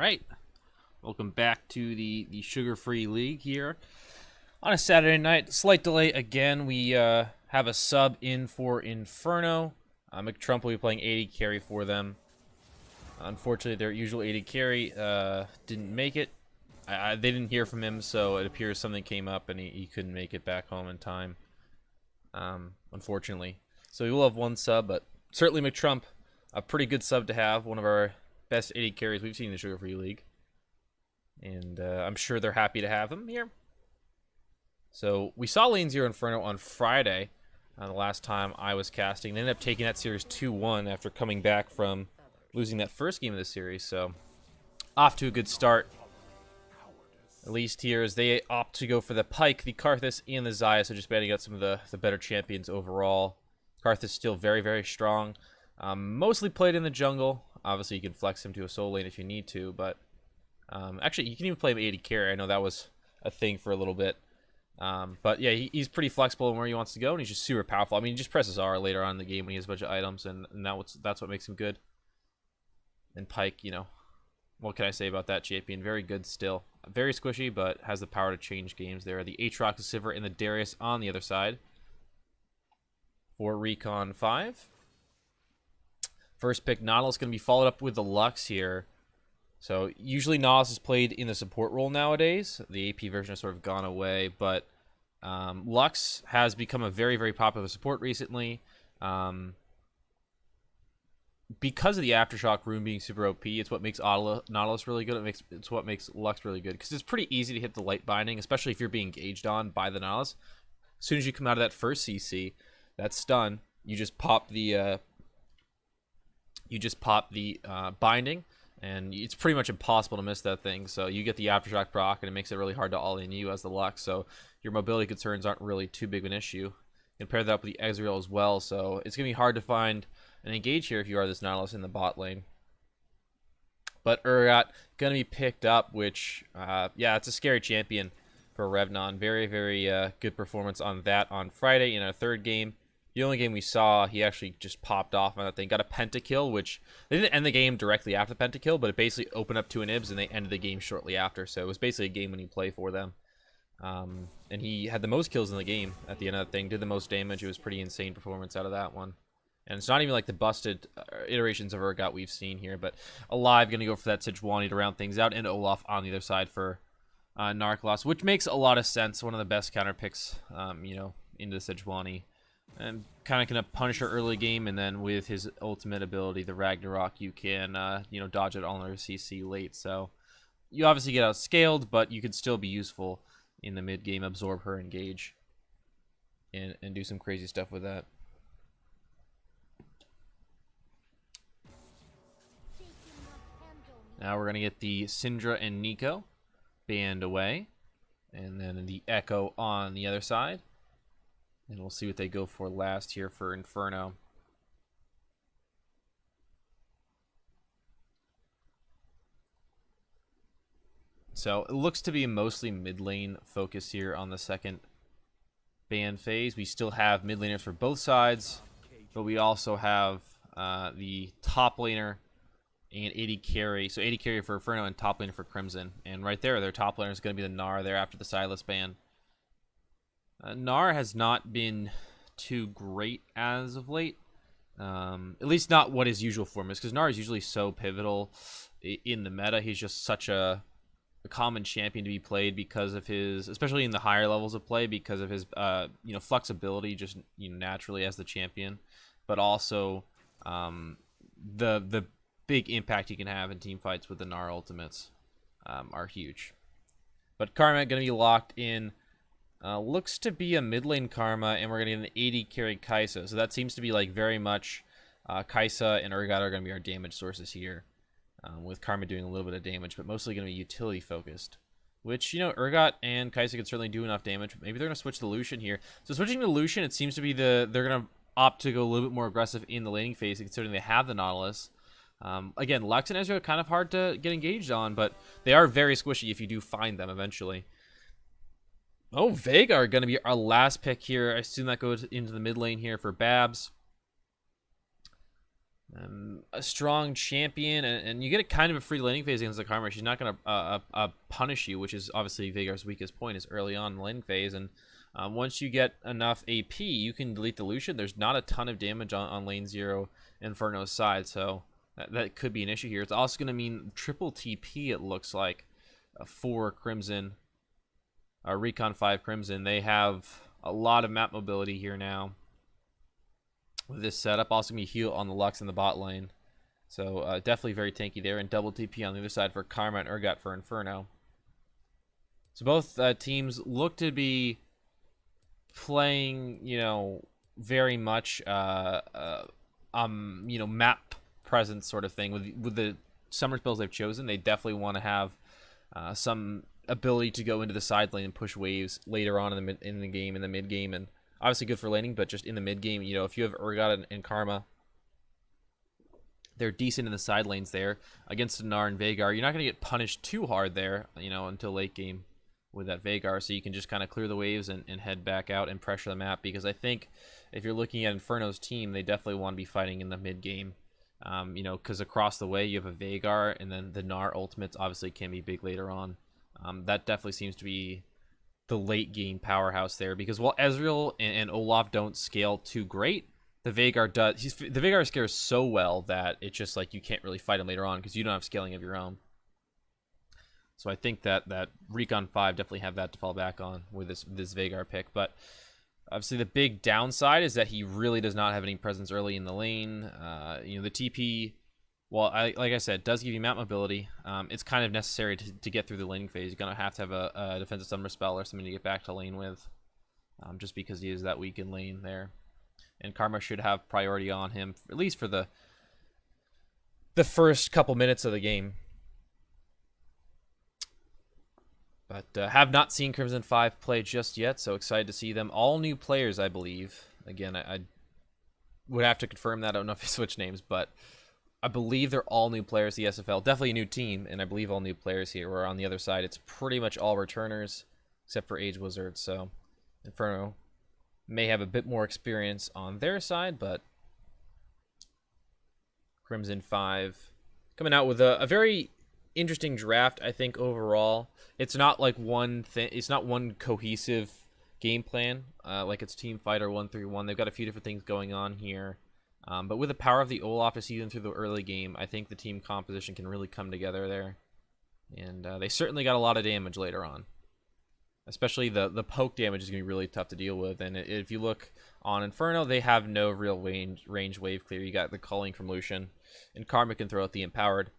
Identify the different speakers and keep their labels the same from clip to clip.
Speaker 1: right, welcome back to the sugar-free league here on a Saturday night. Slight delay again. We have a sub in for Inferno. McTrump will be playing 80 carry for them. Unfortunately, their usual 80 carry didn't make it. They didn't hear from him, so it appears something came up and he couldn't make it back home in time. Unfortunately, so we will have one sub, but certainly McTrump, a pretty good sub to have. One of our best 80 carries we've seen in the sugar-free league, and I'm sure they're happy to have him here. So we saw Lane 0 Inferno on Friday, the last time I was casting. They ended up taking that series 2-1 after coming back from losing that first game of the series. So off to a good start, at least here, as they opt to go for the Pike, the Karthus, and the Xayah. So just betting out some of the better champions overall. Karthus still very, very strong. Mostly played in the jungle. Obviously, you can flex him to a soul lane if you need to, but actually, you can even play him 80 carry. I know that was a thing for a little bit. But yeah, he's pretty flexible in where he wants to go, and he's just super powerful. I mean, he just presses R later on in the game when he has a bunch of items, and that's what makes him good. And Pike, you know, what can I say about that champion? Very good still. Very squishy, but has the power to change games there. The Aatrox, the Sivir, and the Darius on the other side for Recon 5. First pick, Nautilus, going to be followed up with the Lux here. So usually Nautilus is played in the support role nowadays. The AP version has sort of gone away, but Lux has become a very, very popular support recently. Because of the Aftershock rune being super OP, it's what makes Nautilus really good. It's what makes Lux really good, because it's pretty easy to hit the light binding, especially if you're being engaged on by the Nautilus. As soon as you come out of that first CC, that stun, you just pop the binding, and it's pretty much impossible to miss that thing. So you get the Aftershock proc, and it makes it really hard to all-in you as the Lux, so your mobility concerns aren't really too big of an issue. You can pair that up with the Ezreal as well, so it's going to be hard to find an engage here if you are this Nautilus in the bot lane. But Urgot going to be picked up, which, yeah, it's a scary champion for Revnon. Very, very good performance on that on Friday in our third game. The only game we saw, he actually just popped off on that thing. Got a pentakill, which they didn't end the game directly after the pentakill, but it basically opened up to an Ibs, and they ended the game shortly after. So it was basically a game-winning play for them. And he had the most kills in the game at the end of that thing. Did the most damage. It was pretty insane performance out of that one. And it's not even like the busted iterations of Urgot we've seen here, but Alive going to go for that Sejuani to round things out, and Olaf on the other side for Narcolos, which makes a lot of sense. One of the best counter picks, you know, into Sejuani. And kind of going to punish her early game, and then with his ultimate ability, the Ragnarok, you can, you know, dodge it all under CC late. So you obviously get outscaled, but you could still be useful in the mid game, absorb her engage, and do some crazy stuff with that. Now we're going to get the Syndra and Nico banned away, and then the Echo on the other side. And we'll see what they go for last here for Inferno. So it looks to be mostly mid lane focus here on the second ban phase. We still have mid laners for both sides, but we also have the top laner and 80 carry. So 80 carry for Inferno and top laner for Crimson. And right there, their top laner is going to be the Gnar there after the Silas ban. Gnar has not been too great as of late. At least not what his usual form is, because Gnar is usually so pivotal in the meta. He's just such a common champion to be played because of his, especially in the higher levels of play, because of his you know, flexibility just, you know, naturally as the champion, but also the big impact he can have in team fights with the Gnar ultimates are huge. But Karma going to be locked in. Looks to be a mid lane Karma, and we're going to get an 80 carry Kai'Sa. So that seems to be like very much Kai'Sa and Urgot are going to be our damage sources here, with Karma doing a little bit of damage, but mostly going to be utility focused. Which, you know, Urgot and Kai'Sa can certainly do enough damage. Maybe they're going to switch to Lucian here. So switching to Lucian, it seems to be they're going to opt to go a little bit more aggressive in the laning phase, considering they have the Nautilus. Again, Lux and Ezreal are kind of hard to get engaged on, but they are very squishy if you do find them eventually. Oh, Veigar are going to be our last pick here. I assume that goes into the mid lane here for Babs. A strong champion, and you get a kind of a free laning phase against the Karma. She's not going to punish you, which is obviously Veigar's weakest point, is early on in the laning phase. And once you get enough AP, you can delete the Lucian. There's not a ton of damage on lane 0 Inferno's side, so that could be an issue here. It's also going to mean triple TP, it looks like, for Crimson. Recon 5 Crimson. They have a lot of map mobility here now with this setup. Also going to be heal on the Lux in the bot lane. So definitely very tanky there. And double TP on the other side for Karma and Urgot for Inferno. So both teams look to be playing, very much, map presence sort of thing. With the summer spells they've chosen, they definitely want to have some ability to go into the side lane and push waves later on in the game, in the mid game, and obviously good for laning, but just in the mid game, if you have Urgot and Karma, they're decent in the side lanes there against Gnar and Veigar. You're not going to get punished too hard there, until late game with that Veigar, so you can just kind of clear the waves and head back out and pressure the map, because I think if you're looking at Inferno's team, they definitely want to be fighting in the mid game, because across the way you have a Veigar, and then the Gnar ultimates obviously can be big later on. That definitely seems to be the late game powerhouse there, because while Ezreal and Olaf don't scale too great, the Veigar does. The Veigar scares so well that it's just like you can't really fight him later on because you don't have scaling of your own. So I think that Recon 5 definitely have that to fall back on with this Veigar pick. But obviously the big downside is that he really does not have any presence early in the lane. The TP, well, like I said, does give you map mobility. It's kind of necessary to get through the laning phase. You're going to have a defensive summer spell or something to get back to lane with, just because he is that weak in lane there. And Karma should have priority on him, at least for the first couple minutes of the game. But have not seen Crimson 5 play just yet, so excited to see them. All new players, I believe. Again, I would have to confirm that. I don't know if they switched names, but I believe they're all new players, the SFL. Definitely a new team, and I believe all new players here. Where on the other side, it's pretty much all returners, except for Age Wizards. So Inferno may have a bit more experience on their side, but Crimson 5 coming out with a very interesting draft, I think, overall. It's not like one thing. It's not one cohesive game plan, like it's Team Fighter 1-3-1. They've got a few different things going on here. But with the power of the Olaf to see them through the early game, I think the team composition can really come together there. And they certainly got a lot of damage later on. Especially the poke damage is going to be really tough to deal with. And if you look on Inferno, they have no real range wave clear. You got the culling from Lucian. And Karma can throw out the empowered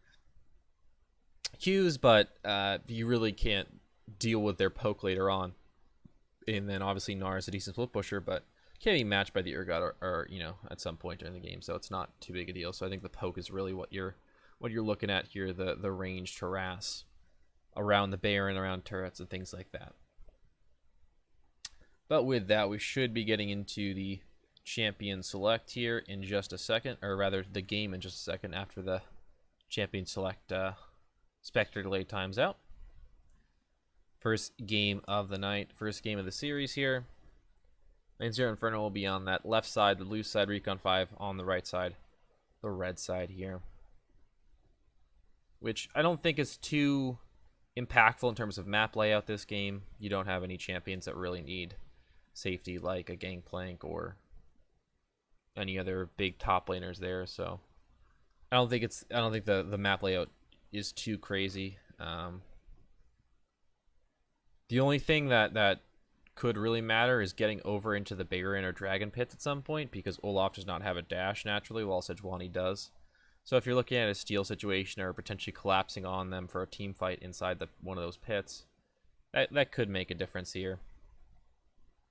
Speaker 1: Qs, but you really can't deal with their poke later on. And then obviously Gnar is a decent split pusher, but can't be matched by the Urgot or at some point during the game, so it's not too big a deal. So I think the poke is really what you're looking at here, the range to harass around the Baron, around turrets and things like that. But with that, we should be getting into the champion select here in just a second, or rather the game in just a second after the champion select Spectre delay times out. First game of the night, first game of the series here. Lane 0 Inferno will be on that left side, the loose side, Recon 5 on the right side, the red side here. Which I don't think is too impactful in terms of map layout this game. You don't have any champions that really need safety like a Gangplank or any other big top laners there, so I don't think the map layout is too crazy. The only thing that could really matter is getting over into the Baron or Dragon Pits at some point, because Olaf does not have a dash naturally, while Sejuani does. So if you're looking at a steal situation or potentially collapsing on them for a team fight inside one of those pits, that could make a difference here.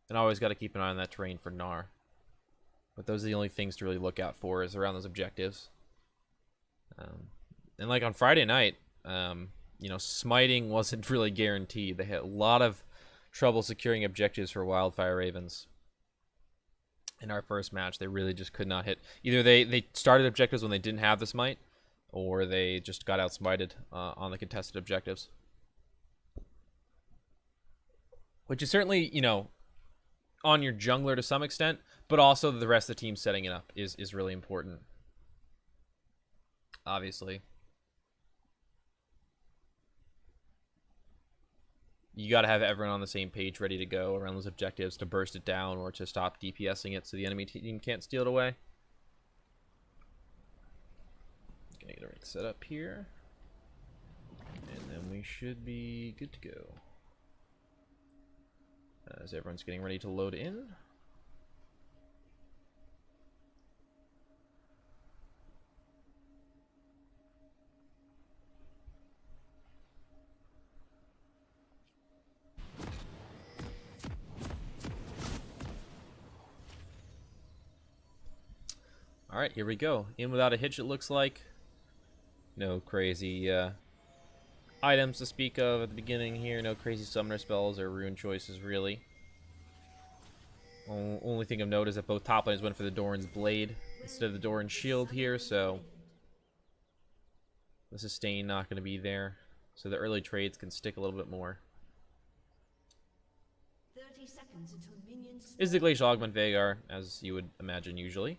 Speaker 1: And always got to keep an eye on that terrain for Gnar. But those are the only things to really look out for, is around those objectives. And like on Friday night, smiting wasn't really guaranteed. They had a lot of trouble securing objectives for Wildfire Ravens. In our first match, they really just could not hit. Either they started objectives when they didn't have the smite, or they just got outsmited on the contested objectives. Which is certainly, on your jungler to some extent, but also the rest of the team setting it up is really important. obviously. You got to have everyone on the same page ready to go around those objectives to burst it down or to stop DPSing it so the enemy team can't steal it away. Gonna get everything set up here. And then we should be good to go. As everyone's getting ready to load in. Alright, here we go. In without a hitch, it looks like. No crazy items to speak of at the beginning here. No crazy summoner spells or rune choices, really. Only thing of note is that both top lanes went for the Doran's Blade instead of the Doran's Shield here, so the sustain not going to be there. So the early trades can stick a little bit more.
Speaker 2: 30 seconds until minions
Speaker 1: Is the Glacial Augment Vagar, as you would imagine usually.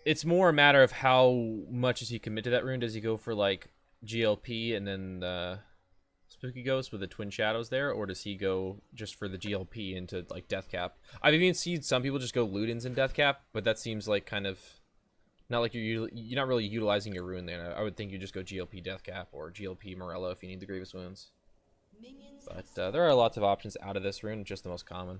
Speaker 1: It's more a matter of how much does he commit to that rune. Does he go for like GLP and then Spooky Ghost with the Twin Shadows there, or does he go just for the GLP into like Death Cap? I've even seen some people just go Ludens in Death Cap, but that seems like kind of not like you're not really utilizing your rune there. I would think you just go GLP Death Cap or GLP Morello if you need the Grievous Wounds. But there are lots of options out of this rune, just the most common.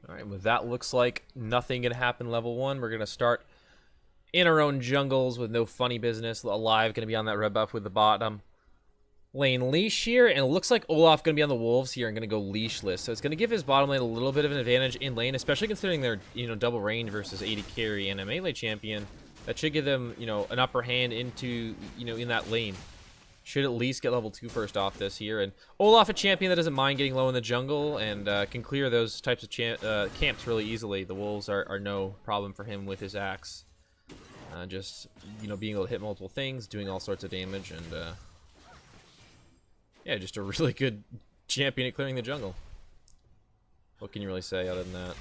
Speaker 1: Alright, with that looks like nothing gonna happen level 1. We're gonna start in our own jungles with no funny business. Alive gonna be on that red buff with the bottom lane leash here, and it looks like Olaf gonna be on the wolves here and gonna go leashless. So it's gonna give his bottom lane a little bit of an advantage in lane, especially considering their double range versus 80 carry and a melee champion. That should give them an upper hand into in that lane. Should at least get level 2 first off this here. And Olaf, a champion that doesn't mind getting low in the jungle and can clear those types of camps really easily. The wolves are no problem for him with his axe. Just, being able to hit multiple things, doing all sorts of damage, and yeah, just a really good champion at clearing the jungle. What can you really say other than that?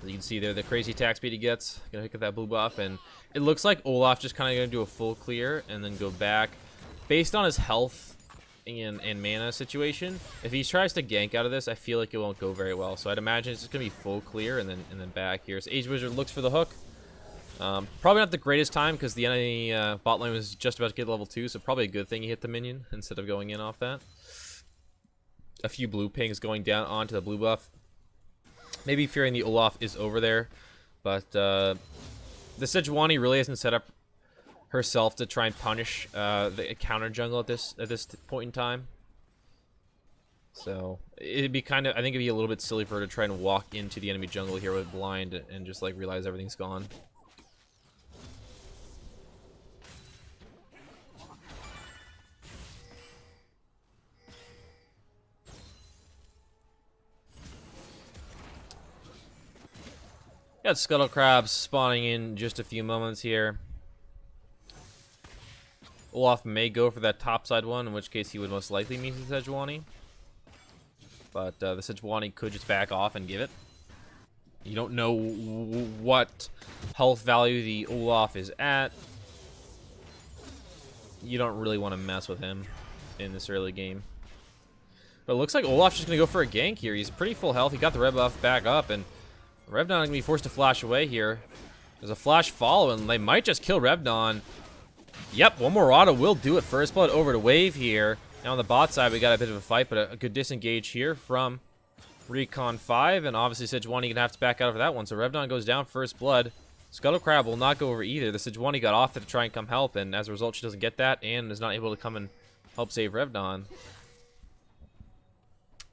Speaker 1: As you can see there, the crazy attack speed he gets. Gonna pick up that blue buff, and it looks like Olaf just kind of gonna do a full clear and then go back. Based on his health and mana situation, if he tries to gank out of this, I feel like it won't go very well. So I'd imagine it's just gonna be full clear and then back here. So Age Wizard looks for the hook. Probably not the greatest time because the enemy bot lane was just about to get level 2, so probably a good thing he hit the minion instead of going in off that. A few blue pings going down onto the blue buff. Maybe fearing the Olaf is over there, but the Sejuani really hasn't set up herself to try and punish the counter jungle at this point in time. So it'd be I think it'd be a little bit silly for her to try and walk into the enemy jungle here with blind and just like realize everything's gone. Got Scuttle Crabs spawning in just a few moments here. Olaf may go for that topside one, in which case he would most likely meet the Sejuani. But the Sejuani could just back off and give it. You don't know what health value the Olaf is at. You don't really want to mess with him in this early game. But it looks like Olaf's just going to go for a gank here. He's pretty full health. He got the red buff back up, and Revnon going to be forced to flash away here. There's a flash follow, and they might just kill Revnon. Yep, one more auto will do it. First blood over to Wave here. Now on the bot side, we got a bit of a fight, but a good disengage here from Recon 5. And obviously, Sejuani going to have to back out for that one. So Revnon goes down first blood. Scuttle Crab will not go over either. The Sejuani got off to try and come help, and as a result, she doesn't get that and is not able to come and help save Revnon.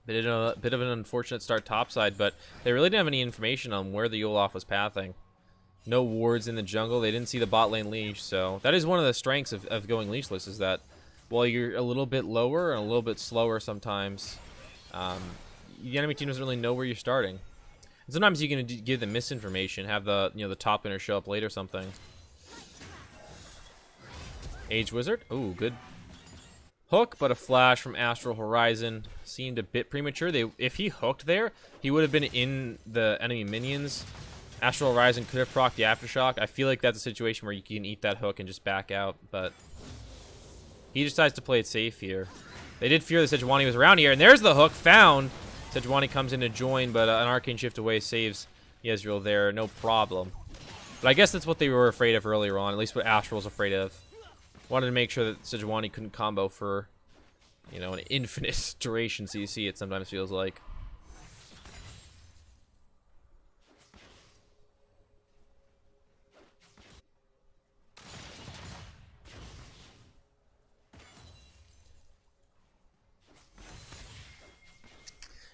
Speaker 1: Bit of an unfortunate start topside, but they really didn't have any information on where the Olaf was pathing. No wards in the jungle. They didn't see the bot lane leash, so that is one of the strengths of going leashless, is that while you're a little bit lower and a little bit slower sometimes, the enemy team doesn't really know where you're starting. And sometimes you can give them misinformation, have the the top laner show up late or something. Age Wizard, ooh, good hook, but a flash from Astral Horizon seemed a bit premature. If he hooked there, he would have been in the enemy minions. Astral Horizon could have procced the Aftershock. I feel like that's a situation where you can eat that hook and just back out, but he decides to play it safe here. They did fear that Sejuani was around here, and there's the hook found. Sejuani comes in to join, but an Arcane Shift away saves Yezreal there, no problem. But I guess that's what they were afraid of earlier on, at least what Astral was afraid of. Wanted to make sure that Sejuani couldn't combo for, you know, an infinite duration CC, it sometimes feels like.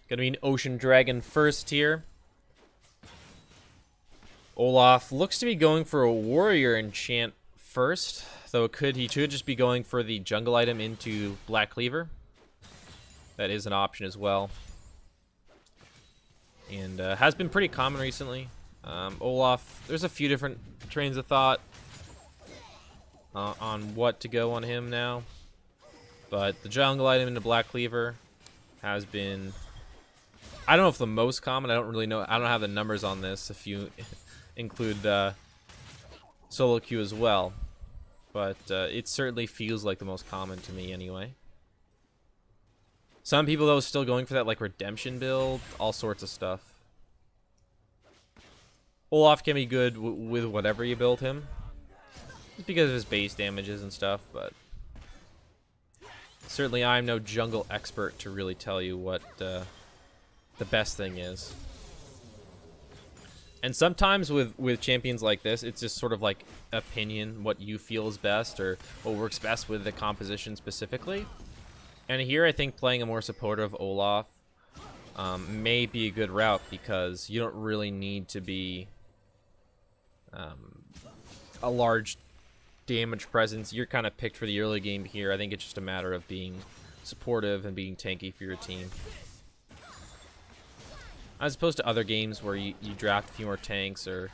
Speaker 1: Gonna be an Ocean Dragon first here. Olaf looks to be going for a Warrior Enchant first, though he could just be going for the jungle item into Black Cleaver. That is an option as well. And has been pretty common recently. Olaf, there's a few different trains of thought on what to go on him now. But the jungle item into Black Cleaver has been, I don't know if the most common. I don't really know. I don't have the numbers on this if you include solo queue as well. But it certainly feels like the most common to me anyway. Some people, though, still going for that like redemption build, all sorts of stuff. Olaf can be good with whatever you build him, just because of his base damages and stuff, but certainly I'm no jungle expert to really tell you what the best thing is. And sometimes with champions like this, it's just sort of like opinion, what you feel is best or what works best with the composition specifically. And here I think playing a more supportive Olaf may be a good route, because you don't really need to be a large damage presence. You're kind of picked for the early game here. I think it's just a matter of being supportive and being tanky for your team, as opposed to other games where you draft a few more tanks or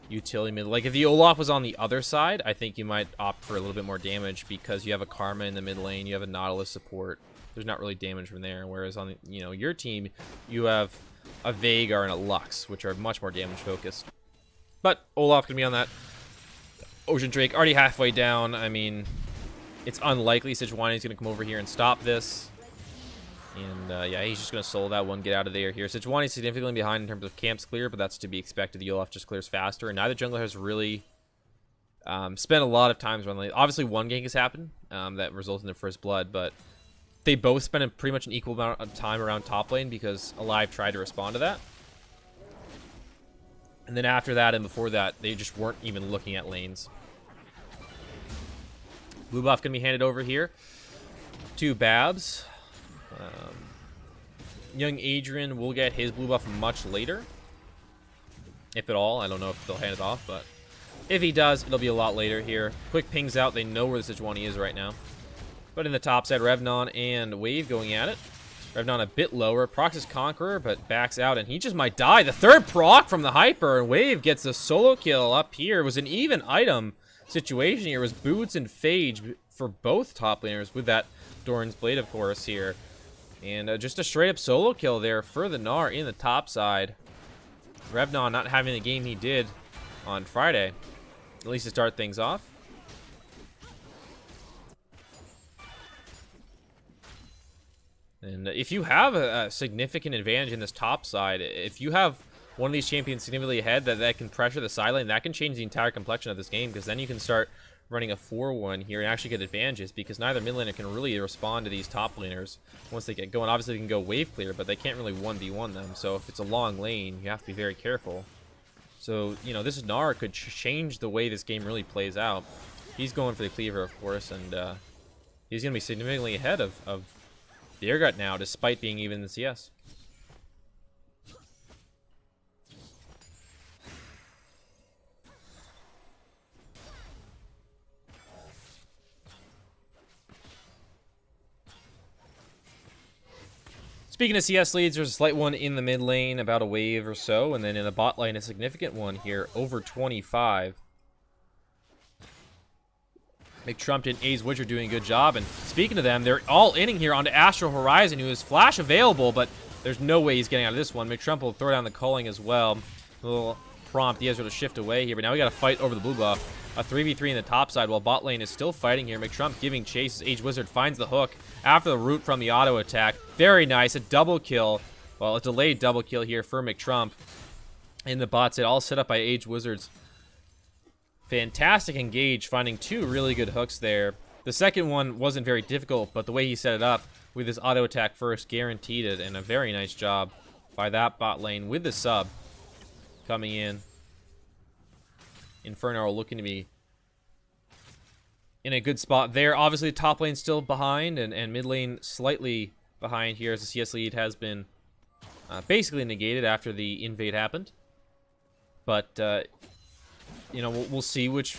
Speaker 1: utility mid. Like if the Olaf was on the other side, I think you might opt for a little bit more damage, because you have a Karma in the mid lane, you have a Nautilus support. There's not really damage from there. Whereas on your team, you have a Veigar and a Lux, which are much more damage focused. But Olaf can be on that Ocean Drake, already halfway down. I mean, it's unlikely Sejuani is going to come over here and stop this. And yeah, he's just going to solo that one, get out of there here. Sejuani is significantly behind in terms of camps clear, but that's to be expected. The Olaf just clears faster, and neither jungler has really spent a lot of times around the lane. Obviously, one gank has happened that resulted in their first blood, but they both spent pretty much an equal amount of time around top lane, because Alive tried to respond to that. And then after that and before that, they just weren't even looking at lanes. Blue buff going to be handed over here to Babs. Young Adrian will get his blue buff much later, if at all. I don't know if they'll hand it off, but if he does, it'll be a lot later here. Quick pings out. They know where the Sejuani is right now. But in the top side, Revnon and Wave going at it. Revnon a bit lower. Procs his Conqueror, but backs out, and he just might die. The third proc from the Hyper, and Wave gets a solo kill up here. It was an even item situation here. It was Boots and Phage for both top laners with that Doran's Blade, of course, here. And just a straight-up solo kill there for the Gnar in the top side. Revnon not having the game he did on Friday, at least to start things off. And if you have a significant advantage in this top side, if you have one of these champions significantly ahead that can pressure the side lane, that can change the entire complexion of this game, because then you can start running a 4-1 here and actually get advantages, because neither mid laner can really respond to these top laners once they get going. Obviously, they can go wave clear, but they can't really 1v1 them. So if it's a long lane, you have to be very careful. So, this Gnar could change the way this game really plays out. He's going for the cleaver, of course, and he's going to be significantly ahead of the Airgut now, despite being even in the CS. Speaking of CS leads, there's a slight one in the mid lane, about a wave or so, and then in the bot lane, a significant one here, over 25. McTrump and A's Wizard doing a good job. And speaking of them, they're all inning here onto Astral Horizon, who is flash available, but there's no way he's getting out of this one. McTrump will throw down the culling as well. A little prompt the Ezreal to shift away here, but now we got to fight over the blue buff. A 3v3 in the top side while bot lane is still fighting here. McTrump giving chase as Age Wizard finds the hook after the root from the auto attack. Very nice. A double kill. Well, a delayed double kill here for McTrump. In the bot side, all set up by Age Wizards. Fantastic engage, finding two really good hooks there. The second one wasn't very difficult, but the way he set it up with his auto attack first guaranteed it, and a very nice job by that bot lane with the sub coming in. Inferno looking to be in a good spot there. Obviously, the top lane still behind, and mid lane slightly behind here as the CS lead has been basically negated after the invade happened. But, you know, we'll see which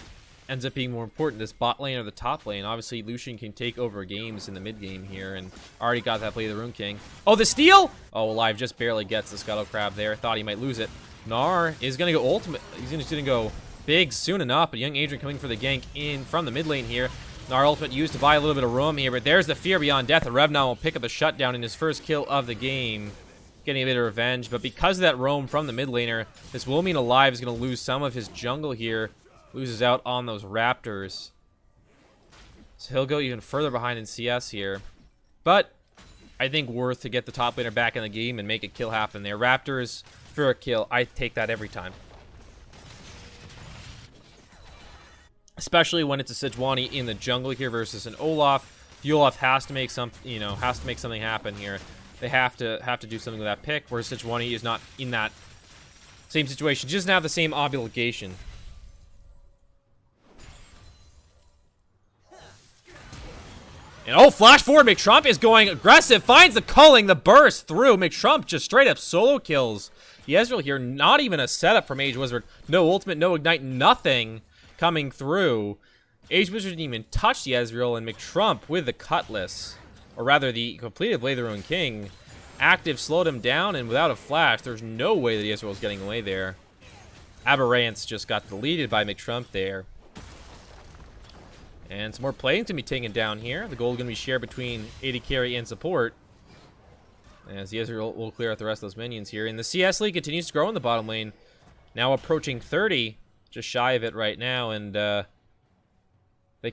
Speaker 1: ends up being more important, this bot lane or the top lane. Obviously, Lucian can take over games in the mid game here, and already got that play of the Rune King. Oh, the steal! Oh, Alive just barely gets the Scuttle Crab there. Thought he might lose it. Gnar is going to go ultimate. He's just going to go big soon enough, but young Adrian coming for the gank in from the mid lane here. Gnar ultimate used to buy a little bit of room here, but there's the Fear Beyond Death, and Revnon will pick up a shutdown in his first kill of the game, getting a bit of revenge. But because of that roam from the mid laner, this will mean Alive is going to lose some of his jungle here, loses out on those Raptors. So he'll go even further behind in CS here, but I think worth to get the top laner back in the game and make a kill happen there. Raptors for a kill, I take that every time. Especially when it's a Sejuani in the jungle here versus an Olaf. The Olaf has to make some, has to make something happen here. They have to do something with that pick, whereas Sejuani is not in that same situation. Just doesn't have the same obligation. And oh, flash forward, McTrump is going aggressive, finds the culling, the burst through. McTrump just straight up solo kills the Ezreal here. Not even a setup from Age Wizard. No ultimate, no ignite, nothing coming through. Age Wizard didn't even touch the Ezreal, and McTrump with the Cutlass, or rather the completed Blade of the Ruined King, active slowed him down, and without a flash, there's no way that the Ezreal is getting away there. Aberrance just got deleted by McTrump there. And some more playing to be taken down here. The gold going to be shared between AD carry and support, as the Ezreal will clear out the rest of those minions here. And the CS lead continues to grow in the bottom lane, now approaching 30, just shy of it right now. And the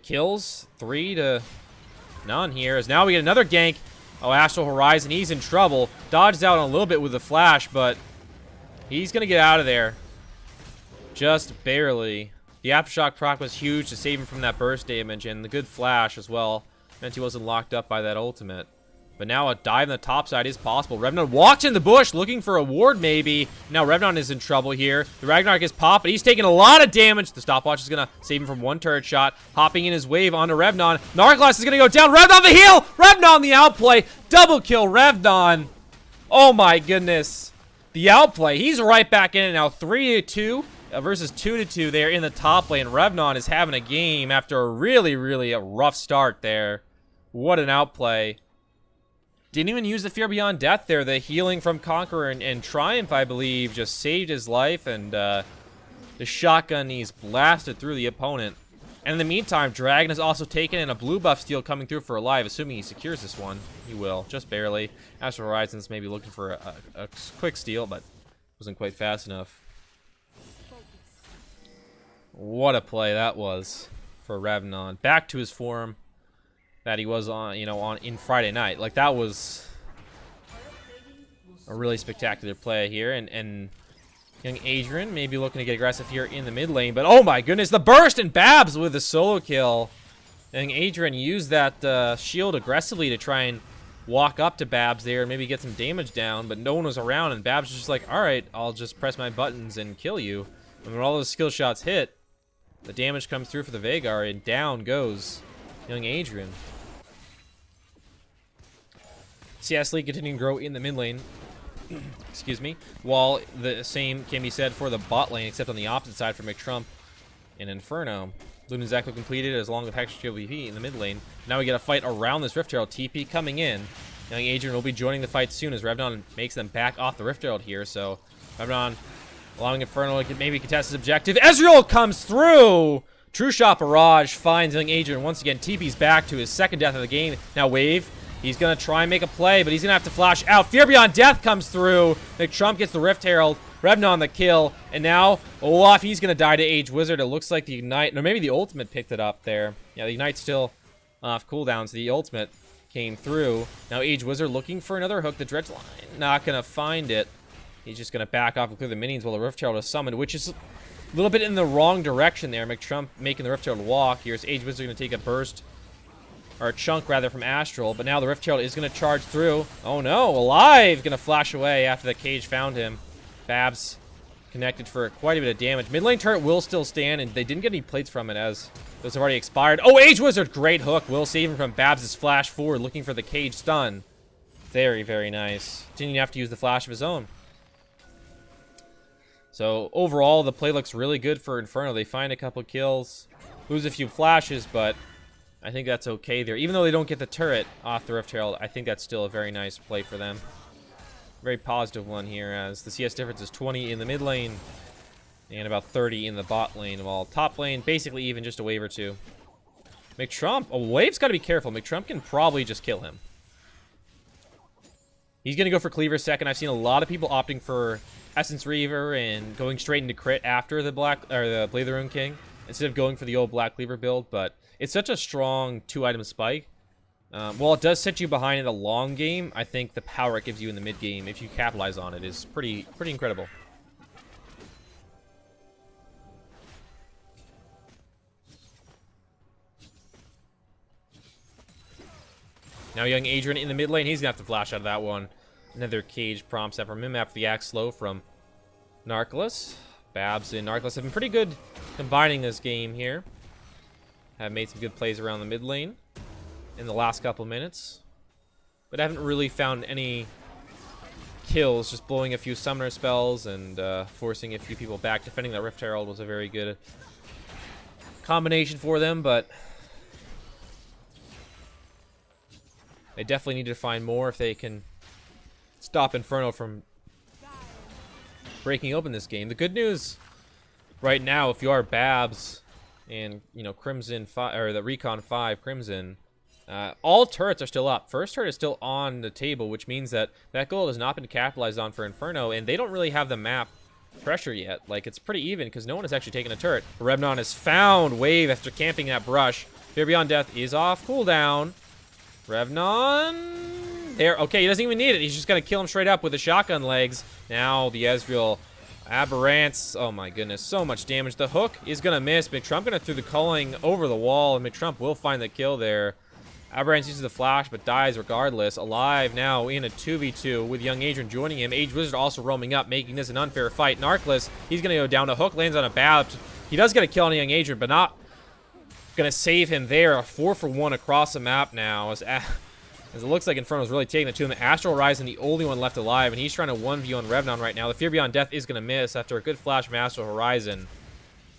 Speaker 1: kills 3 to none here, as now we get another gank. Oh, Astral Horizon, he's in trouble. Dodges out a little bit with the flash, but he's going to get out of there just barely. The Aftershock proc was huge to save him from that burst damage, and the good flash as well meant he wasn't locked up by that ultimate. But now a dive in the top side is possible. Revnon walks in the bush looking for a ward maybe. Now Revnon is in trouble here. The Ragnarok is popped, but he's taking a lot of damage. The stopwatch is going to save him from one turret shot. Hopping in his wave onto Revnon. Narclass is going to go down. Revnon the heal! Revnon the outplay! Double kill Revnon! Oh my goodness. The outplay. He's right back in it now. 3-2. Versus 2-2 there in the top lane. Revnon is having a game after a really rough start there. What an outplay. Didn't even use the Fear Beyond Death there. The healing from Conqueror and Triumph, I believe, just saved his life. And the shotgun he's blasted through the opponent. And in the meantime, Dragon has also taken in a blue buff steal coming through for Alive, assuming he secures this one. He will, just barely. Astral Horizon's maybe looking for a quick steal, but wasn't quite fast enough. What a play that was for Revnon. Back to his form that he was on, in Friday night. Like, that was a really spectacular play here. And young Adrian maybe looking to get aggressive here in the mid lane. But, oh my goodness, the burst and Babs with the solo kill. Young Adrian used that shield aggressively to try and walk up to Babs there and maybe get some damage down. But no one was around, and Babs was just like, all right, I'll just press my buttons and kill you. And when all those skill shots hit, the damage comes through for the Veigar, and down goes young Adrian. CS lead continuing to grow in the mid lane. Excuse me. While the same can be said for the bot lane, except on the opposite side for McTrump and Inferno. Luna's Echo completed, as long with Hextech PvP in the mid lane. Now we get a fight around this Rift Herald. TP coming in. Young Adrian will be joining the fight soon as Revnon makes them back off the Rift Herald here. So Revnon allowing Inferno to maybe contest his objective. Ezreal comes through! True Shot Barrage finds young Adrian once again. TP's back to his second death of the game. Now Wave. He's going to try and make a play, but he's going to have to flash out. Fear Beyond Death comes through. McTrump gets the Rift Herald. Revnon the kill. And now Olaf, he's going to die to Age Wizard. It looks like the Ignite, or maybe the Ultimate picked it up there. Yeah, the Ignite's still off cooldown, so the Ultimate came through. Now Age Wizard looking for another hook. The Dredge Line, not going to find it. He's just going to back off and clear the minions while the Rift Herald is summoned, which is a little bit in the wrong direction there. McTrump making the Rift Herald walk. Here's Age Wizard going to take a burst. Or a chunk, rather, from Astral. But now the Rift Herald is going to charge through. Oh, no. Alive! Going to flash away after the cage found him. Babs connected for quite a bit of damage. Mid lane turret will still stand, and they didn't get any plates from it as those have already expired. Oh, Age Wizard! Great hook. Will save him from Babs' flash forward, looking for the cage stun. Very, very nice. Didn't even have to use the flash of his own. So, overall, the play looks really good for Inferno. They find a couple kills, lose a few flashes, but I think that's okay there. Even though they don't get the turret off the Rift Herald, I think that's still a very nice play for them. Very positive one here, as the CS difference is 20 in the mid lane and about 30 in the bot lane, while top lane basically even, just a wave or two. McTrump, a wave's got to be careful. McTrump can probably just kill him. He's going to go for Cleaver second. I've seen a lot of people opting for Essence Reaver and going straight into crit after the Blade of the Rune King instead of going for the old Black Cleaver build, but it's such a strong 2-item spike. While it does set you behind in the long game, I think the power it gives you in the mid game, if you capitalize on it, is pretty incredible. Now young Adrian in the mid lane, he's gonna have to flash out of that one. Another cage prompt set from him after the axe slow from Narcolis. Babs and Narcolis have been pretty good combining this game here. Have made some good plays around the mid lane in the last couple minutes, but haven't really found any kills. Just blowing a few summoner spells and forcing a few people back. Defending that Rift Herald was a very good combination for them, but they definitely need to find more if they can stop Inferno from breaking open this game. The good news right now, if you are Babs and, you know, Crimson 5, or the Recon 5 Crimson, all turrets are still up. First turret is still on the table, which means that that gold has not been capitalized on for Inferno, and they don't really have the map pressure yet. Like, it's pretty even because no one has actually taken a turret. Revnon has found Wave after camping that brush. Fear Beyond Death is off cooldown. Revnon there. Okay, he doesn't even need it. He's just gonna kill him straight up with the shotgun legs. Now the Ezreal Aberrance. Oh my goodness, so much damage. The hook is gonna miss. McTrump gonna throw the culling over the wall, and McTrump will find the kill there. Aberrance uses the flash, but dies regardless. Alive now in a 2v2 with young Adrian joining him. Age Wizard also roaming up, making this an unfair fight. Narcolis, he's gonna go down. The hook lands on a Babs. He does get a kill on young Adrian, but not gonna save him there. A 4-for-1 across the map now, as it looks like Inferno's really taking it to him. Astral Horizon, the only one left alive, and he's trying to 1v on Revnon right now. The Fear Beyond Death is gonna miss after a good flash from Astral Horizon.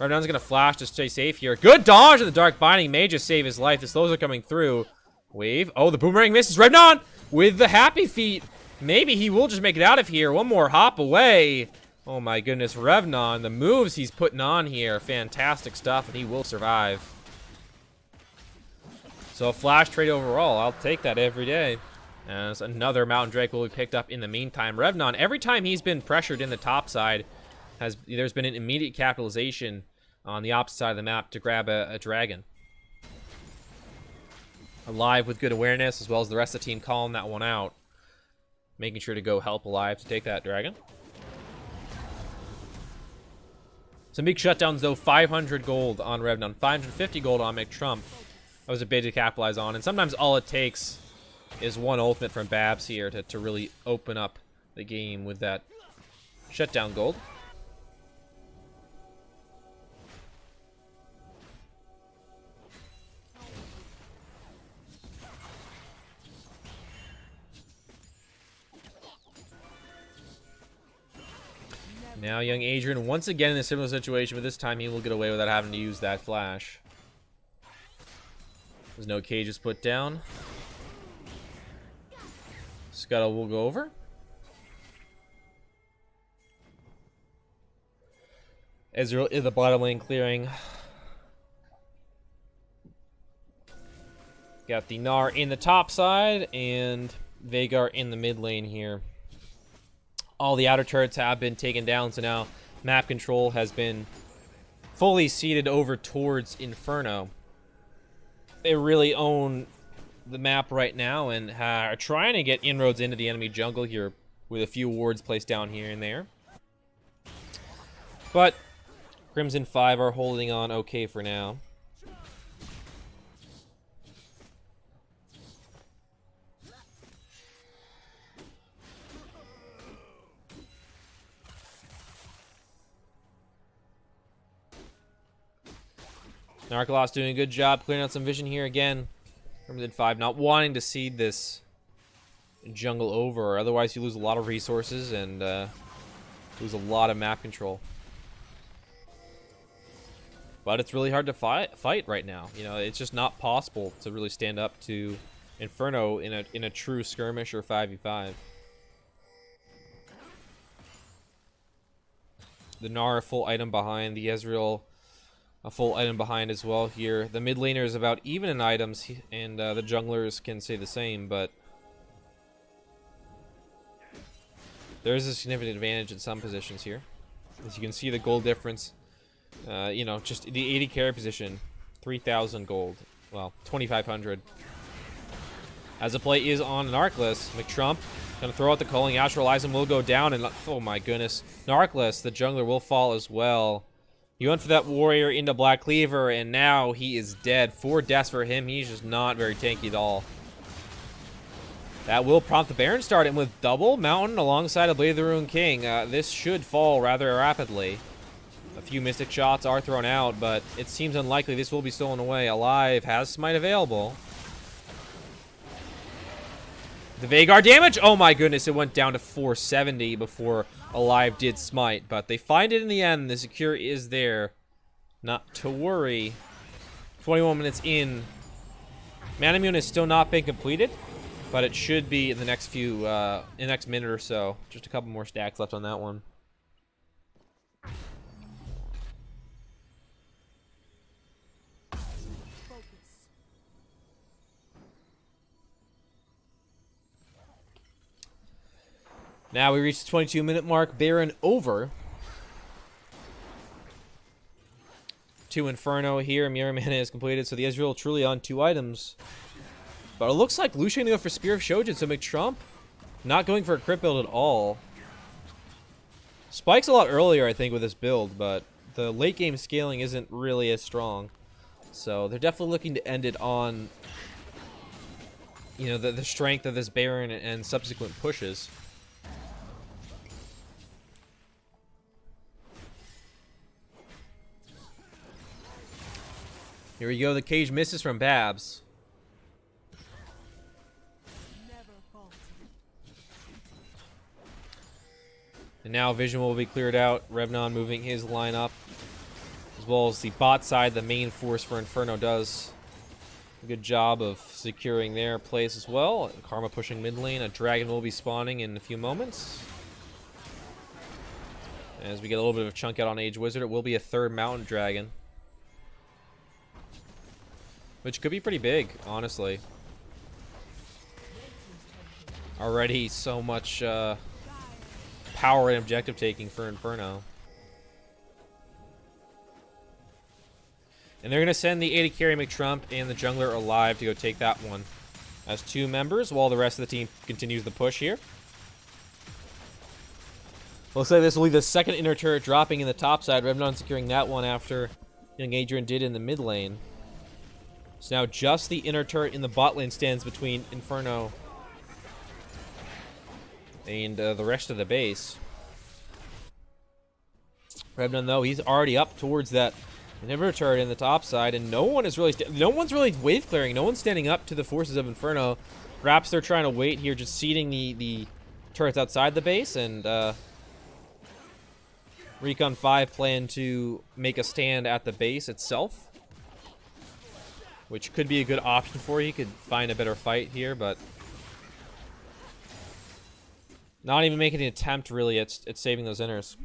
Speaker 1: Revnon's gonna flash to stay safe here. Good dodge of the Dark Binding, may just save his life. The slows are coming through. Wave. Oh, the boomerang misses. Revnon with the happy feet. Maybe he will just make it out of here. One more hop away. Oh my goodness, Revnon, the moves he's putting on here, fantastic stuff, and he will survive. So a flash trade overall, I'll take that every day. As another Mountain Drake will be picked up in the meantime. Revnon, every time he's been pressured in the top side, there's been an immediate capitalization on the opposite side of the map to grab a dragon. Alive with good awareness, as well as the rest of the team calling that one out. Making sure to go help Alive to take that dragon. Some big shutdowns though, 500 gold on Revnon, 550 gold on McTrump. That was a bit to capitalize on, and sometimes all it takes is one ultimate from Babs here to really open up the game with that shutdown gold. Now young Adrian once again in a similar situation, but this time he will get away without having to use that flash. There's no cages put down. Scuttle will go over. Ezreal in the bottom lane clearing. Got the Gnar in the top side and Veigar in the mid lane here. All the outer turrets have been taken down, so now map control has been fully ceded over towards Inferno. They really own the map right now and are trying to get inroads into the enemy jungle here with a few wards placed down here and there. But Crimson 5 are holding on okay for now. Narcolos doing a good job clearing out some vision here again. Crimson 5 not wanting to cede this jungle over, otherwise you lose a lot of resources and lose a lot of map control. But it's really hard to fight right now. You know, it's just not possible to really stand up to Inferno in a true skirmish or 5v5. The Gnar a full item behind, the Ezreal a full item behind as well here. The mid laner is about even in items, and the junglers can say the same, but there is a significant advantage in some positions here. As you can see, the gold difference, you know, just the 80 carry position, 3,000 gold. Well, 2,500. As the play is on Narcolos, McTrump gonna throw out the culling. Astral Eisen will go down, and oh my goodness, Narcolos, the jungler, will fall as well. He went for that warrior into Black Cleaver, and now he is dead. 4 deaths for him. He's just not very tanky at all. That will prompt the Baron start, and with double Mountain alongside a Blade of the Ruined King, this should fall rather rapidly. A few Mystic shots are thrown out, but it seems unlikely this will be stolen away. Alive has Smite available. The Veigar damage, oh my goodness, it went down to 470 before Alive did Smite, but they find it in the end. The secure is there. Not to worry. 21 minutes in. Manamune has still not been completed, but it should be in the next few, in the next minute or so. Just a couple more stacks left on that one. Now we reach the 22-minute mark. Baron over to Inferno here. Mirror Mana is completed, so the Ezreal truly on 2 items. But it looks like Lucian going for Spear of Shojin, so McTrump not going for a crit build at all. Spike's a lot earlier, I think, with this build, but the late game scaling isn't really as strong. So they're definitely looking to end it on, you know, the strength of this Baron and subsequent pushes. Here we go, the cage misses from Babs. And now vision will be cleared out. Revnon moving his lineup. As well as the bot side, the main force for Inferno does a good job of securing their place as well. Karma pushing mid lane. A dragon will be spawning in a few moments. As we get a little bit of a chunk out on Age Wizard, it will be a 3rd mountain dragon. Which could be pretty big, honestly. Already so much power and objective taking for Inferno. And they're going to send the 80 carry McTrump and the jungler Alive to go take that one as 2 members, while the rest of the team continues the push here. Looks like this will be the 2nd inner turret dropping in the top side. Revnon securing that one after young Adrian did in the mid lane. So now just the inner turret in the bot lane stands between Inferno and the rest of the base. Revnon, though, he's already up towards that inhibitor turret in the top side, and no one's really wave clearing. No one's standing up to the forces of Inferno. Perhaps they're trying to wait here, just seeding the turrets outside the base, and Recon 5 plan to make a stand at the base itself, which could be a good option for you. You could find a better fight here, but not even making an attempt really at saving those inners.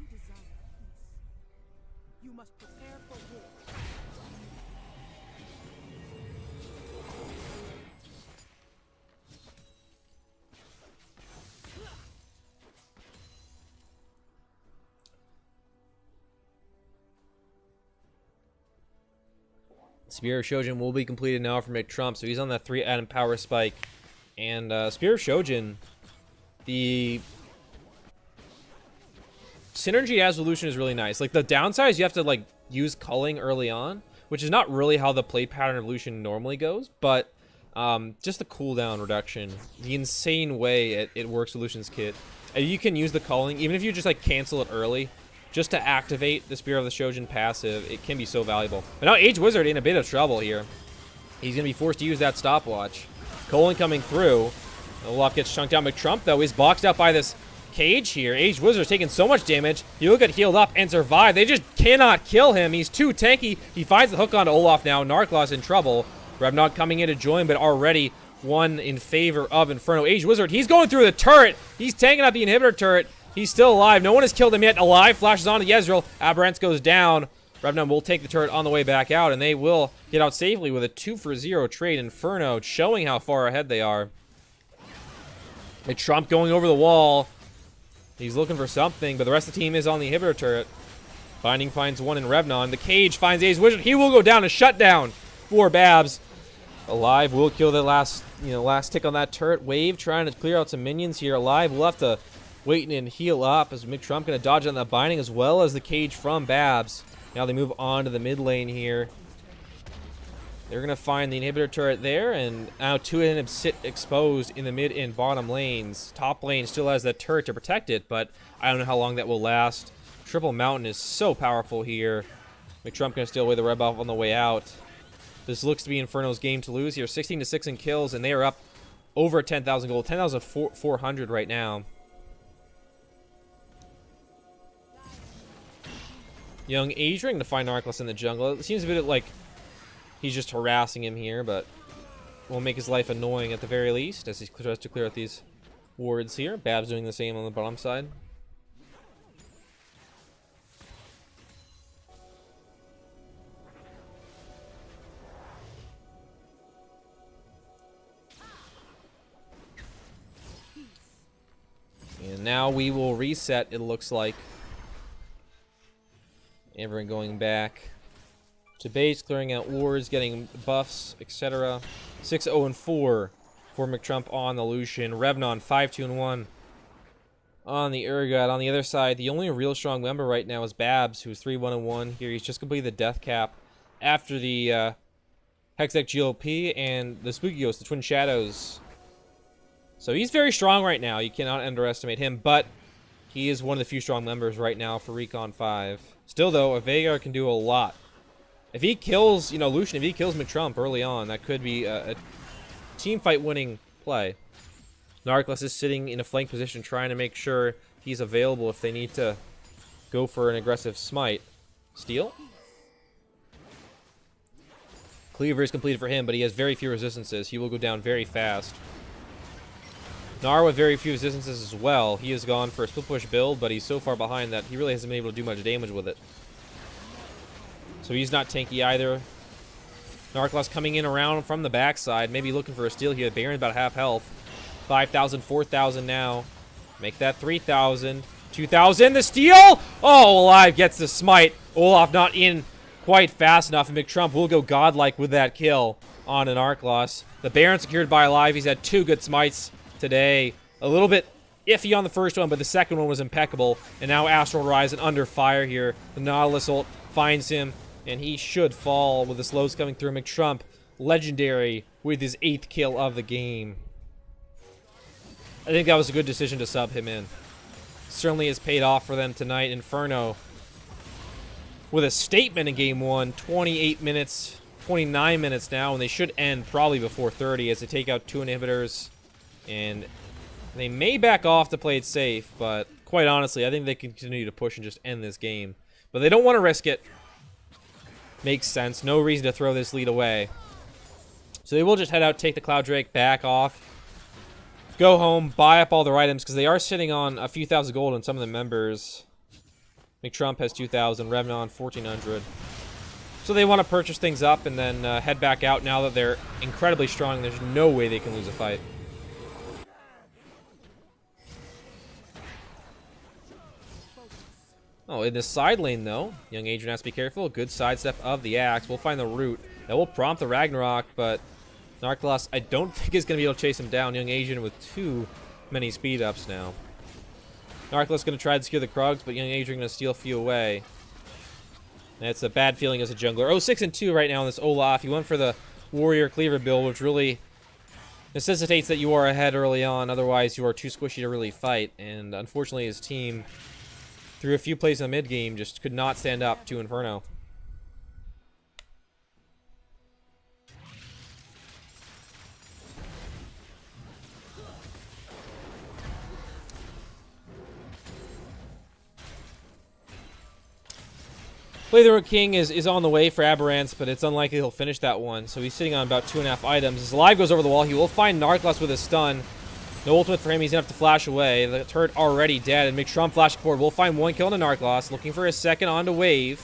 Speaker 1: Spear of Shojin will be completed now for McTrump, so he's on that 3-atom power spike. And Spear of Shojin, the synergy as Evolution is really nice. Like, the downside is you have to, like, use culling early on, which is not really how the play pattern of Evolution normally goes, but just the cooldown reduction, the insane way it works Evolution's kit. And you can use the culling, even if you just, like, cancel it early, just to activate the Spear of the Shojin passive. It can be so valuable. But now Age Wizard in a bit of trouble here. He's going to be forced to use that stopwatch. Colin coming through. Olaf gets chunked out. McTrump, though, is boxed out by this cage here. Age Wizard's taking so much damage. He'll get healed up and survive. They just cannot kill him. He's too tanky. He finds the hook onto Olaf now. Narcla's in trouble. Revnod coming in to join, but already one in favor of Inferno. Age Wizard, he's going through the turret. He's tanking out the inhibitor turret. He's still alive. No one has killed him yet. Alive. Flashes onto Yezreal. Aberrance goes down. Revnod will take the turret on the way back out, and they will get out safely with a 2-for-0 trade. Inferno showing how far ahead they are. McTrump going over the wall. He's looking for something, but the rest of the team is on the inhibitor turret. Binding finds one in Revnon. The cage finds Age Wizard. He will go down. A shutdown for Babs. Alive will kill the last tick on that turret. Wave trying to clear out some minions here. Alive will have to wait and heal up as McTrump going to dodge on that binding as well as the cage from Babs. Now they move on to the mid lane here. They're going to find the inhibitor turret there, and now two inhibs sit exposed in the mid and bottom lanes. Top lane still has that turret to protect it, but I don't know how long that will last. Triple Mountain is so powerful here. McTrump going to steal away the red buff on the way out. This looks to be Inferno's game to lose here. 16-6 in kills, and they are up over 10,000 gold. 10,400 right now. Young Adrian to find Narclas in the jungle. It seems a bit like he's just harassing him here, but will make his life annoying at the very least as he tries to clear out these wards here. Babs doing the same on the bottom side. And now we will reset, it looks like. Everyone going back to base, clearing out wards, getting buffs, etc. 6-0-4 for McTrump on the Lucian. Revnon 5-2-1 on the Urgot. On the other side, the only real strong member right now is Babs, who's 3-1-1 here. He's just completed the death cap after the Hextech GLP and the Spooky Ghost, the Twin Shadows. So he's very strong right now. You cannot underestimate him, but he is one of the few strong members right now for Recon 5. Still, though, a Veigar can do a lot. If he kills, Lucian, if he kills McTrump early on, that could be a team fight winning play. Narclas is sitting in a flank position trying to make sure he's available if they need to go for an aggressive smite. Steal? Cleaver is completed for him, but he has very few resistances. He will go down very fast. Gnar with very few resistances as well. He has gone for a split push build, but he's so far behind that he really hasn't been able to do much damage with it. So he's not tanky either. Narclas coming in around from the backside, maybe looking for a steal here. Baron's about half health. 5,000, 4,000 now. Make that 3,000. 2,000, the steal! Oh, Alive gets the smite. Olaf not in quite fast enough, and McTrump will go godlike with that kill on an Narclas. The Baron secured by Alive. He's had 2 good smites today. A little bit iffy on the first one, but the second one was impeccable. And now Astral Horizon under fire here. The Nautilus ult finds him, and he should fall with the slows coming through. McTrump, legendary with his 8th kill of the game. I think that was a good decision to sub him in. Certainly has paid off for them tonight. Inferno with a statement in game 1. 28 minutes, 29 minutes now, and they should end probably before 30 as they take out 2 inhibitors. And they may back off to play it safe, but quite honestly, I think they can continue to push and just end this game. But they don't want to risk it. Makes sense. No reason to throw this lead away. So they will just head out, take the Cloud Drake, back off, go home, buy up all their items, because they are sitting on a few thousand gold on some of the members. McTrump has 2,000, Revnon 1,400. So they want to purchase things up and then head back out now that they're incredibly strong. There's no way they can lose a fight. Oh, in the side lane, though, young Adrian has to be careful. Good sidestep of the axe. We'll find the root
Speaker 3: That will prompt the Ragnarok, but Narcolos, I don't think is going to be able to chase him down. Young Asian with too many speed ups now. Narcolos going to try to secure the Krugs, but Young Adrian going to steal a few away. That's a bad feeling as a jungler. Oh, 6-2 right now on this Olaf. He went for the Warrior Cleaver build, which really necessitates that you are ahead early on. Otherwise, you are too squishy to really fight. And unfortunately, his team, through a few plays in the mid game, just could not stand up to Inferno. Play the Rook King is on the way for Aberrance, but it's unlikely he'll finish that one. So he's sitting on about 2.5 items. His live goes over the wall. He will find Narcolos with a stun. No ultimate for him. He's going to have to flash away. The turret already dead. And McTrump flashing forward. Will find one kill into Narcolos. Looking for his second onto Wave.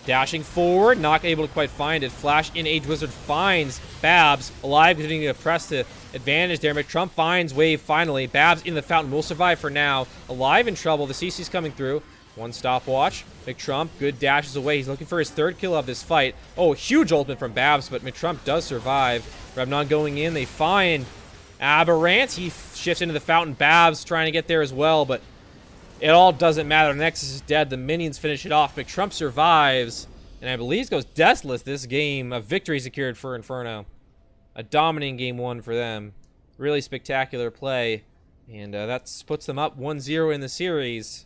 Speaker 3: Dashing forward. Not able to quite find it. Flash in Age Wizard finds Babs. Alive. Continuing to press the advantage there. McTrump finds Wave finally. Babs in the fountain. Will survive for now. Alive in trouble. The CC's coming through. One stopwatch. McTrump, good dashes away. He's looking for his third kill of this fight. Oh, huge ultimate from Babs, but McTrump does survive. Rebnon going in. They find Aberrant. He shifts into the fountain. Babs trying to get there as well, but it all doesn't matter. Nexus is dead. The minions finish it off. McTrump survives, and I believe goes deathless this game. A victory secured for Inferno. A dominating game one for them. Really spectacular play, and that puts them up 1-0 in the series.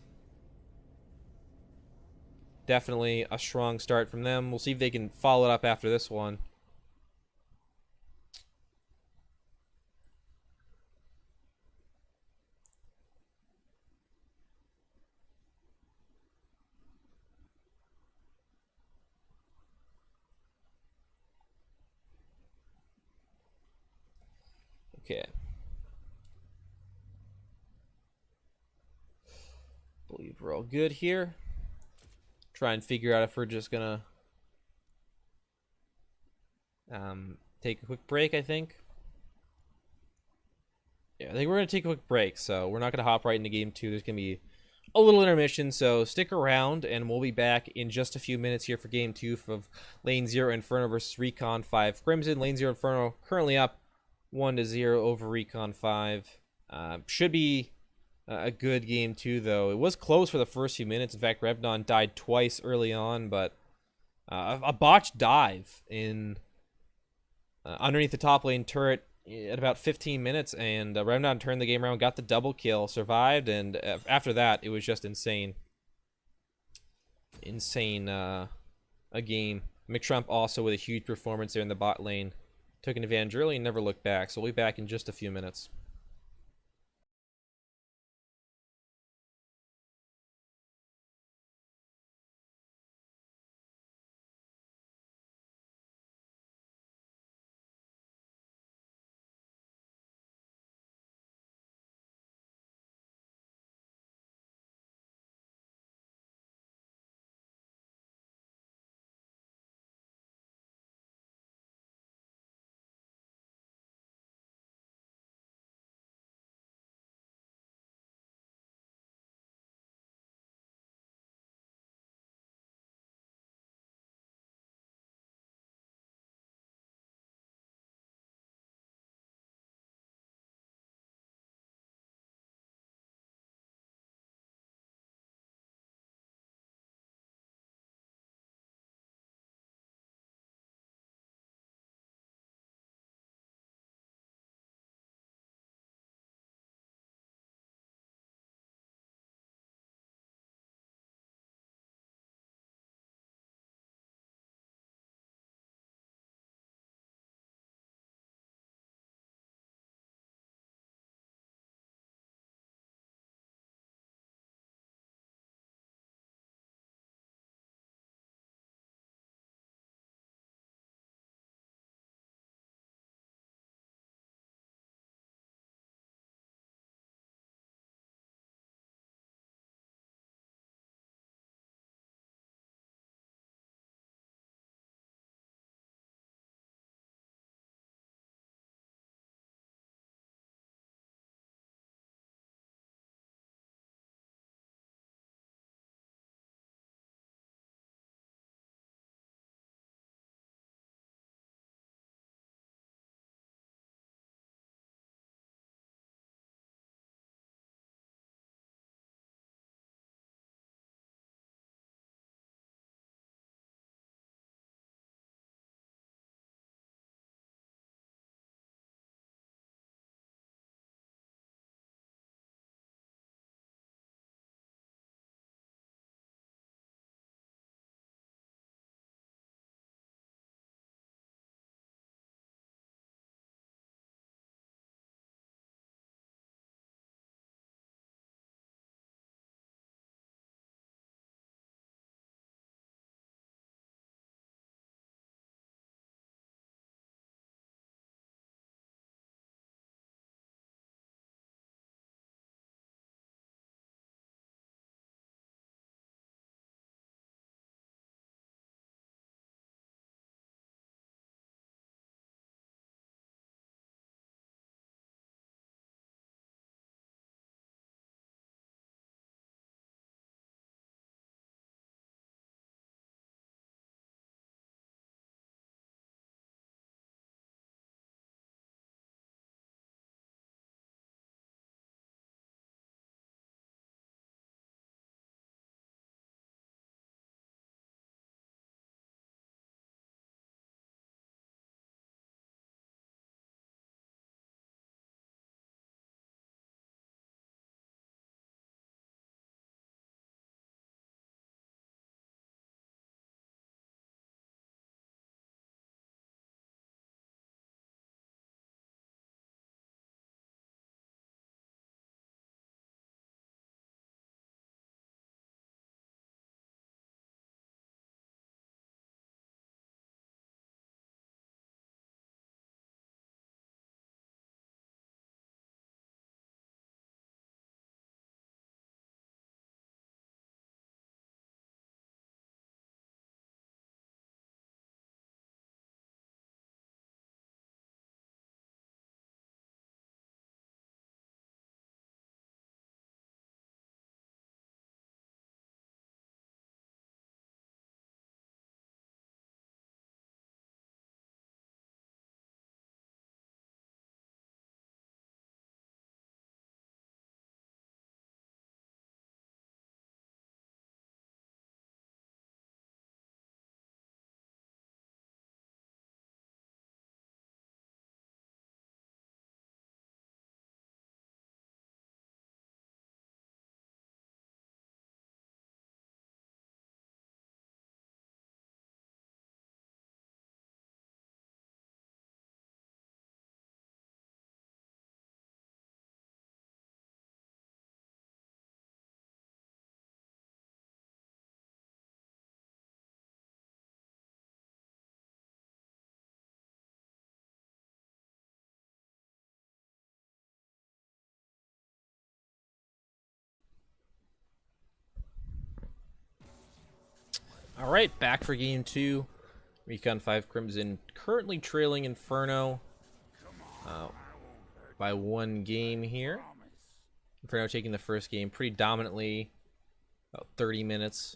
Speaker 3: Definitely a strong start from them. We'll see if they can follow it up after this one. Okay. Believe we're all good here. Try and figure out if we're just gonna take a quick break, I think. Yeah, I think we're gonna take a quick break, so we're not gonna hop right into game 2. There's gonna be a little intermission, so stick around, and we'll be back in just a few minutes here for game 2 of Lane 0 Inferno versus Recon 5 Crimson. Lane 0 Inferno currently up 1-0 over Recon 5. Should be a good game too, though. It was close for the first few minutes. In fact, Rebnon died twice early on, but a botched dive in underneath the top lane turret at about 15 minutes, and Rebnon turned the game around, got the double kill, survived, and after that, it was just insane. A game. McTrump also with a huge performance there in the bot lane. Took an advantage early and never looked back, so we'll be back in just a few minutes. All right, back for game 2. Recon 5 Crimson currently trailing Inferno by 1 game here. Inferno taking the first game pretty dominantly, about 30 minutes.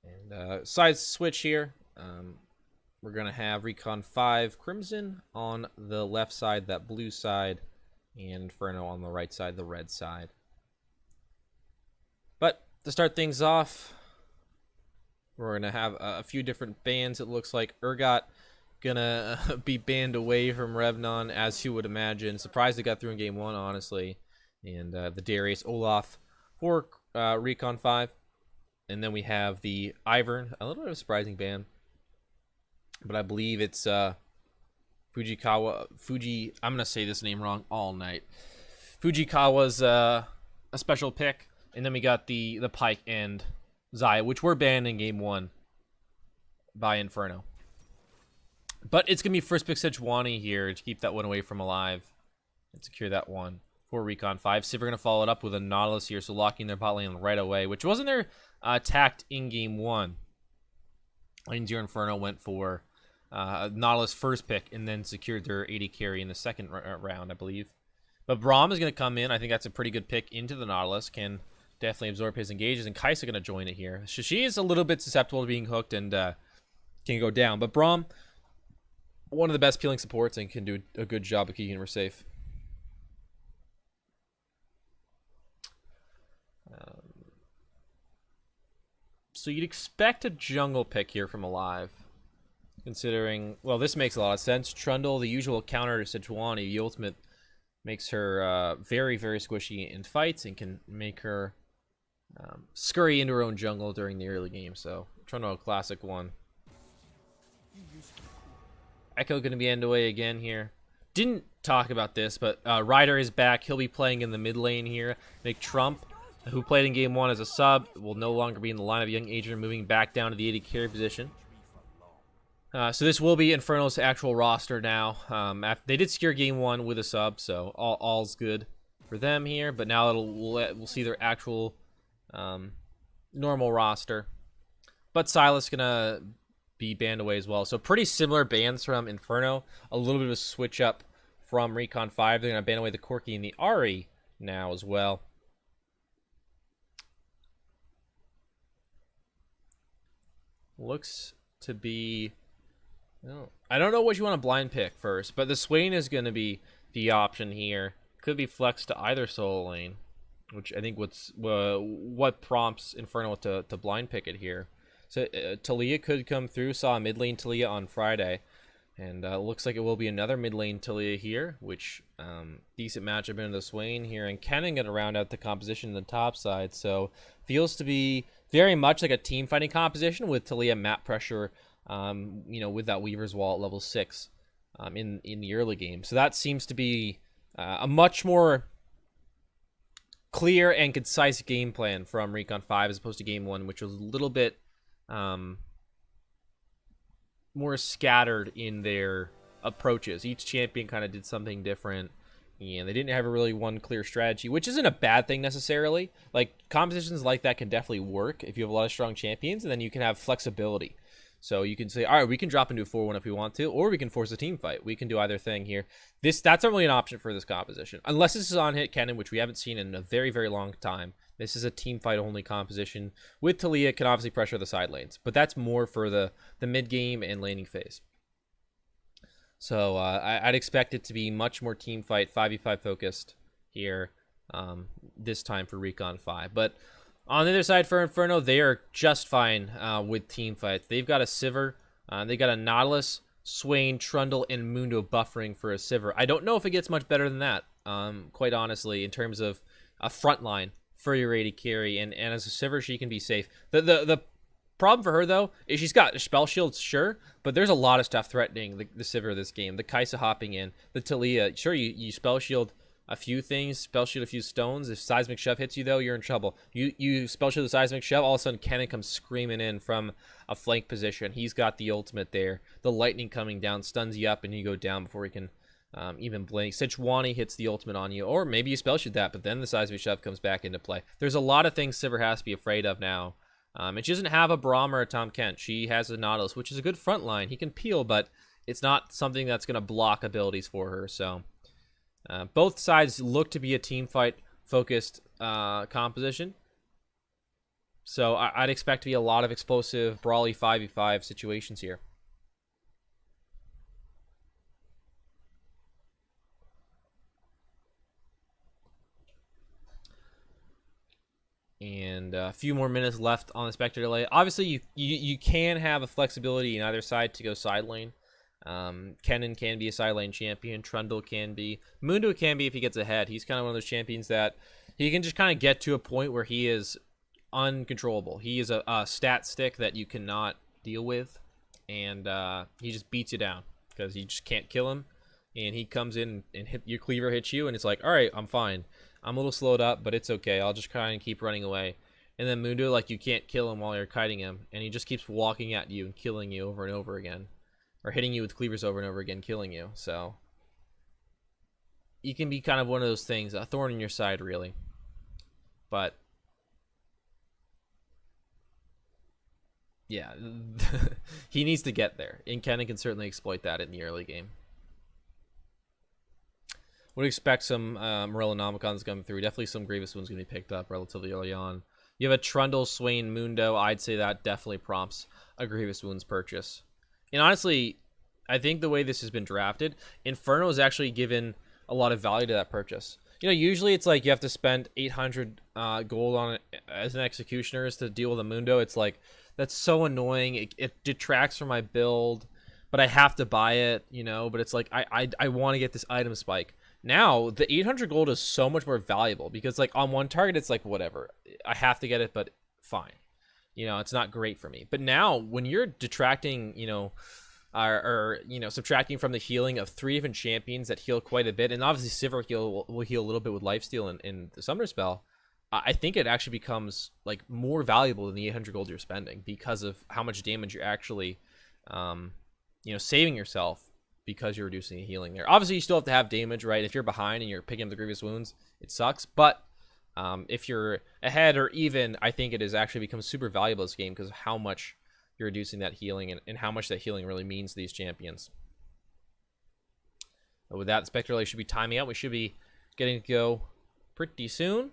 Speaker 3: And side switch here. We're going to have Recon 5 Crimson on the left side, that blue side, and Inferno on the right side, the red side. But to start things off, we're going to have a few different bans. It looks like Urgot going to be banned away from Revnon, as you would imagine. Surprised it got through in game 1, honestly. And the Darius Olaf for Recon 5. And then we have the Ivern, a little bit of a surprising ban. But I believe it's Fujikawa. I'm going to say this name wrong all night. Fujikawa's a special pick. And then we got the Pike and Zaya, which were banned in game 1 by Inferno. But it's going to be first pick Sejuani here to keep that one away from Alive and secure that one for Recon 5. So we're going to follow it up with a Nautilus here, so locking their bot lane right away, which wasn't their tact in game 1. Lane 0 Inferno went for Nautilus first pick and then secured their AD carry in the second round, I believe. But Braum is going to come in. I think that's a pretty good pick into the Nautilus. Can definitely absorb his engages, and Kaisa going to join it here. She is a little bit susceptible to being hooked and can go down. But Braum, one of the best peeling supports, and can do a good job of keeping her safe. So you'd expect a jungle pick here from Alive. Considering, well, this makes a lot of sense. Trundle, the usual counter to Sejuani, the ultimate makes her very, very squishy in fights and can make her scurry into her own jungle during the early game. So, Trundle, a classic one. Echo going to be end away again here. Didn't talk about this, but Ryder is back. He'll be playing in the mid lane here. Nick Trump, who played in game 1 as a sub, will no longer be in the line of Young Adrian, moving back down to the AD carry position. So this will be Inferno's actual roster now. They did secure game 1 with a sub, so all's good for them here. But now we'll see their actual normal roster. But Silas gonna be banned away as well. So pretty similar bans from Inferno. A little bit of a switch up from Recon 5. They're gonna ban away the Corki and the Ari now as well. Looks to be... I don't know what you want to blind pick first, but the Swain is going to be the option here. Could be flexed to either solo lane, which I think what prompts Inferno to blind pick it here. So Talia could come through. Saw a mid lane Talia on Friday, and looks like it will be another mid lane Talia here, which decent matchup into the Swain here. And Kennen going to round out the composition in the top side, so feels to be very much like a team fighting composition with Talia map pressure. With that Weaver's Wall at level 6 in the early game. So that seems to be a much more clear and concise game plan from Recon 5 as opposed to game 1, which was a little bit more scattered in their approaches. Each champion kind of did something different, and they didn't have a really one clear strategy, which isn't a bad thing necessarily. Like, compositions like that can definitely work if you have a lot of strong champions, and then you can have flexibility. So you can say, all right, we can drop into a 4-1 if we want to, or we can force a team fight. We can do either thing here. That's not really an option for this composition. Unless this is on hit Kennen, which we haven't seen in a very, very long time. This is a team fight only composition. With Talia, it can obviously pressure the side lanes. But that's more for the mid-game and laning phase. So I'd expect it to be much more team fight, 5v5 focused here this time for Recon 5. But on the other side for Inferno, they are just fine with team fights. They've got a Sivir, they got a Nautilus, Swain, Trundle, and Mundo buffering for a Sivir. I don't know if it gets much better than that, quite honestly, in terms of a front line for your AD carry. And as a Sivir, she can be safe. The problem for her, though, is she's got spell shields, sure, but there's a lot of stuff threatening the Sivir this game. The Kaisa hopping in, the Talia, sure, you spell shield a few things, spell shield a few stones. If Seismic Shove hits you, though, you're in trouble. You spell shield the Seismic Shove, all of a sudden Kennen comes screaming in from a flank position. He's got the ultimate there. The lightning coming down stuns you up, and you go down before he can even blink. Sejuani hits the ultimate on you, or maybe you spell shield that, but then the Seismic Shove comes back into play. There's a lot of things Sivir has to be afraid of now
Speaker 1: And she doesn't have a Braum or a Tom Kent. She has a Nautilus, which is a good front line. He can peel, but it's not something that's going to block abilities for her. So both sides look to be a team fight focused composition. So I'd expect to be a lot of explosive, brawly 5v5 situations here. And a few more minutes left on the Spectre delay. Obviously, you can have a flexibility in either side to go side lane. Kennen can be a side lane champion. Trundle can be. Mundo can be if he gets ahead. He's kind of one of those champions that he can just kind of get to a point where he is uncontrollable. He is a stat stick that you cannot deal with, and he just beats you down because you just can't kill him. And he comes in and your cleaver hits you, and it's like, all right, I'm fine. I'm a little slowed up, but it's okay. I'll just kind of keep running away. And then Mundo, like, you can't kill him while you're kiting him, and he just keeps walking at you and killing you over and over again. Or hitting you with cleavers over and over again, killing you. So he can be kind of one of those things, a thorn in your side, really. But yeah, he needs to get there. And Kennen can certainly exploit that in the early game. Would expect some Morello Nomicons coming through. Definitely some Grievous Wounds going to be picked up relatively early on. You have a Trundle, Swain, Mundo. I'd say that definitely prompts a Grievous Wounds purchase. And honestly, I think the way this has been drafted, Inferno is actually given a lot of value to that purchase. You know, usually it's like you have to spend 800 gold on it as an Executioner to deal with a Mundo. It's like, that's so annoying. It detracts from my build, but I have to buy it, you know. But it's like, I want to get this item spike. Now, the 800 gold is so much more valuable because, like, on one target, it's like, whatever. I have to get it, but fine. You know, it's not great for me. But now, when you're detracting, you know, or you know, subtracting from the healing of 3 different champions that heal quite a bit, and obviously Sivir will heal a little bit with lifesteal in the Summoner spell, I think it actually becomes, like, more valuable than the 800 gold you're spending because of how much damage you're actually, you know, saving yourself because you're reducing the healing there. Obviously, you still have to have damage, right? If you're behind and you're picking up the Grievous Wounds, it sucks. But if you're ahead or even, I think it has actually become super valuable this game because of how much you're reducing that healing and how much that healing really means to these champions. But with that, Spectre Relay should be timing out. We should be getting to go pretty soon.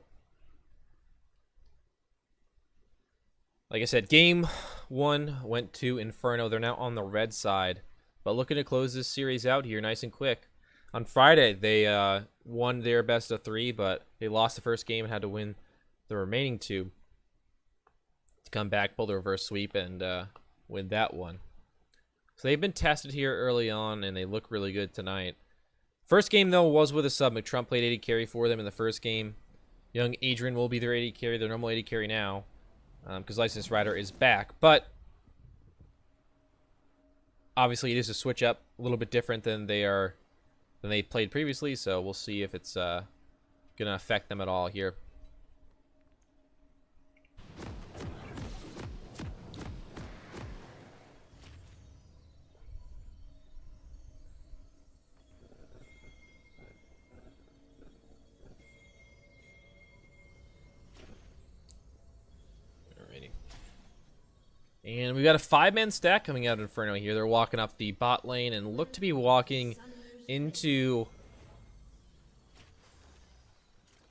Speaker 1: Like I said, game 1 went to Inferno. They're now on the red side, but looking to close this series out here nice and quick. On Friday, they won their best of 3, but they lost the first game and had to win the remaining 2 to come back, pull the reverse sweep, and win that one. So they've been tested here early on, and they look really good tonight. First game, though, was with a sub. McTrump played 80 carry for them in the first game. Young Adrian will be their 80 carry, their normal 80 carry now, because Licensed Rider is back. But obviously, it is a switch up, a little bit different than they played previously. So we'll see if it's gonna affect them at all here. And we've got a 5-man stack coming out of Inferno here. They're walking up the bot lane and look to be walking into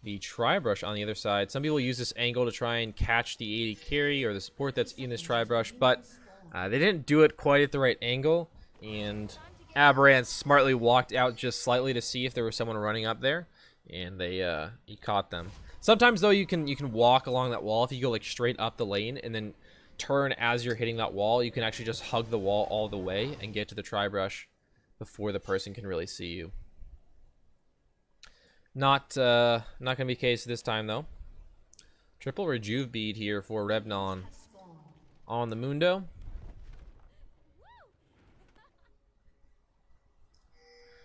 Speaker 1: the Tri-Brush on the other side. Some people use this angle to try and catch the 80 carry or the support that's in this Tri-Brush, but they didn't do it quite at the right angle. And Aberrant smartly walked out just slightly to see if there was someone running up there, and he caught them. Sometimes, though, you can walk along that wall if you go, like, straight up the lane and then turn as you're hitting that wall. You can actually just hug the wall all the way and get to the Tri-Brush before the person can really see you. Not gonna be the case this time, though. Triple Rejuve bead here for Rebnon on the Mundo.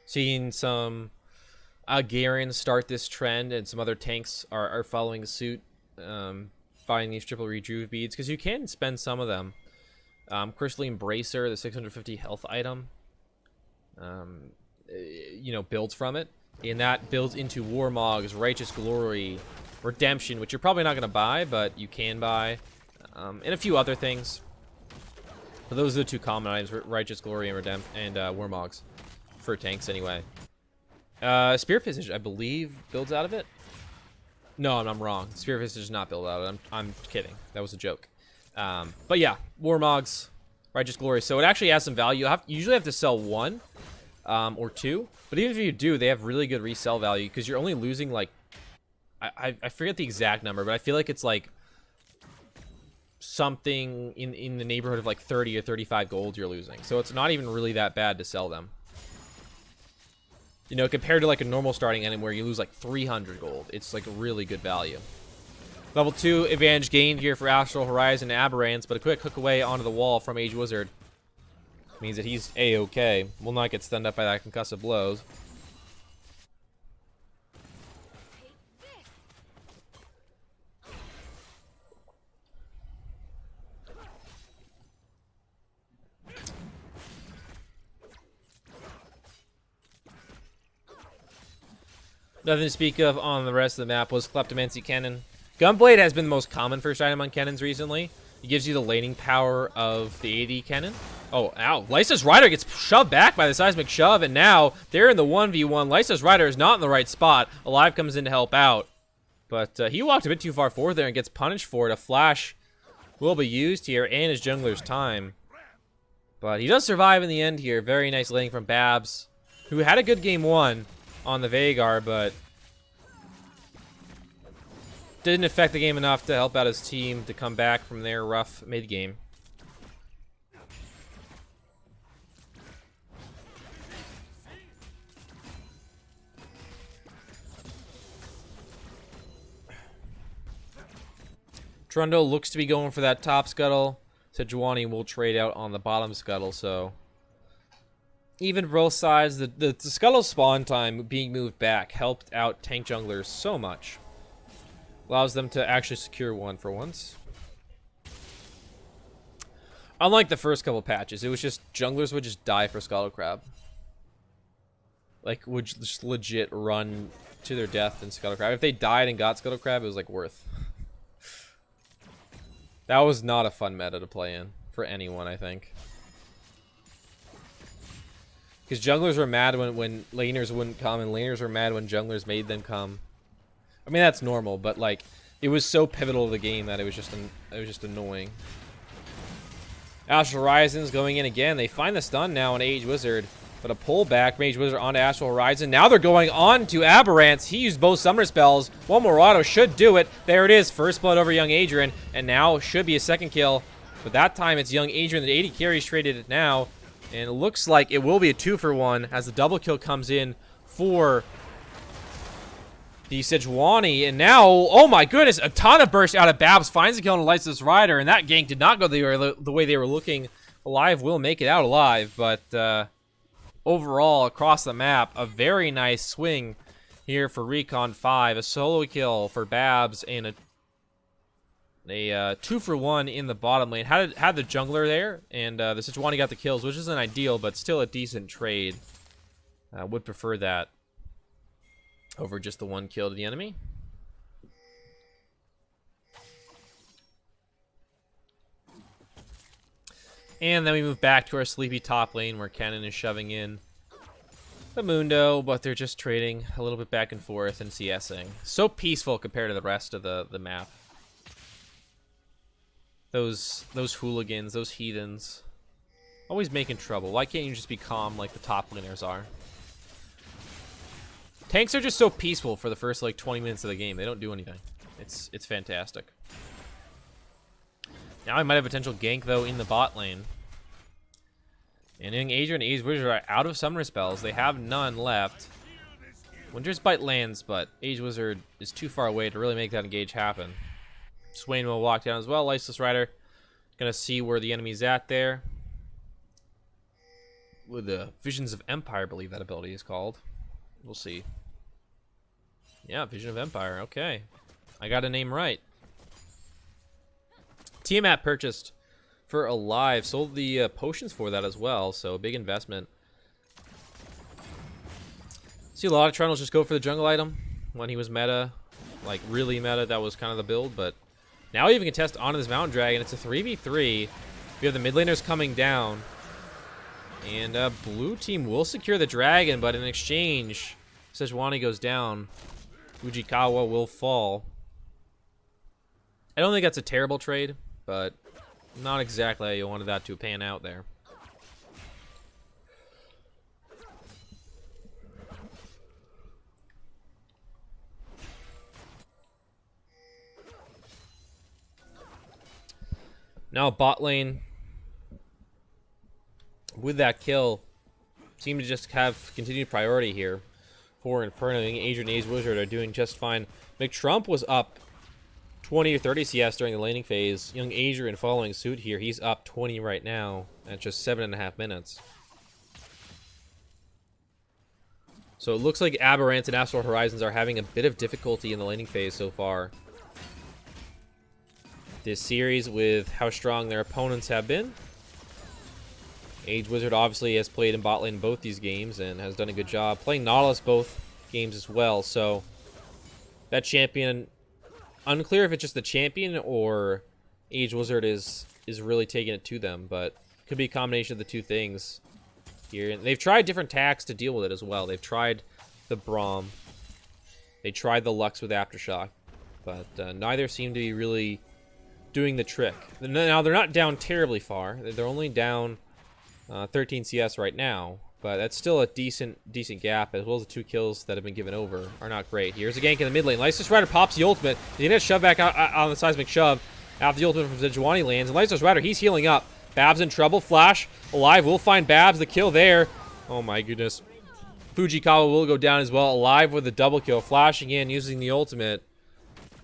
Speaker 1: Seeing some Garen start this trend, and some other tanks are following suit, buying these triple Rejuve beads, because you can spend some of them. Crystalline Bracer, the 650 health item, you know, builds from it, and that builds into Warmog's Righteous Glory, Redemption, which you're probably not going to buy, but you can buy.
Speaker 3: and a few other things. But those are the two common items: Righteous Glory and Warmogs for tanks, anyway. Spear Visage, I believe, builds out of it. No, I'm wrong. Spear Visage does not build out of it. I'm kidding. That was a joke. But yeah, Warmogs, Righteous Glory. So it actually has some value. You usually have to sell one or two. But even if you do, they have really good resell value because you're only losing like... I forget the exact number, but I feel like it's like something in the neighborhood of like 30 or 35 gold you're losing. So it's not even really that bad to sell them. You know, compared to like a normal starting item where you lose like 300 gold. It's like really good value. Level 2 advantage gained here for Astral Horizon and Aberrants, but a quick hook away onto the wall from Age Wizard means that he's A-okay. Will not get stunned up by that concussive blows. Nothing to speak of on the rest of the map was Kleptomancy Cannon. Gunblade has been the most common first item on cannons recently. It gives you the laning power of the AD cannon. Oh, ow. Lysa's Rider gets shoved back by the seismic shove, and now they're in the 1v1. Lysa's Rider is not in the right spot. Alive comes in to help out. But he walked a bit too far forward there and gets punished for it. A flash will be used here, and his jungler's time. But he does survive in the end here. Very nice laning from Babs, who had a good game 1 on the Veigar, but didn't affect the game enough to help out his team to come back from their rough mid-game. Trundle looks to be going for that top scuttle. Sejuani will trade out on the bottom scuttle, so even both sides, the scuttle spawn time being moved back helped out tank junglers so much. Allows them to actually secure one for once. Unlike the first couple patches, it was just junglers would just die for Scuttle Crab. Like, would just legit run to their death in Scuttle Crab. If they died and got Scuttle Crab, it was like worth. That was not a fun meta to play in for anyone, I think. Because junglers were mad when laners wouldn't come, and laners were mad when junglers made them come. I mean, that's normal, but like, it was so pivotal to the game that it was just annoying. Astral Horizon's going in again. They find the stun now on Age Wizard, but a pullback from Age Wizard onto Astral Horizon. Now they're going on to Aberrants. He used both summoner spells. One more auto should do it. There it is. First blood over young Adrian, and now should be a second kill. But that time it's young Adrian. The 80 carries traded it now, and it looks like it will be a 2-for-1 as the double kill comes in for the Sejuani, and now, oh my goodness, a ton of burst out of Babs, finds the kill on Lysa's Rider, and that gank did not go the way they were looking. Alive will make it out alive, but overall, across the map, a very nice swing here for Recon 5. A solo kill for Babs, and a 2-for-1 in the bottom lane. Had the jungler there, and the Sejuani got the kills, which isn't ideal, but still a decent trade. Would prefer that over just the one kill to the enemy. And then we move back to our sleepy top lane where Cannon is shoving in the Mundo, but they're just trading a little bit back and forth and CSing. So peaceful compared to the rest of the map. Those hooligans, those heathens, always making trouble. Why can't you just be calm like the top laners are? Tanks are just so peaceful for the first like 20 minutes of the game. They don't do anything. It's fantastic. Now I might have potential gank though in the bot lane. And young Adrian and Age Wizard are out of summoner spells. They have none left. Winter's Bite lands, but Age Wizard is too far away to really make that engage happen. Swain will walk down as well. Lyseless Rider gonna see where the enemy's at there. With the Visions of Empire, I believe that ability is called. We'll see. Yeah, Vision of Empire. Okay. I got a name right. Tiamat purchased for Alive. Sold the potions for that as well, so a big investment. See a lot of Trundles just go for the jungle item when he was meta. Like, really meta, that was kind of the build, but Now we even contest onto this Mountain Dragon. It's a 3v3. We have the mid laners coming down. And blue team will secure the dragon, but in exchange, Sejuani goes down. Fujikawa will fall. I don't think that's a terrible trade, but not exactly how you wanted that to pan out there. Now bot lane, with that kill, seem to just have continued priority here for Inferno. Adrian and Wizard are doing just fine. McTrump was up 20 or 30 CS during the laning phase. Young Adrian following suit here. He's up 20 right now at just 7.5 minutes. So it looks like Aberrant and Astral Horizons are having a bit of difficulty in the laning phase so far this series with how strong their opponents have been. Age Wizard obviously has played in bot lane both these games and has done a good job playing Nautilus both games as well. So that champion, unclear if it's just the champion or Age Wizard is really taking it to them, but could be a combination of the two things here. And they've tried different tacks to deal with it as well. They've tried the Braum, they tried the Lux with Aftershock, but neither seem to be really doing the trick. Now they're not down terribly far. They're only down 13 CS right now, but that's still a decent gap, as well as the 2 kills that have been given over are not great. Here's a gank in the mid lane. Leicester Rider pops the ultimate. He's gonna shove back out on the seismic shove after the ultimate from Sejuani lands, and Leicester Rider, he's healing up. Babs in trouble. Flash alive. We'll find Babs. The kill there. Oh my goodness. Fujikawa will go down as well, alive with a double kill, flashing in using the ultimate,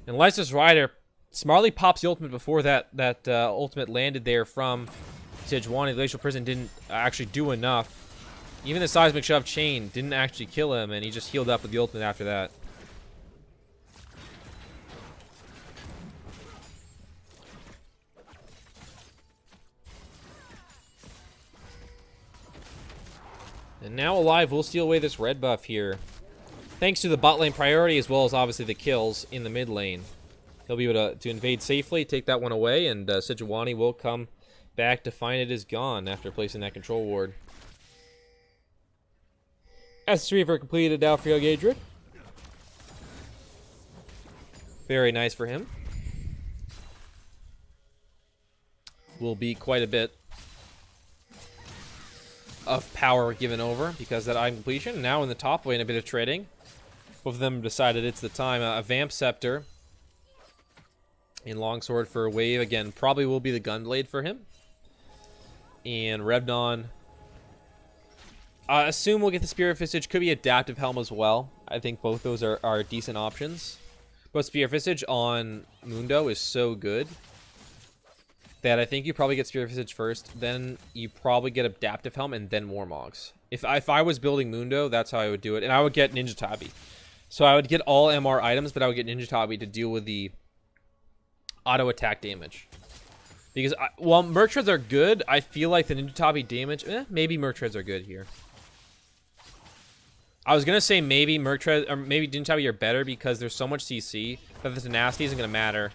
Speaker 3: and Leicester Rider smartly pops the ultimate before that ultimate landed there from Sejuani. The Glacial Prison didn't actually do enough. Even the seismic shove chain didn't actually kill him, and he just healed up with the ultimate after that. And now Alive will steal away this red buff here, thanks to the bot lane priority as well as obviously the kills in the mid lane. He'll be able to invade safely, take that one away, and Sejuani will come back to find it is gone after placing that control ward. S3 for completed now for Young Adrian. Very nice for him. Will be quite a bit of power given over because of that item completion. Now in the top lane, a bit of trading. Both of them decided it's the time. A Vamp Scepter in Longsword for a wave. Again, probably will be the Gunblade for him. And Rebnon, assume we'll get the Spear of Visage. Could be Adaptive Helm as well. I think both those are decent options. But Spear of Visage on Mundo is so good that I think you probably get Spear of Visage first, then you probably get Adaptive Helm, and then Warmogs. If I was building Mundo, that's how I would do it. And I would get Ninja Tabi. So I would get all MR items, but I would get Ninja Tabi to deal with the auto attack damage. Because while Merc Treads are good, I feel like the Ninja Tabi damage, maybe Merc Treads are good here. I was gonna say maybe Merc Treads or maybe Ninja Tabi are better because there's so much CC that the tenacity isn't gonna matter.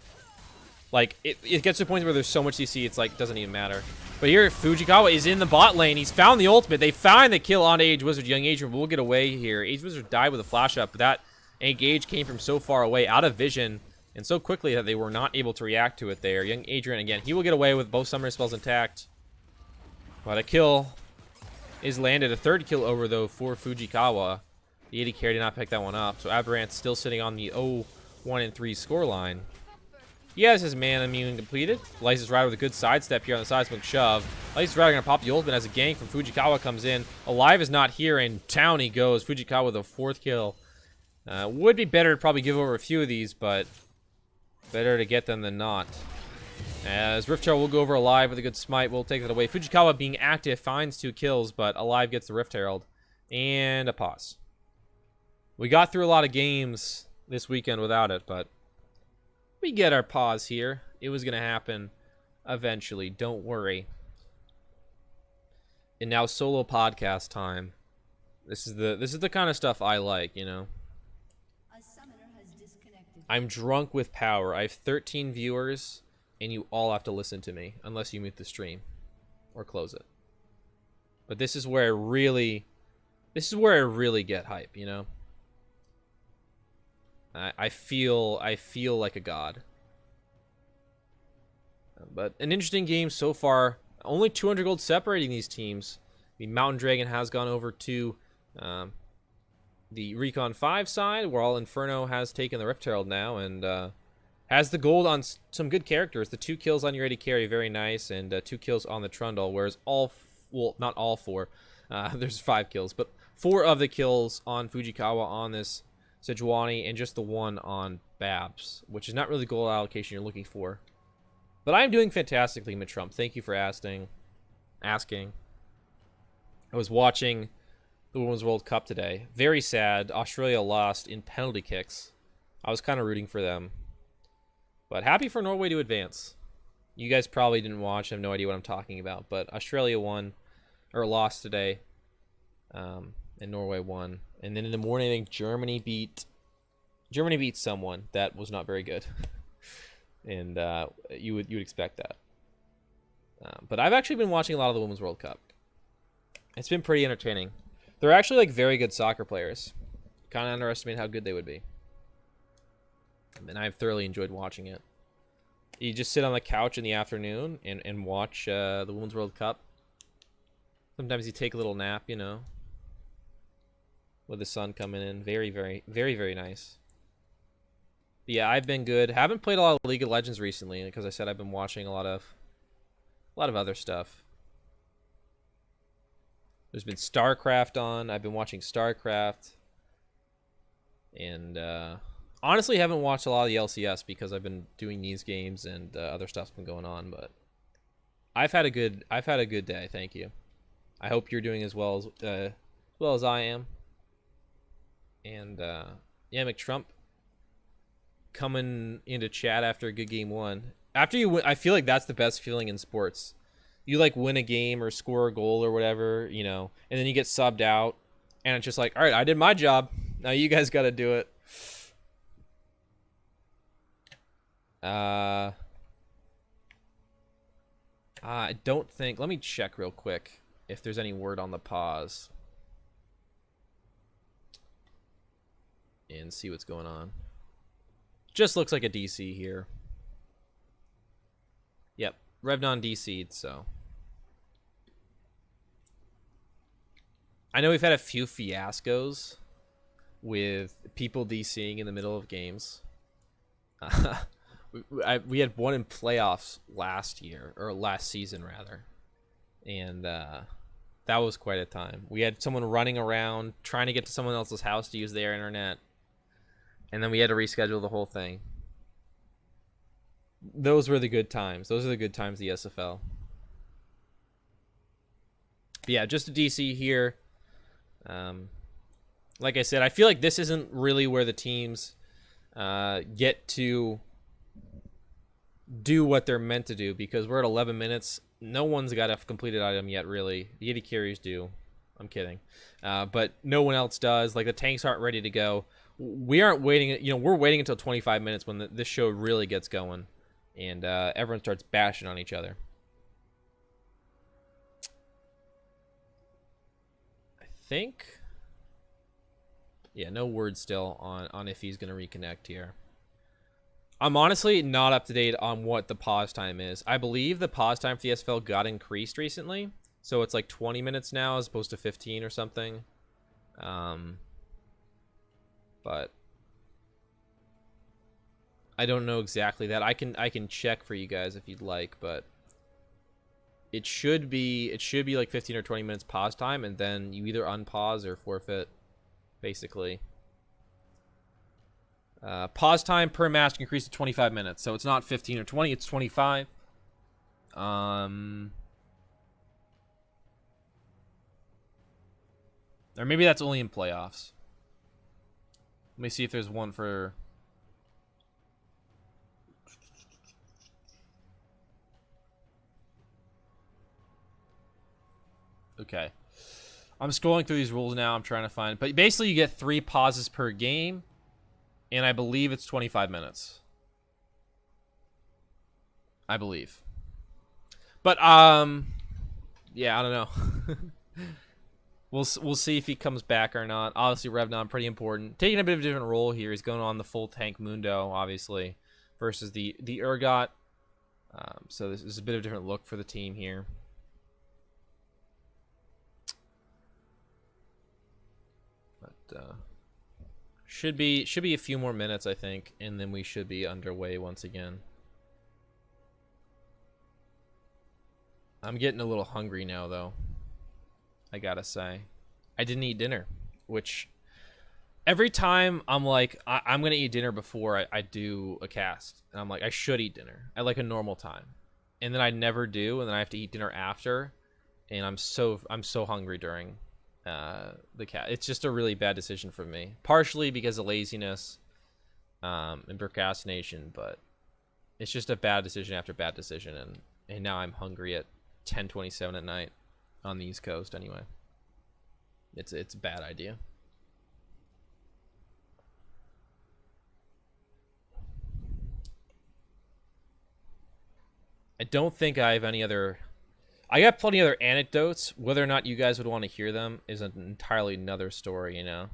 Speaker 3: Like it gets to a point where there's so much CC, it's like doesn't even matter. But here Fujikawa is in the bot lane. He's found the ultimate. They find the kill on Age Wizard. Young Age will get away here. Age Wizard died with a flash up, but that engage came from so far away, out of vision, and so quickly that they were not able to react to it there. Young Adrian, again, he will get away with both summoner spells intact. But a kill is landed. A third kill over, though, for Fujikawa. The 80 carry did not pick that one up. So Aberrant's still sitting on the 0-1-3 scoreline. He has his mana immune completed. Lysis Rider with a good sidestep here on the seismic shove. Lysis Rider going to pop the ultimate as a gank from Fujikawa comes in. Alive is not here, and down he goes. Fujikawa with a 4th kill. Would be better to probably give over a few of these, but better to get them than not. As Rift Herald will go over Alive with a good smite. We'll take that away. Fujikawa being active finds 2 kills, but Alive gets the Rift Herald. And a pause. We got through a lot of games this weekend without it, but we get our pause here. It was going to happen eventually. Don't worry. And now solo podcast time. This is the kind of stuff I like, you know.
Speaker 2: A summoner has disconnected.
Speaker 3: I'm drunk with power. I have 13 viewers, and you all have to listen to me, unless you mute the stream or close it. But this is where I really get hype, you know? I feel like a god. But an interesting game so far. Only 200 gold separating these teams. The Mountain Dragon has gone over to the Recon 5 side, while Inferno has taken the Rift Herald now and has the gold on some good characters. The 2 kills on your AD carry, very nice, and 2 kills on the Trundle, whereas well, not all 4. There's 5 kills, but 4 of the kills on Fujikawa on this Sejuani, and just the 1 on Babs, which is not really the goal allocation you're looking for. But I'm doing fantastically, Trump. Thank you for asking. I was watching the Women's World Cup today. Very sad. Australia lost in penalty kicks. I was kind of rooting for them. But happy for Norway to advance. You guys probably didn't watch. I have no idea what I'm talking about. But Australia won, or lost today. And Norway won. And then in the morning, I think Germany beat someone that was not very good. And you would expect that. But I've actually been watching a lot of the Women's World Cup. It's been pretty entertaining. They're actually like very good soccer players. Kind of underestimate how good they would be. And I've thoroughly enjoyed watching it. You just sit on the couch in the afternoon and watch the Women's World Cup. Sometimes you take a little nap, you know, with the sun coming in. Very, very, very, very nice. Yeah, I've been good. Haven't played a lot of League of Legends recently because I said I've been watching a lot of other stuff. There's been StarCraft on. I've been watching StarCraft. And honestly haven't watched a lot of the LCS because I've been doing these games and other stuff's been going on, but I've had a good day, thank you. I hope you're doing as well as I am. And yeah, McTrump coming into chat after a good game 1. After you win, I feel like that's the best feeling in sports. You like win a game or score a goal or whatever, you know, and then you get subbed out, and it's just like, all right, I did my job. Now you guys got to do it. I don't think. Let me check real quick if there's any word on the pause and see what's going on. Just looks like a DC here. Yep, Revnon DC'd, so. I know we've had a few fiascos with people DCing in the middle of games. We had one in playoffs last year, or last season rather, and that was quite a time. We had someone running around trying to get to someone else's house to use their internet, and then we had to reschedule the whole thing. Those were the good times. Those are the good times of the SFL. But yeah, just a DC here. Like I said, I feel like this isn't really where the teams get to do what they're meant to do, because we're at 11 minutes. No one's got a completed item yet, really. The 80 carries do. I'm kidding. But no one else does. Like, the tanks aren't ready to go. We aren't waiting. You know, we're waiting until 25 minutes when this show really gets going. And everyone starts bashing on each other. I think... Yeah, no word still on if he's going to reconnect here. I'm honestly not up to date on what the pause time is. I believe the pause time for the SFL got increased recently. So it's like 20 minutes now as opposed to 15 or something. But I don't know exactly that. I can check for you guys if you'd like, but it should be like 15 or 20 minutes pause time, and then you either unpause or forfeit, basically. Pause time per match can increase to 25 minutes, so it's not 15 or 20, it's 25. Or maybe that's only in playoffs. Let me see if there's one for... Okay. I'm scrolling through these rules now. I'm trying to find... But basically, you get 3 pauses per game.
Speaker 1: And I believe it's 25 minutes. I believe. But yeah, I don't know. We'll see if he comes back or not. Obviously, Revnon pretty important. Taking a bit of a different role here. He's going on the full tank Mundo, obviously, versus the Urgot. So this is a bit of a different look for the team here. But should be a few more minutes, I think, and then we should be underway once again. I'm getting a little hungry now, though. I gotta say, I didn't eat dinner, which every time I'm like, I'm gonna eat dinner before I do a cast, and I'm like, I should eat dinner at like a normal time, and then I never do, and then I have to eat dinner after, and I'm so hungry during the cast. It's just a really bad decision for me, partially because of laziness and procrastination, but it's just a bad decision after bad decision, and now I'm hungry at 10:27 at night on the East Coast. Anyway, it's a bad idea. I don't think I have any other. I got plenty of other anecdotes. Whether or not you guys would want to hear them is an entirely another story. You know,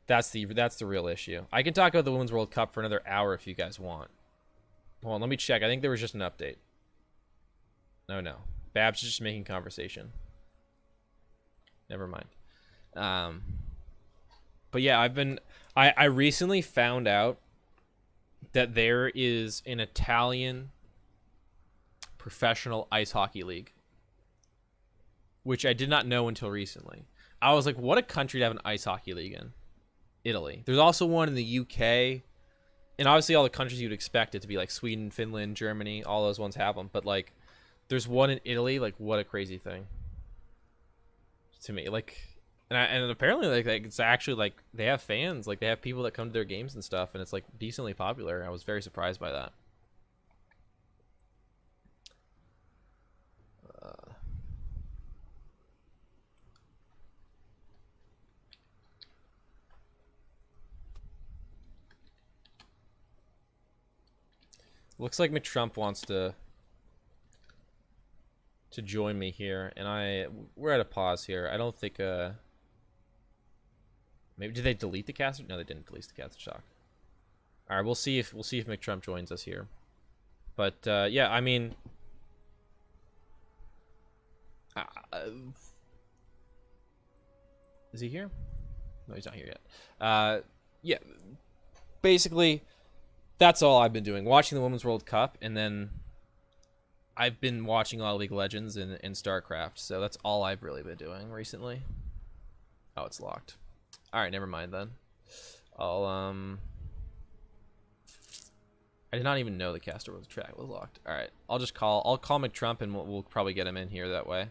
Speaker 1: that's the real issue. I can talk about the Women's World Cup for another hour if you guys want. Hold on, let me check. I think there was just an update. No. Babs is just making conversation. Never mind. But yeah, I recently found out that there is an Italian professional ice hockey league, which I did not know until recently. I was like, what a country to have an ice hockey league in. Italy. There's also one in the UK, and obviously all the countries you'd expect it to be, like Sweden, Finland, Germany, all those ones have them, but like there's one in Italy. Like, what a crazy thing to me. Like, and apparently like it's actually like they have fans, like they have people that come to their games and stuff, and it's like decently popular. I was very surprised by that. Looks like McTrump wants to join me here, and we're at a pause here. I don't think maybe did they delete the caster? No, they didn't delete the caster shock. All right, we'll see if McTrump joins us here. But yeah, I mean, is he here? No, he's not here yet. Yeah, basically, that's all I've been doing. Watching the Women's World Cup, and then I've been watching a lot of League of Legends and StarCraft, so that's all I've really been doing recently. Oh, it's locked. All right, never mind then. I did not even know the caster was track was locked. All right, I'll call McTrump, and we'll probably get him in here that way.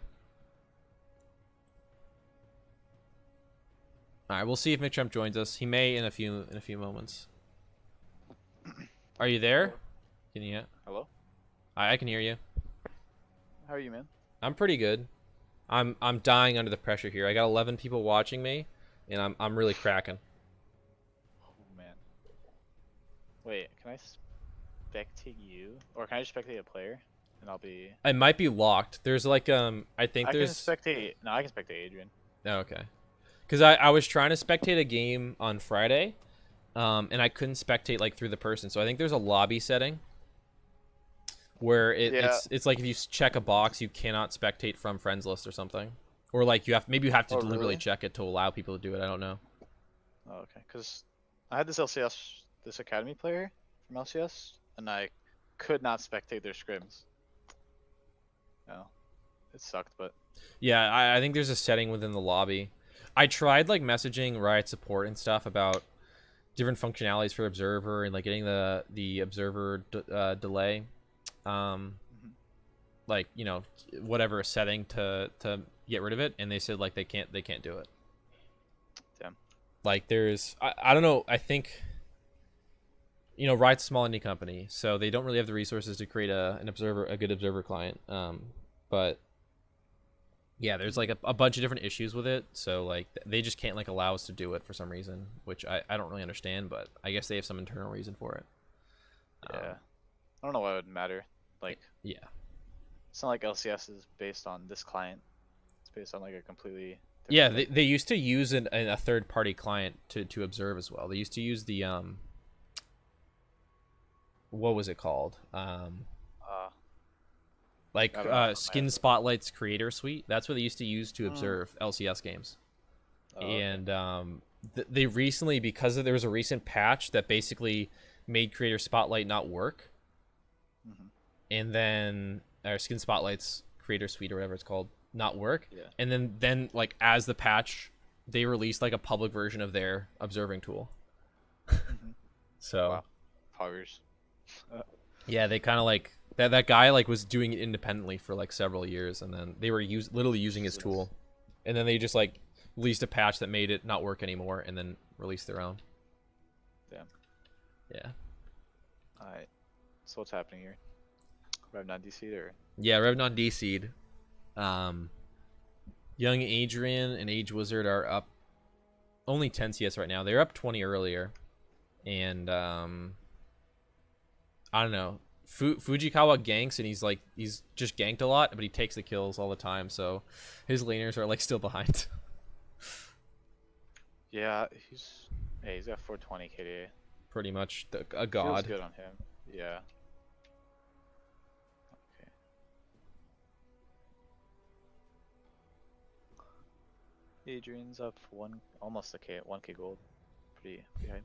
Speaker 1: All right, we'll see if McTrump joins us. He may in a few moments. Are you there? Can you?
Speaker 4: Hello?
Speaker 1: I can hear you.
Speaker 4: How are you, man?
Speaker 1: I'm pretty good. I'm dying under the pressure here. I got 11 people watching me, and I'm really cracking.
Speaker 4: Oh man. Wait, can I spectate you, or can I just spectate a player, and I'll be?
Speaker 1: It might be locked. There's like I think
Speaker 4: I
Speaker 1: there's.
Speaker 4: can spectate. No, I can spectate Adrian.
Speaker 1: Oh, okay. Because I was trying to spectate a game on Friday, and I couldn't spectate like through the person. So I think there's a lobby setting where it's like if you check a box, you cannot spectate from friends list or something, or like you have to deliberately
Speaker 4: really?
Speaker 1: check it to allow people to do it. I don't know.
Speaker 4: Oh, okay. Because I had this academy player from LCS, and I could not spectate their scrims. No, it sucked, but
Speaker 1: Yeah, I think there's a setting within the lobby. I tried like messaging Riot support and stuff about different functionalities for Observer and like getting the Observer delay, like, you know, whatever setting to get rid of it, and they said like they can't do it.
Speaker 4: damn.
Speaker 1: Like there's I don't know, I think, you know, Riot's a small indie company, so they don't really have the resources to create a good observer client, but Yeah, there's like a bunch of different issues with it, so like they just can't like allow us to do it for some reason, which I don't really understand, but I guess they have some internal reason for it.
Speaker 4: Yeah. I don't know why it would matter. Like,
Speaker 1: Yeah.
Speaker 4: it's not like LCS is based on this client. It's based on like a completely
Speaker 1: Yeah,
Speaker 4: different
Speaker 1: they used to use a third party client to observe as well. They used to use the what was it called? Like
Speaker 4: I don't know off the top of my
Speaker 1: Skin
Speaker 4: head.
Speaker 1: Spotlight's creator suite. That's what they used to use to
Speaker 4: Mm.
Speaker 1: observe LCS games.
Speaker 4: Okay.
Speaker 1: And they recently, because there was a recent patch that basically made Creator Spotlight not work,
Speaker 4: Mhm.
Speaker 1: and then or Skin Spotlight's Creator Suite or whatever it's called not work,
Speaker 4: Yeah.
Speaker 1: and then like as the patch, they released like a public version of their observing tool.
Speaker 4: Mhm.
Speaker 1: So
Speaker 4: Wow. Poggers.
Speaker 1: yeah, they kind of like that guy like was doing it independently for like several years, and then they were literally using his
Speaker 4: Jesus.
Speaker 1: tool, and then they just like released a patch that made it not work anymore, and then released their own.
Speaker 4: Damn.
Speaker 1: Yeah.
Speaker 4: Alright. So what's happening here? Rev not DC'd or?
Speaker 1: Yeah, Revnon DC'd. Young Adrian and Age Wizard are up only 10 CS right now. They're up 20 earlier. And I don't know. Fujikawa ganks and he's just ganked a lot, but he takes the kills all the time, so his laners are like still behind.
Speaker 4: Yeah, he's got 420 KDA.
Speaker 1: Pretty much a
Speaker 4: Feels
Speaker 1: god.
Speaker 4: good on him. Yeah. Okay. Adrian's up almost a K, 1K gold. Pretty hype.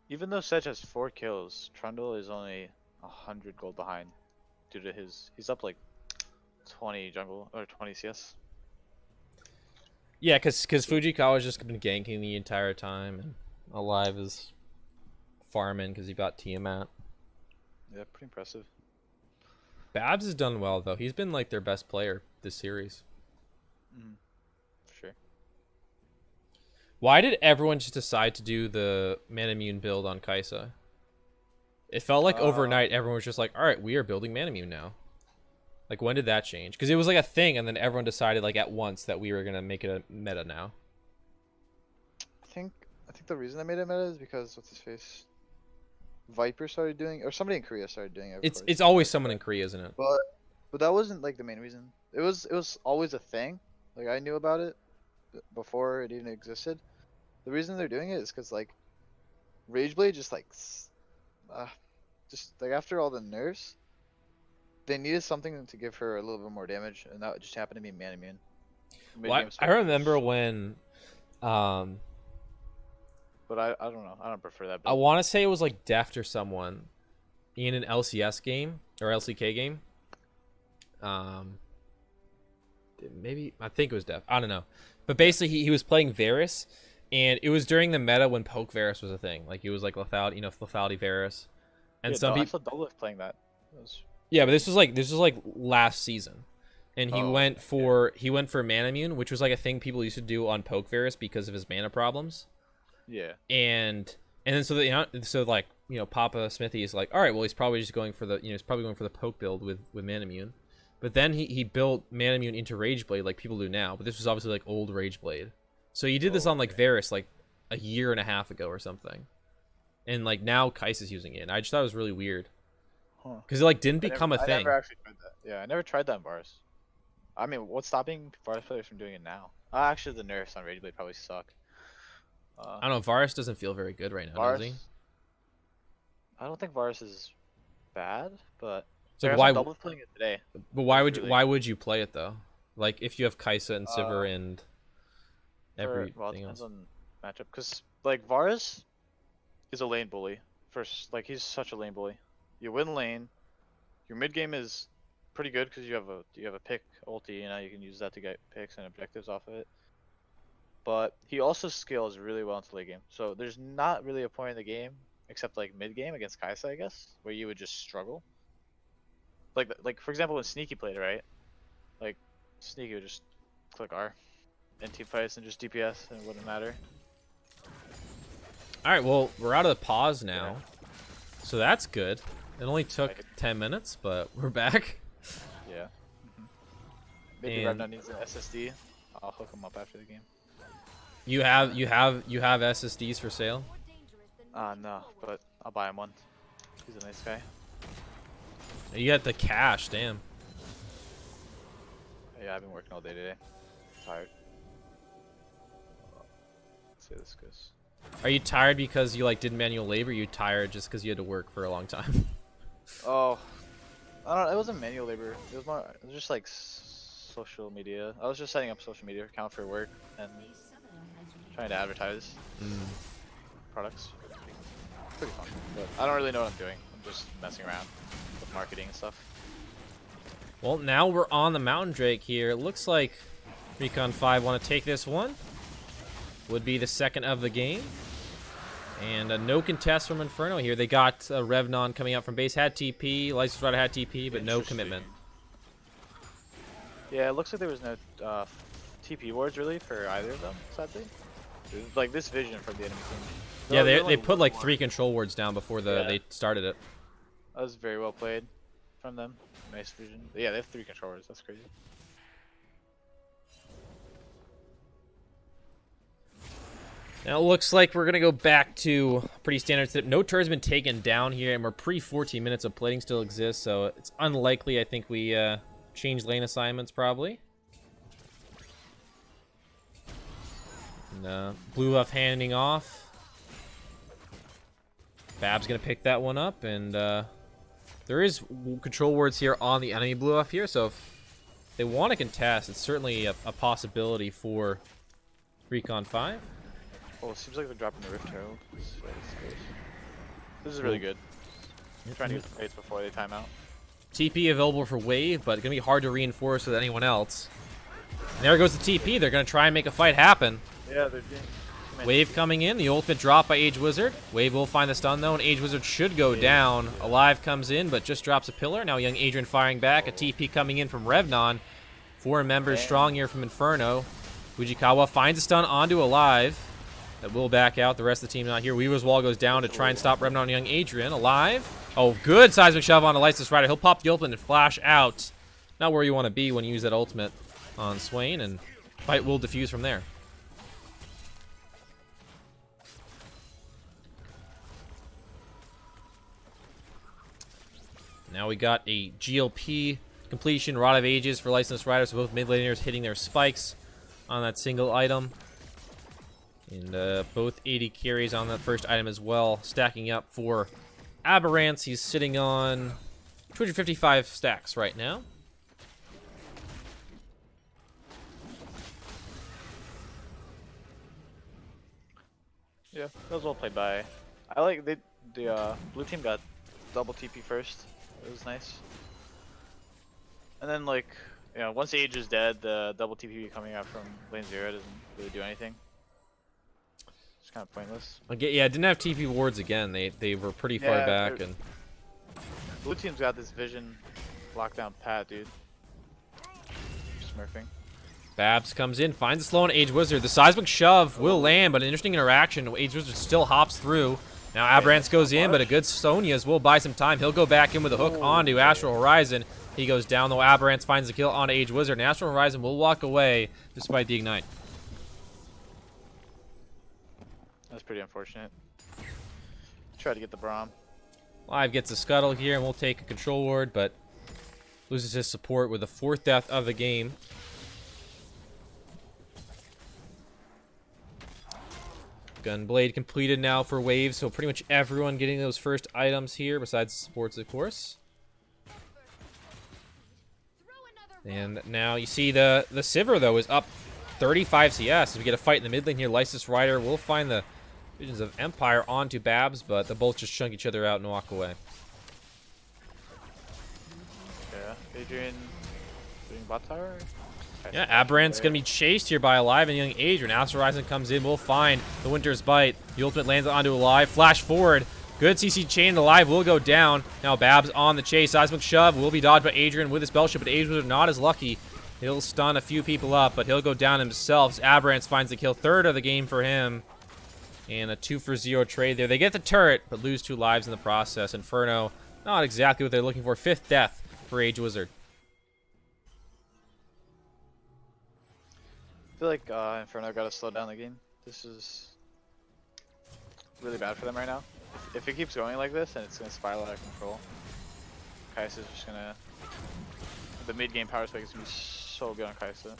Speaker 4: Even though Sedge has 4 kills, Trundle is only 100 gold behind due to he's up like 20 jungle or 20 CS.
Speaker 1: Yeah, because Fujikawa's just been ganking the entire time, and Alive is farming because he got Tiamat.
Speaker 4: Yeah, pretty impressive.
Speaker 1: Babs has done well though. He's been like their best player this series.
Speaker 4: For sure.
Speaker 1: Why did everyone just decide to do the Manamune build on Kaisa? It felt like overnight everyone was just like, all right, we are building Manamune now. Like, when did that change? Because it was like a thing, and then everyone decided like at once that we were gonna make it a meta now.
Speaker 5: I think the reason I made it meta is because what's his face? Viper started doing, or somebody in Korea started doing it. of course.
Speaker 1: It's always someone in Korea, isn't it?
Speaker 5: But that wasn't like the main reason. It was always a thing. Like I knew about it before it even existed. The reason they're doing it is because like Rageblade just like just like after all the nerfs, they needed something to give her a little bit more damage, and that just happened to be Manamune.
Speaker 1: Well, I remember when
Speaker 4: But I don't know. I don't prefer that.
Speaker 1: I want to say it was like Deft or someone in an LCS game or LCK game. Maybe I think it was Deft. I don't know, but basically he was playing Varus, and it was during the meta when poke Varus was a thing. Like it was like lethality, lethality Varus, and some
Speaker 4: I
Speaker 1: people.
Speaker 4: saw Doublelift playing that.
Speaker 1: Yeah, but this was like last season, and he
Speaker 4: Oh,
Speaker 1: went for Manamune, which was like a thing people used to do on poke Varus because of his mana problems.
Speaker 4: Yeah.
Speaker 1: And then so Papa Smithy is like, all right, well he's probably just going for the poke build with Manamune, but then he built Manamune into Rageblade like people do now, but this was obviously like old Rageblade, so he did this on like Varus like a year and a half ago or something, and like now Kai'Sa's using it, and I just thought it was really weird because it like didn't become a
Speaker 4: I
Speaker 1: thing.
Speaker 4: never actually tried that. Yeah, I never tried that in Varus. I mean, what's stopping Varus players from doing it now? Actually, the nerfs on Rageblade probably suck.
Speaker 1: I don't know. Varus doesn't feel very good right now, does he?
Speaker 4: I don't think Varus is bad, but
Speaker 1: So
Speaker 4: I
Speaker 1: why?
Speaker 4: saw Doublelift playing it today.
Speaker 1: But why
Speaker 4: It's
Speaker 1: would
Speaker 4: really-
Speaker 1: why would you play it though? Like if you have Kai'Sa and Sivir and
Speaker 4: Well, it
Speaker 1: everything
Speaker 4: depends
Speaker 1: else.
Speaker 4: on matchup, because like Varus is a lane bully. First, he's such a lane bully. You win lane, your mid game is pretty good because you have a pick ulti, and now you can use that to get picks and objectives off of it. But he also scales really well into late game. So there's not really a point in the game except like mid game against Kai'Sa, I guess, where you would just struggle. Like for example when Sneaky played, right? Like Sneaky would just click R in team fights and just DPS and it wouldn't matter.
Speaker 1: All right, well we're out of the pause now, so that's good. It only took 10 minutes, but we're back.
Speaker 4: Yeah. Maybe
Speaker 3: And-
Speaker 4: Revna needs an SSD. I'll hook him up after the game.
Speaker 3: You have SSDs for sale?
Speaker 4: No, but I'll buy him one. He's a nice guy.
Speaker 3: You got the cash, damn.
Speaker 4: Yeah, I've been working all day today. Tired. Let's see how this goes.
Speaker 3: Are you tired because you like did manual labor? Or are you tired just because you had to work for a long time?
Speaker 4: Oh, I don't know. It wasn't manual labor. It was more. It was just like social media. I was just setting up a social media account for work and trying to advertise products. Pretty fun, but I don't really know what I'm doing. I'm just messing around with marketing and stuff.
Speaker 3: Well, now we're on the Mountain Drake here. It looks like Recon 5 want to take this one. Would be the second of the game. And no contest from Inferno here. They got Revnon coming out from base. Had TP. License Rider had TP, but no
Speaker 4: Interesting.
Speaker 3: commitment.
Speaker 4: Yeah, it looks like there was no TP wards really for either of them, sadly. It was like this vision from the enemy team.
Speaker 3: Yeah,
Speaker 4: No,
Speaker 3: they
Speaker 4: only
Speaker 3: put
Speaker 4: one
Speaker 3: like
Speaker 4: ward.
Speaker 3: 3 control wards down before they started it.
Speaker 4: That was very well played from them. Nice vision. Yeah, they have 3 controllers. That's crazy.
Speaker 3: Now it looks like we're going to go back to pretty standard setup. No turret's been taken down here, and we're pre-14 minutes of plating still exists, so it's unlikely I think we change lane assignments probably. And, blue buff handing off. Bab's going to pick that one up, and there is control wards here on the enemy blue buff here, so if they want to contest, it's certainly a possibility for Recon 5.
Speaker 4: Oh, it seems like they're dropping the Rift Herald. This is really good. I'm trying to get the plates before they time out.
Speaker 3: TP available for Wave, but it's going to be hard to reinforce with anyone else. And there goes the TP. They're going to try and make a fight happen.
Speaker 4: Yeah, they're doing.
Speaker 3: Wave coming in. The ultimate drop by Age Wizard. Wave will find the stun, though, and Age Wizard should go down. Alive comes in, but just drops a pillar. Now young Adrian firing back. A TP coming in from Revnon. 4 members strong here from Inferno. Fujikawa finds a stun onto Alive. That will back out. The rest of the team not here. Weaver's wall goes down to try and stop Revnon on young Adrian. Alive. Oh, good seismic shove on a License Rider. He'll pop the ultimate and flash out. Not where you want to be when you use that ultimate on Swain, and fight will diffuse from there. Now we got a GLP completion, Rod of Ages for Licensed Riders, so both mid laners hitting their spikes on that single item. And both 80 carries on that first item as well, stacking up for Aberrance. He's sitting on 255 stacks right now.
Speaker 4: Yeah, that was well played by. I like the blue team got double TP first. It was nice. And then like, you know, once Age is dead, the double TP coming out from lane 0 doesn't really do anything. It's kind of pointless.
Speaker 3: Okay, yeah, didn't have TP wards again. They were pretty far
Speaker 4: Yeah,
Speaker 3: back,
Speaker 4: they're-
Speaker 3: and
Speaker 4: Blue team's got this vision lockdown pat, dude. Smurfing.
Speaker 3: Babs comes in, finds the slow on Age Wizard. The seismic shove will land, but an interesting interaction. Age Wizard still hops through. Now Aberrance goes in, but a good Sonya's will buy some time. He'll go back in with a hook onto Astral Horizon. He goes down, though. Aberrance finds the kill on Age Wizard, and Astral Horizon will walk away despite the ignite.
Speaker 4: That's pretty unfortunate. Try to get the Braum.
Speaker 3: Live gets a scuttle here, and we'll take a control ward, but loses his support with the 4th death of the game. Gunblade completed now for Wave, so pretty much everyone getting those first items here, besides supports, of course. And now you see the Sivir, though, is up 35 CS. As we get a fight in the mid lane here, Lysis Rider will find the Visions of Empire onto Babs, but they'll both just chunk each other out and walk away.
Speaker 4: Yeah, Adrian doing bot tower.
Speaker 3: Yeah, Aberrant's going to be chased here by Alive and young Adrian. Astral Horizon comes in, will find the Winter's Bite. The ultimate lands onto Alive. Flash forward. Good CC chain. Alive will go down. Now Babs on the chase. Seismic shove will be dodged by Adrian with his Bell Ship, but Adrian not as lucky. He'll stun a few people up, but he'll go down himself. Aberrant finds the kill. 3rd of the game for him. And a 2-for-0 trade there. They get the turret, but lose 2 lives in the process. Inferno, not exactly what they're looking for. 5th death for Age Wizard.
Speaker 4: feel like Inferno gotta slow down the game. This is really bad for them right now. If it keeps going like this, then it's gonna spiral out of control. Kai'Sa's just gonna... The mid-game power spike is gonna be so good on Kai'Sa.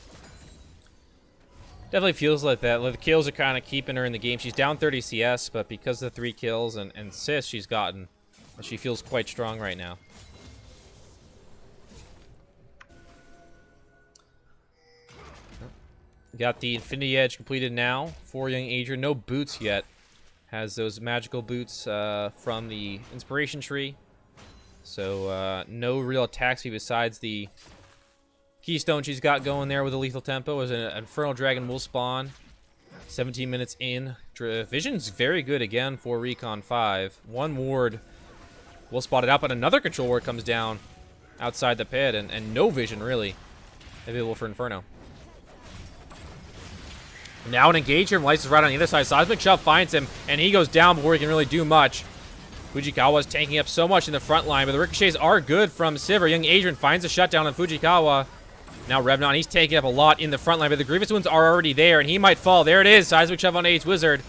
Speaker 3: Definitely feels like that. Like, the kills are kind of keeping her in the game. She's down 30 CS, but because of the 3 kills and assists she's gotten, she feels quite strong right now. Got the Infinity Edge completed now for young Adrian. No boots yet. Has those magical boots from the Inspiration Tree. So no real attack speed besides the Keystone she's got going there with a lethal tempo. As an Infernal Dragon will spawn. 17 minutes in. Vision's very good again for Recon 5. One ward will spot it out, but another control ward comes down outside the pit, and no vision really available for Inferno. Now an engager, Lice is right on the other side. Seismic Shove finds him, and he goes down before he can really do much. Fujikawa's tanking up so much in the front line, but the ricochets are good from Sivir. Young Adrian finds a shutdown on Fujikawa. Now Revnon, he's taking up a lot in the front line, but the Grievous Wounds are already there, and he might fall. There it is, Seismic Shove on Age Wizard.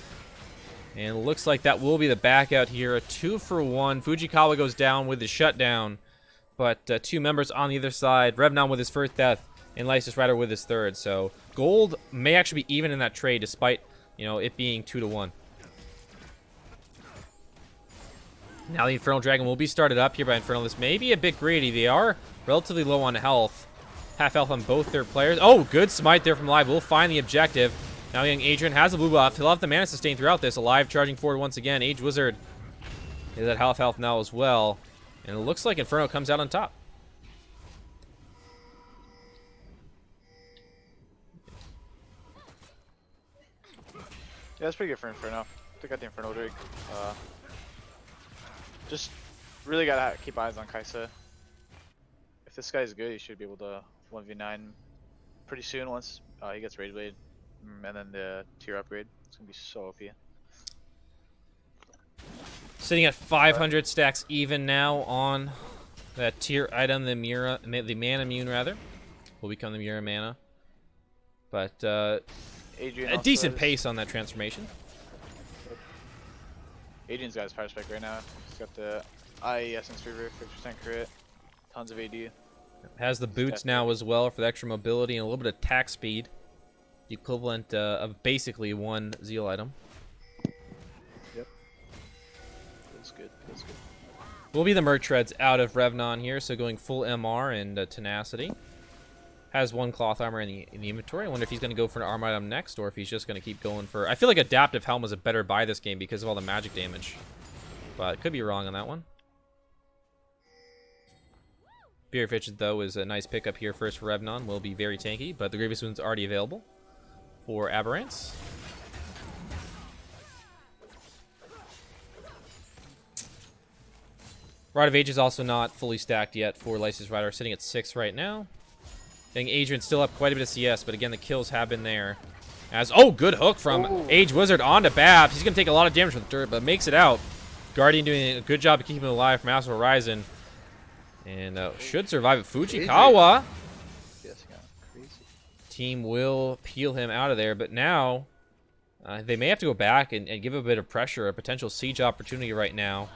Speaker 3: And it looks like that will be the back out here. A 2-for-1. Fujikawa goes down with the shutdown, but 2 members on the other side. Revnon with his first death, and Lysis Rider with his third. So gold may actually be even in that trade, despite, you know, it being 2-to-1. Now the Infernal Dragon will be started up here by Inferno. This may be a bit greedy. They are relatively low on health. Half health on both their players. Oh, good smite there from Alive. We'll find the objective. Now young Adrian has a blue buff. He'll have the mana sustain throughout this. Alive charging forward once again. Age Wizard is at half health now as well. And it looks like Inferno comes out on top.
Speaker 4: Yeah, that's pretty good for Inferno. They got the Inferno Drake. Just really gotta keep eyes on Kai'Sa. If this guy's good, he should be able to 1v9 pretty soon once he gets Rage Blade. And then the tier upgrade. It's gonna be so OP.
Speaker 3: Sitting at 500 stacks even now on that tier item, the mana mune rather. Will become the Mira mana. But
Speaker 4: Adrian
Speaker 3: a
Speaker 4: also
Speaker 3: decent
Speaker 4: has-
Speaker 3: pace on that transformation.
Speaker 4: Adrian's got his power spike right now. He's got the IE Essence Reaver, 50% crit, tons of AD.
Speaker 3: Has the boots now as well for the extra mobility and a little bit of attack speed. The equivalent of basically 1 Zeal item.
Speaker 4: Yep. Feels good. Feels good.
Speaker 3: Will be the Merc Treads out of Revnon here, so going full MR and Tenacity. Has 1 cloth armor in the inventory. I wonder if he's going to go for an armor item next, or if he's just going to keep going for... I feel like Adaptive Helm was a better buy this game because of all the magic damage. But could be wrong on that one. Beer Fidget, though, is a nice pickup here first for Revnon. Will be very tanky, but the Grievous Wound's already available for Aberrants. Rod of Age is also not fully stacked yet for Lysis Rider, sitting at 6 right now. I think Adrian's still up quite a bit of CS, but again, the kills have been there. As good hook from Age Wizard onto Babs. He's going to take a lot of damage from the dirt, but makes it out. Guardian doing a good job of keeping him alive from Astral Horizon. And should survive it. Fujikawa.
Speaker 5: Yes, yeah, crazy.
Speaker 3: Team will peel him out of there, but now they may have to go back and give a bit of pressure, a potential siege opportunity right now.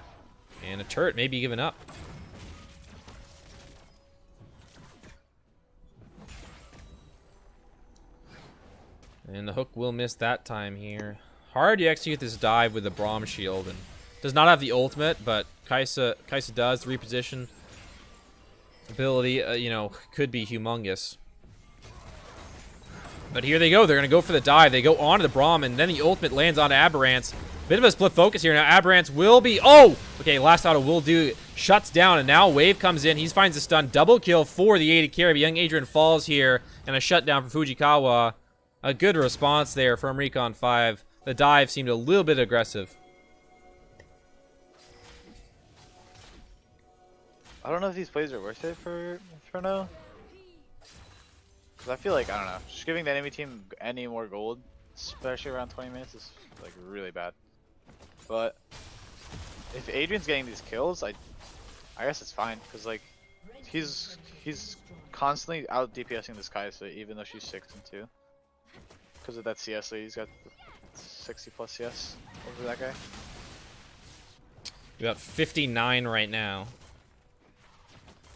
Speaker 3: And a turret may be given up. And the hook will miss that time here. Hard to execute this dive with the Braum shield, and does not have the ultimate, but Kai'Sa does. The reposition ability, you know, could be humongous. But here they go. They're going to go for the dive. They go onto the Braum, and then the ultimate lands on Aberrants. Bit of a split focus here. Now Aberrants will be... Oh! Okay, last auto will do. Shuts down, and now Wave comes in. He finds a stun. Double kill for the AD carry. But young Adrian falls here, and a shutdown from Fujikawa. A good response there from Recon 5. The dive seemed a little bit aggressive.
Speaker 4: I don't know if these plays are worth it for now. Because I feel like, I don't know, just giving the enemy team any more gold, especially around 20 minutes, is like really bad. But if Adrian's getting these kills, I guess it's fine. Because like, he's constantly out DPSing this Kai'Sa, even though she's 6 and 2. Because of that CS lead, he's got 60 plus CS over that guy.
Speaker 3: About 59 right now.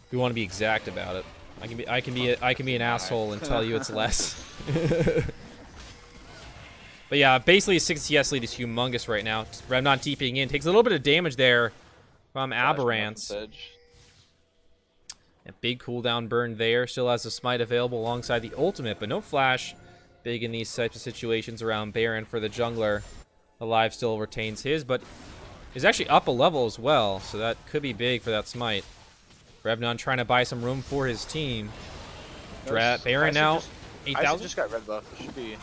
Speaker 3: If we want to be exact about it. I can be an asshole and tell you it's less. But yeah, basically his 6 CS lead is humongous right now. Remnon TPing in. Takes a little bit of damage there from Aberrance. A big cooldown burn there. Still has the smite available alongside the ultimate, but no flash. Big in these types of situations around Baron for the jungler. Alive still retains his, but is actually up a level as well, so that could be big for that smite. Revnon trying to buy some room for his team. Baron now, 8,000?
Speaker 4: Just got red buff. It should be...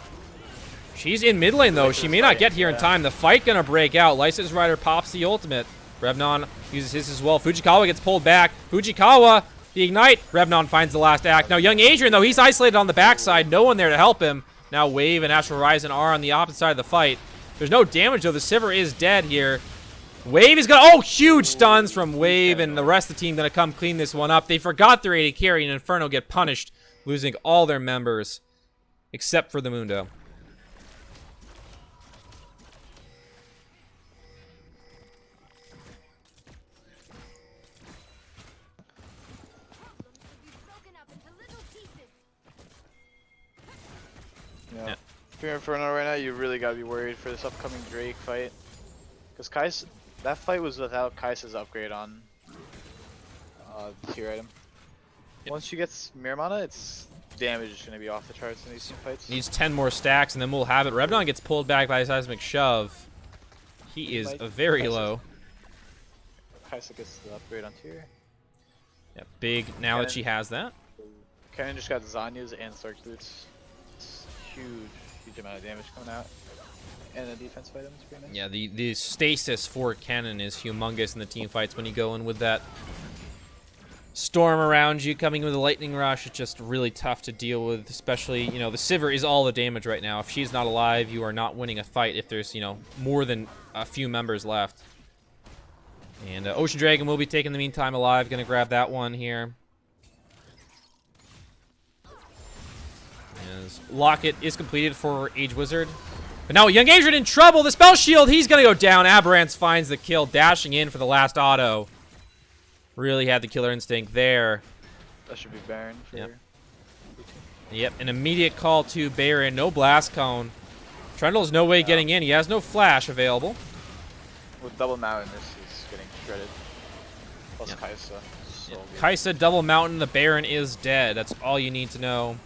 Speaker 3: She's in mid lane, though. She may not get here in time. The fight gonna break out. License Rider pops the ultimate. Revnon uses his as well. Fujikawa gets pulled back. Fujikawa, the ignite. Revnon finds the last act. Now, young Adrian, though, he's isolated on the backside. No one there to help him. Now, Wave and Astral Horizon are on the opposite side of the fight. There's no damage, though. The Sivir is dead here. Wave is gonna... Oh, huge stuns from Wave, and the rest of the team gonna come clean this one up. They forgot their AD carry, and Inferno get punished, losing all their members, except for the Mundo.
Speaker 4: Yeah. If you're Inferno right now, you really gotta be worried for this upcoming Drake fight. Because that fight was without Kai'Sa's upgrade on the tier item. Once she gets Miramana, its damage is gonna be off the charts in these team fights.
Speaker 3: Needs 10 more stacks, and then we'll have it. Revnon gets pulled back by a seismic shove. He is very low.
Speaker 4: Kai'Sa gets the upgrade on tier.
Speaker 3: Yeah, big now that she has that.
Speaker 4: Kennen just got Zanya's and Stark Boots. It's huge amount of damage coming out. And the defense fight is pretty nice.
Speaker 3: Yeah, the stasis for Kennen is humongous in the team fights when you go in with that storm around you, coming with a lightning rush. It's just really tough to deal with, especially, you know, the Sivir is all the damage right now. If she's not alive, you are not winning a fight if there's, you know, more than a few members left. And Ocean Dragon will be taking the meantime alive. Gonna grab that one here. As Locket is completed for Age Wizard. But now Young Adrian in trouble. The spell shield, he's gonna go down. Aberrance finds the kill, dashing in for the last auto. Really had the killer instinct there.
Speaker 4: That should be Baron for...
Speaker 3: Yep, an immediate call to Baron. No blast cone. Trundle's no way getting in. He has no flash available.
Speaker 4: With double mountain, this is getting shredded. Plus Kai'Sa. So good.
Speaker 3: Kai'Sa double mountain. The Baron is dead. That's all you need to know.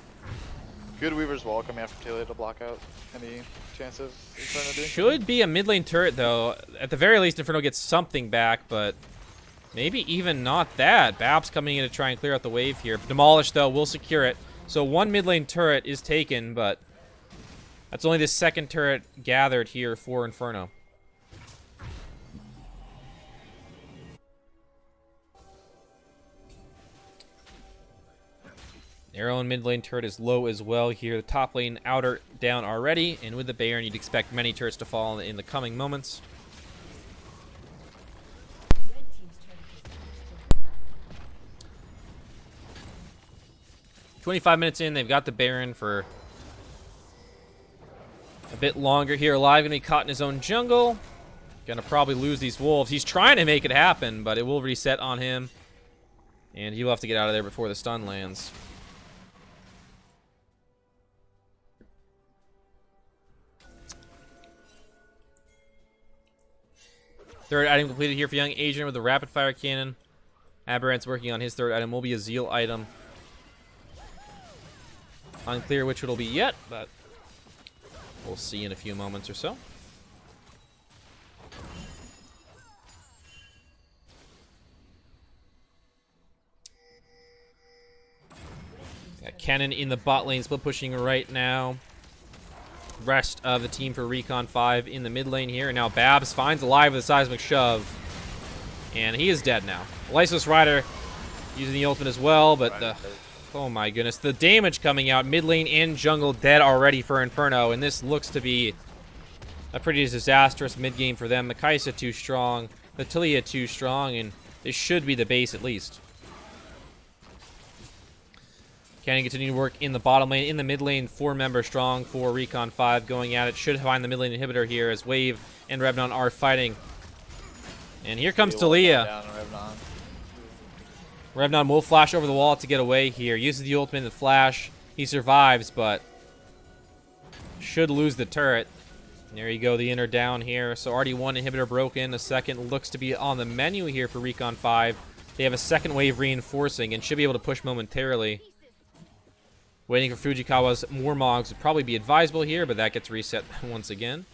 Speaker 4: Good Weaver's Wall coming after Taylor to block out any chance of Inferno doing
Speaker 3: Should be a mid lane turret, though. At the very least, Inferno gets something back, but maybe even not that. Babs coming in to try and clear out the wave here. Demolish, though, will secure it. So one mid lane turret is taken, but that's only the second turret gathered here for Inferno. Arrow and mid lane turret is low as well here. The top lane outer down already, and with the Baron, you'd expect many turrets to fall in the coming moments.
Speaker 2: Red team's turret has
Speaker 3: 25 minutes in, they've got the Baron for a bit longer here. Alive, gonna be caught in his own jungle. Gonna probably lose these wolves. He's trying to make it happen, but it will reset on him. And he'll have to get out of there before the stun lands. Third item completed here for Young Adrian with the rapid fire cannon. Aberrance working on his third item. Will be a Zeal item. Unclear which it'll be yet, but we'll see in a few moments or so. Got Cannon in the bot lane, split pushing right now. Rest of the team for Recon 5 in the mid lane here. And now Babs finds alive with a seismic shove. And he is dead now. License Rider using the ultimate as well, but oh my goodness. The damage coming out. Mid lane and jungle dead already for Inferno. And this looks to be a pretty disastrous mid game for them. The Kai'Sa too strong. The Talia too strong. And this should be the base at least. Cannon continue to work in the bottom lane. In the mid lane, 4-member strong for Recon 5 going at it. Should find the mid lane inhibitor here as Wave and Revnon are fighting. And here comes Talia.
Speaker 4: Down on Revnon.
Speaker 3: Revnon will flash over the wall to get away here. Uses the ultimate in the flash. He survives, but should lose the turret. And there you go, the inner down here. So already one inhibitor broken. A second looks to be on the menu here for Recon 5. They have a second wave reinforcing and should be able to push momentarily. Waiting for Fujikawa's Mormogs would probably be advisable here, but that gets reset once again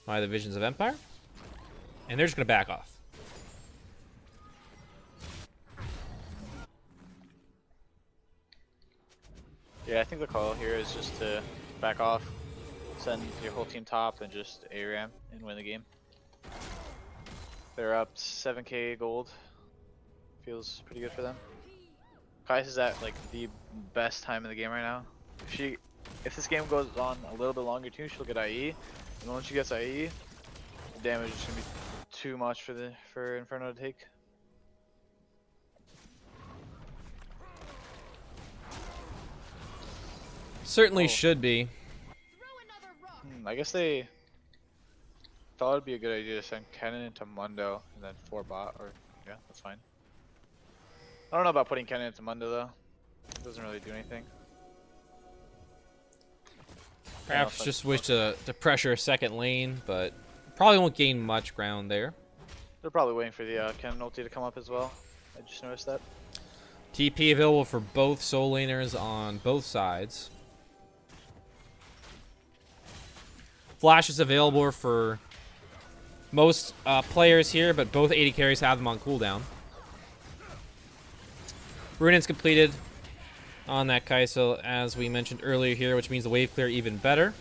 Speaker 3: by the Visions of Empire. And they're just going to back off.
Speaker 4: Yeah, I think the call here is just to back off, send your whole team top, and just ARAM and win the game. They're up 7k gold. Feels pretty good for them. Kais is at like the best time in the game right now. If this game goes on a little bit longer too, she'll get IE. And once she gets IE, the damage is gonna be too much for Inferno to take.
Speaker 3: Certainly
Speaker 4: Oh.
Speaker 3: should be.
Speaker 4: I guess they thought it'd be a good idea to send Kennen into Mundo and then 4 bot, or yeah, that's fine. I don't know about putting Kennen into Mundo though. It doesn't really do anything.
Speaker 3: Perhaps just wish to pressure a second lane, but probably won't gain much ground there.
Speaker 4: They're probably waiting for the Kennen ulti to come up as well. I just noticed that.
Speaker 3: TP available for both soul laners on both sides. Flash is available for most players here, but both 80 carries have them on cooldown. Runin's completed on that Kai'Sa, as we mentioned earlier here, which means the wave clear even better.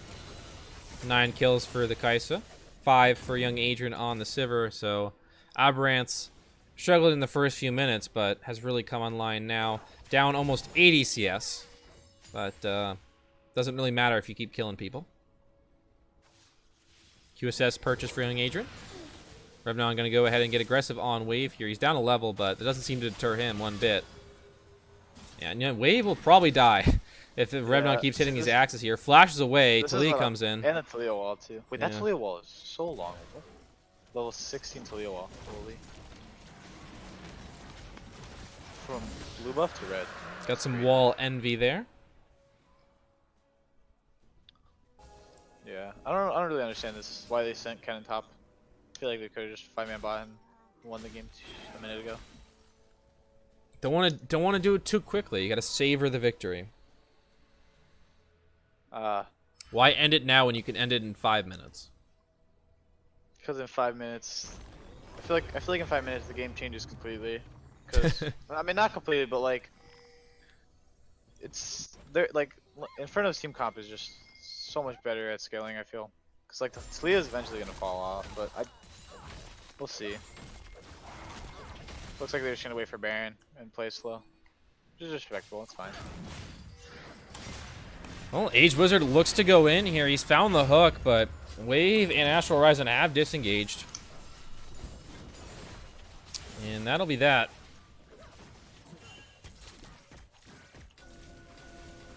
Speaker 3: 9 kills for the Kai'Sa, 5 for young Adrian on the Sivir. So Aberrance struggled in the first few minutes, but has really come online now. Down almost 80 CS, but doesn't really matter if you keep killing people. QSS purchase for young Adrian. Revnon going to go ahead and get aggressive on Wave here. He's down a level, but it doesn't seem to deter him one bit. Yeah, and, Wave will probably die if Revnon keeps hitting these axes here. Flashes away, Talia comes in.
Speaker 4: And the Talia wall too. Wait, that
Speaker 3: Yeah.
Speaker 4: Talia wall is so long. Level 16 Talia wall. Holy. From blue buff to red.
Speaker 3: Got some wall envy there.
Speaker 4: Yeah, I don't really understand this. Why they sent Kennen top. I feel like they could have just 5-man bot and won the game a minute ago.
Speaker 3: Don't want to do it too quickly. You got to savor the victory. Why end it now when you can end it in 5 minutes?
Speaker 4: Because in 5 minutes, I feel like in 5 minutes the game changes completely. Because I mean, not completely, but like it's there. Like Inferno's team comp is just so much better at scaling. I feel because like Talia is eventually gonna fall off, but we'll see. Looks like they're just gonna wait for Baron and play slow, which is respectable. It's fine.
Speaker 3: Well, Age Wizard looks to go in here. He's found the hook, but Wave and Astral Horizon have disengaged. And that'll be that.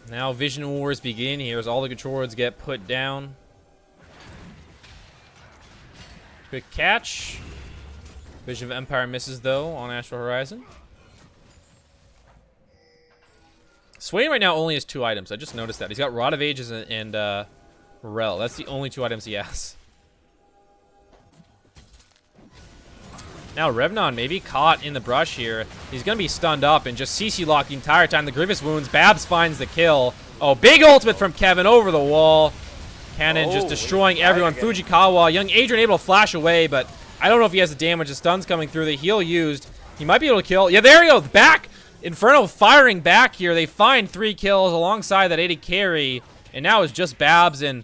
Speaker 3: Now Vision Wars begin here as all the control words get put down. Quick catch. Vision of Empire misses though on Astral Horizon. Swain right now only has 2 items. I just noticed that. He's got Rod of Ages and Rel. That's the only 2 items he has. Now Revnon maybe caught in the brush here. He's going to be stunned up and just CC locked the entire time. The Grievous wounds. Babs finds the kill. Oh, big ultimate from Kevin over the wall. Cannon just destroying everyone. Fujikawa. Young Adrian able to flash away, but I don't know if he has the damage. The stun's coming through. The heal used. He might be able to kill. Yeah, there he goes. Back. Inferno firing back here. They find 3 kills alongside that 80 carry. And now it's just Babs and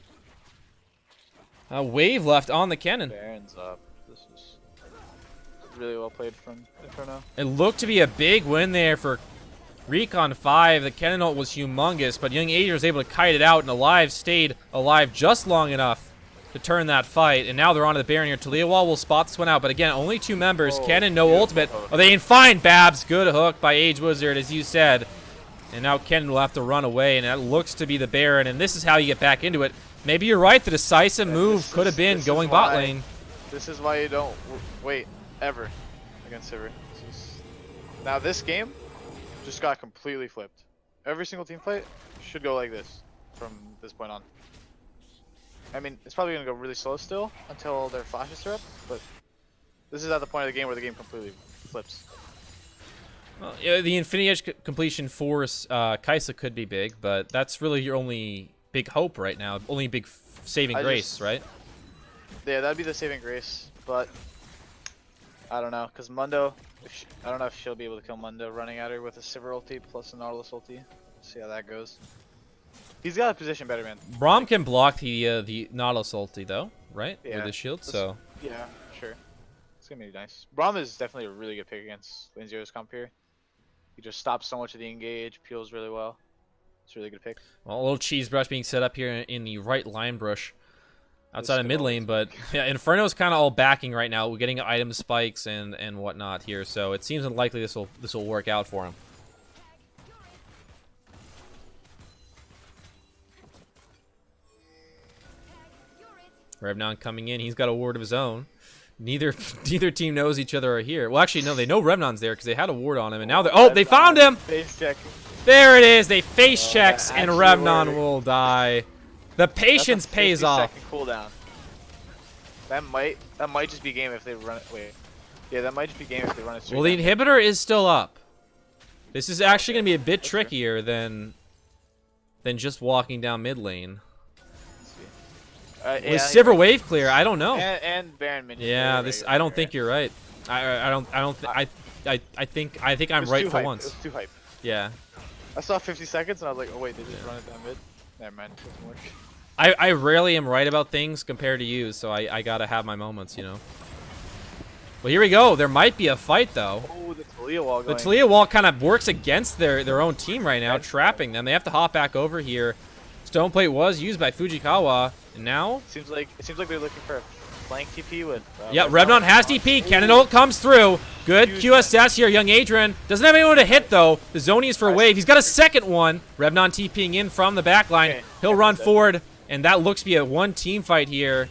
Speaker 3: a Wave left on the Cannon.
Speaker 4: Baron's up. This is really well played from Inferno.
Speaker 3: It looked to be a big win there for Recon 5. The Cannon ult was humongous, but young Adrian was able to kite it out, and Alive stayed alive just long enough to turn that fight. And now they're onto the Baron here. Talia Wall will spot this one out, but again, only 2 members.
Speaker 4: Oh,
Speaker 3: Cannon, no
Speaker 4: beautiful
Speaker 3: ultimate.
Speaker 4: hook.
Speaker 3: Oh, they find Babs. Good hook by Age Wizard, as you said. And now Ken will have to run away, and that looks to be the Baron, and this is how you get back into it. Maybe you're right, the decisive move could have been going bot lane.
Speaker 4: This is why you don't wait ever against Sivir. Now this game just got completely flipped. Every single team fight should go like this from this point on. I mean, it's probably gonna go really slow still until their flashes are up, but this is at the point of the game where the game completely flips.
Speaker 3: Well, yeah, the Infinity Edge completion force Kai'Sa could be big, but that's really your only big hope right now. Only big saving grace, right?
Speaker 4: Yeah, that'd be the saving grace, but I don't know, cause Mundo, I don't know if she'll be able to kill Mundo running at her with a Sivir ulti plus a Nautilus ulti. See how that goes. He's got a position better, man.
Speaker 3: Braum can block the Nautilus ulti though, right?
Speaker 4: Yeah,
Speaker 3: With his shield, so
Speaker 4: yeah, sure. It's gonna be nice. Braum is definitely a really good pick against Lane Zero's comp here. He just stops so much of the engage, peels really well. It's a really good pick.
Speaker 3: well, a little cheese brush being set up here in the right line brush outside of mid lane, but yeah, Inferno's kind of all backing right now. We're getting item spikes and whatnot here, so it seems unlikely this will work out for him. Revnon coming in. He's got a ward of his own. Neither team knows each other are here. Well, actually, no, they know Revnon's there because they had a ward on him, and now they're... Oh, they found him!
Speaker 4: Face check.
Speaker 3: There it is. They face checks,
Speaker 4: that
Speaker 3: and
Speaker 4: actually
Speaker 3: Revnon
Speaker 4: worked.
Speaker 3: will die. The patience pays off.
Speaker 4: Cooldown. That might just be game if they run it. Wait. Yeah, that might just be game if they run it straight
Speaker 3: Well, the
Speaker 4: down.
Speaker 3: inhibitor is still up. This is actually going to be a bit trickier than just walking down mid lane.
Speaker 4: Yeah,
Speaker 3: Was Sivir wave clear? I don't know.
Speaker 4: and Baron minion.
Speaker 3: Yeah,
Speaker 4: right,
Speaker 3: this.
Speaker 4: right,
Speaker 3: I don't
Speaker 4: right.
Speaker 3: think you're right. I think I'm
Speaker 4: It was
Speaker 3: right
Speaker 4: too
Speaker 3: for
Speaker 4: hype.
Speaker 3: once.
Speaker 4: It was too hype.
Speaker 3: Yeah.
Speaker 4: I saw 50 seconds and I was like, oh wait, they just run it down mid. Never mind. It doesn't work.
Speaker 3: I rarely am right about things compared to you, so I gotta have my moments, you know. Well, here we go. There might be a fight though.
Speaker 4: Oh, the Talia wall
Speaker 3: The
Speaker 4: going.
Speaker 3: Talia wall kind of works against their own team right now, trapping them. They have to hop back over here. Stone plate was used by Fujikawa, and now...
Speaker 4: It seems like they're looking for a flank TP with.
Speaker 3: Yeah, Revnon has DP. Cannon ult comes through. Good
Speaker 4: Huge
Speaker 3: QSS here. Young Adrian doesn't have anyone to hit, though. The Zoni is for a wave. He's got a second one. Revnon TPing in from the back line.
Speaker 4: Okay.
Speaker 3: He'll run forward, and that looks to be a one-team fight here.